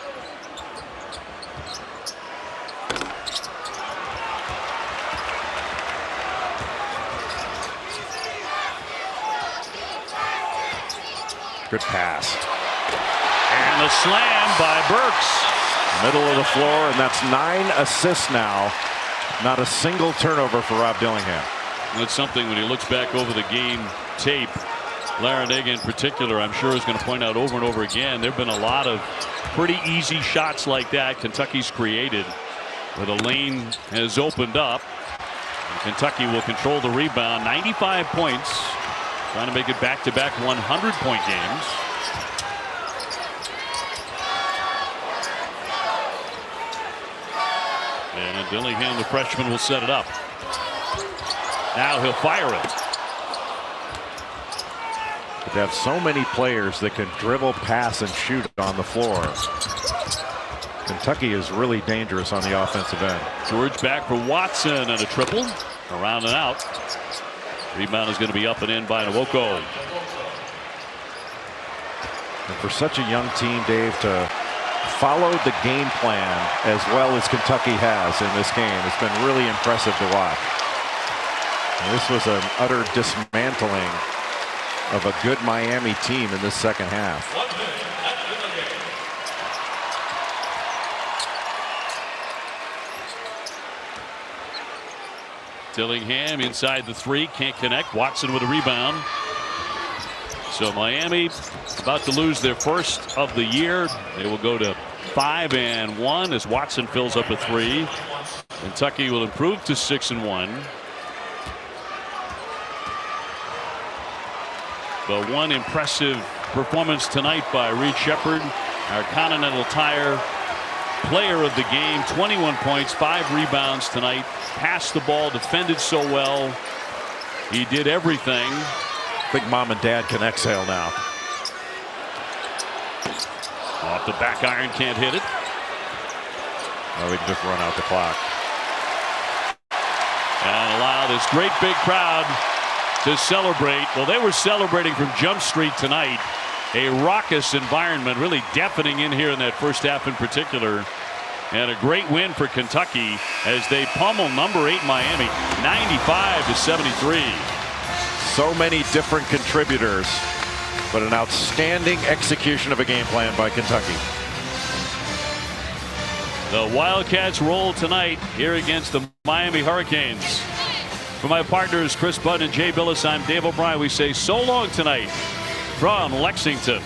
S28: Good pass.
S27: And the slam by Burks.
S28: Middle of the floor, and that's 9 assists now. Not a single turnover for Rob Dillingham.
S27: That's something when he looks back over the game tape. Larrañaga in particular, I'm sure, is going to point out over and over again. There have been a lot of pretty easy shots like that Kentucky's created, where the lane has opened up. And Kentucky will control the rebound. 95 points, trying to make it back-to-back 100-point games. And Dillingham, the freshman, will set it up. Now he'll fire it.
S28: But they have so many players that can dribble, pass, and shoot on the floor. Kentucky is really dangerous on the offensive end.
S27: George back for Watson and a triple. Around and out. Rebound is going to be up and in by Nwoko.
S28: And for such a young team, Dave, to follow the game plan as well as Kentucky has in this game, it's been really impressive to watch. And this was an utter dismantling of a good Miami team in this second half.
S27: Dillingham inside the three, can't connect. Watson with a rebound. So Miami about to lose their first of the year. They will go to 5-1 as Watson fills up a three. Kentucky will improve to 6-1. But one impressive performance tonight by Reed Sheppard, our Continental Tire player of the game. 21 points, 5 rebounds tonight. Passed the ball, defended so well. He did everything.
S28: I think mom and dad can exhale now.
S27: Off the back iron, can't hit it.
S28: Oh, we can just run out the clock.
S27: And allow this great big crowd to celebrate. Well, they were celebrating from Jump Street tonight. A raucous environment, really deafening in here in that first half in particular. And a great win for Kentucky as they pummel number 8 Miami 95-73.
S28: So many different contributors, but an outstanding execution of a game plan by Kentucky.
S27: The Wildcats roll tonight here against the Miami Hurricanes. For my partners Chris Budd and Jay Billis, I'm Dave O'Brien. We say so long tonight from Lexington.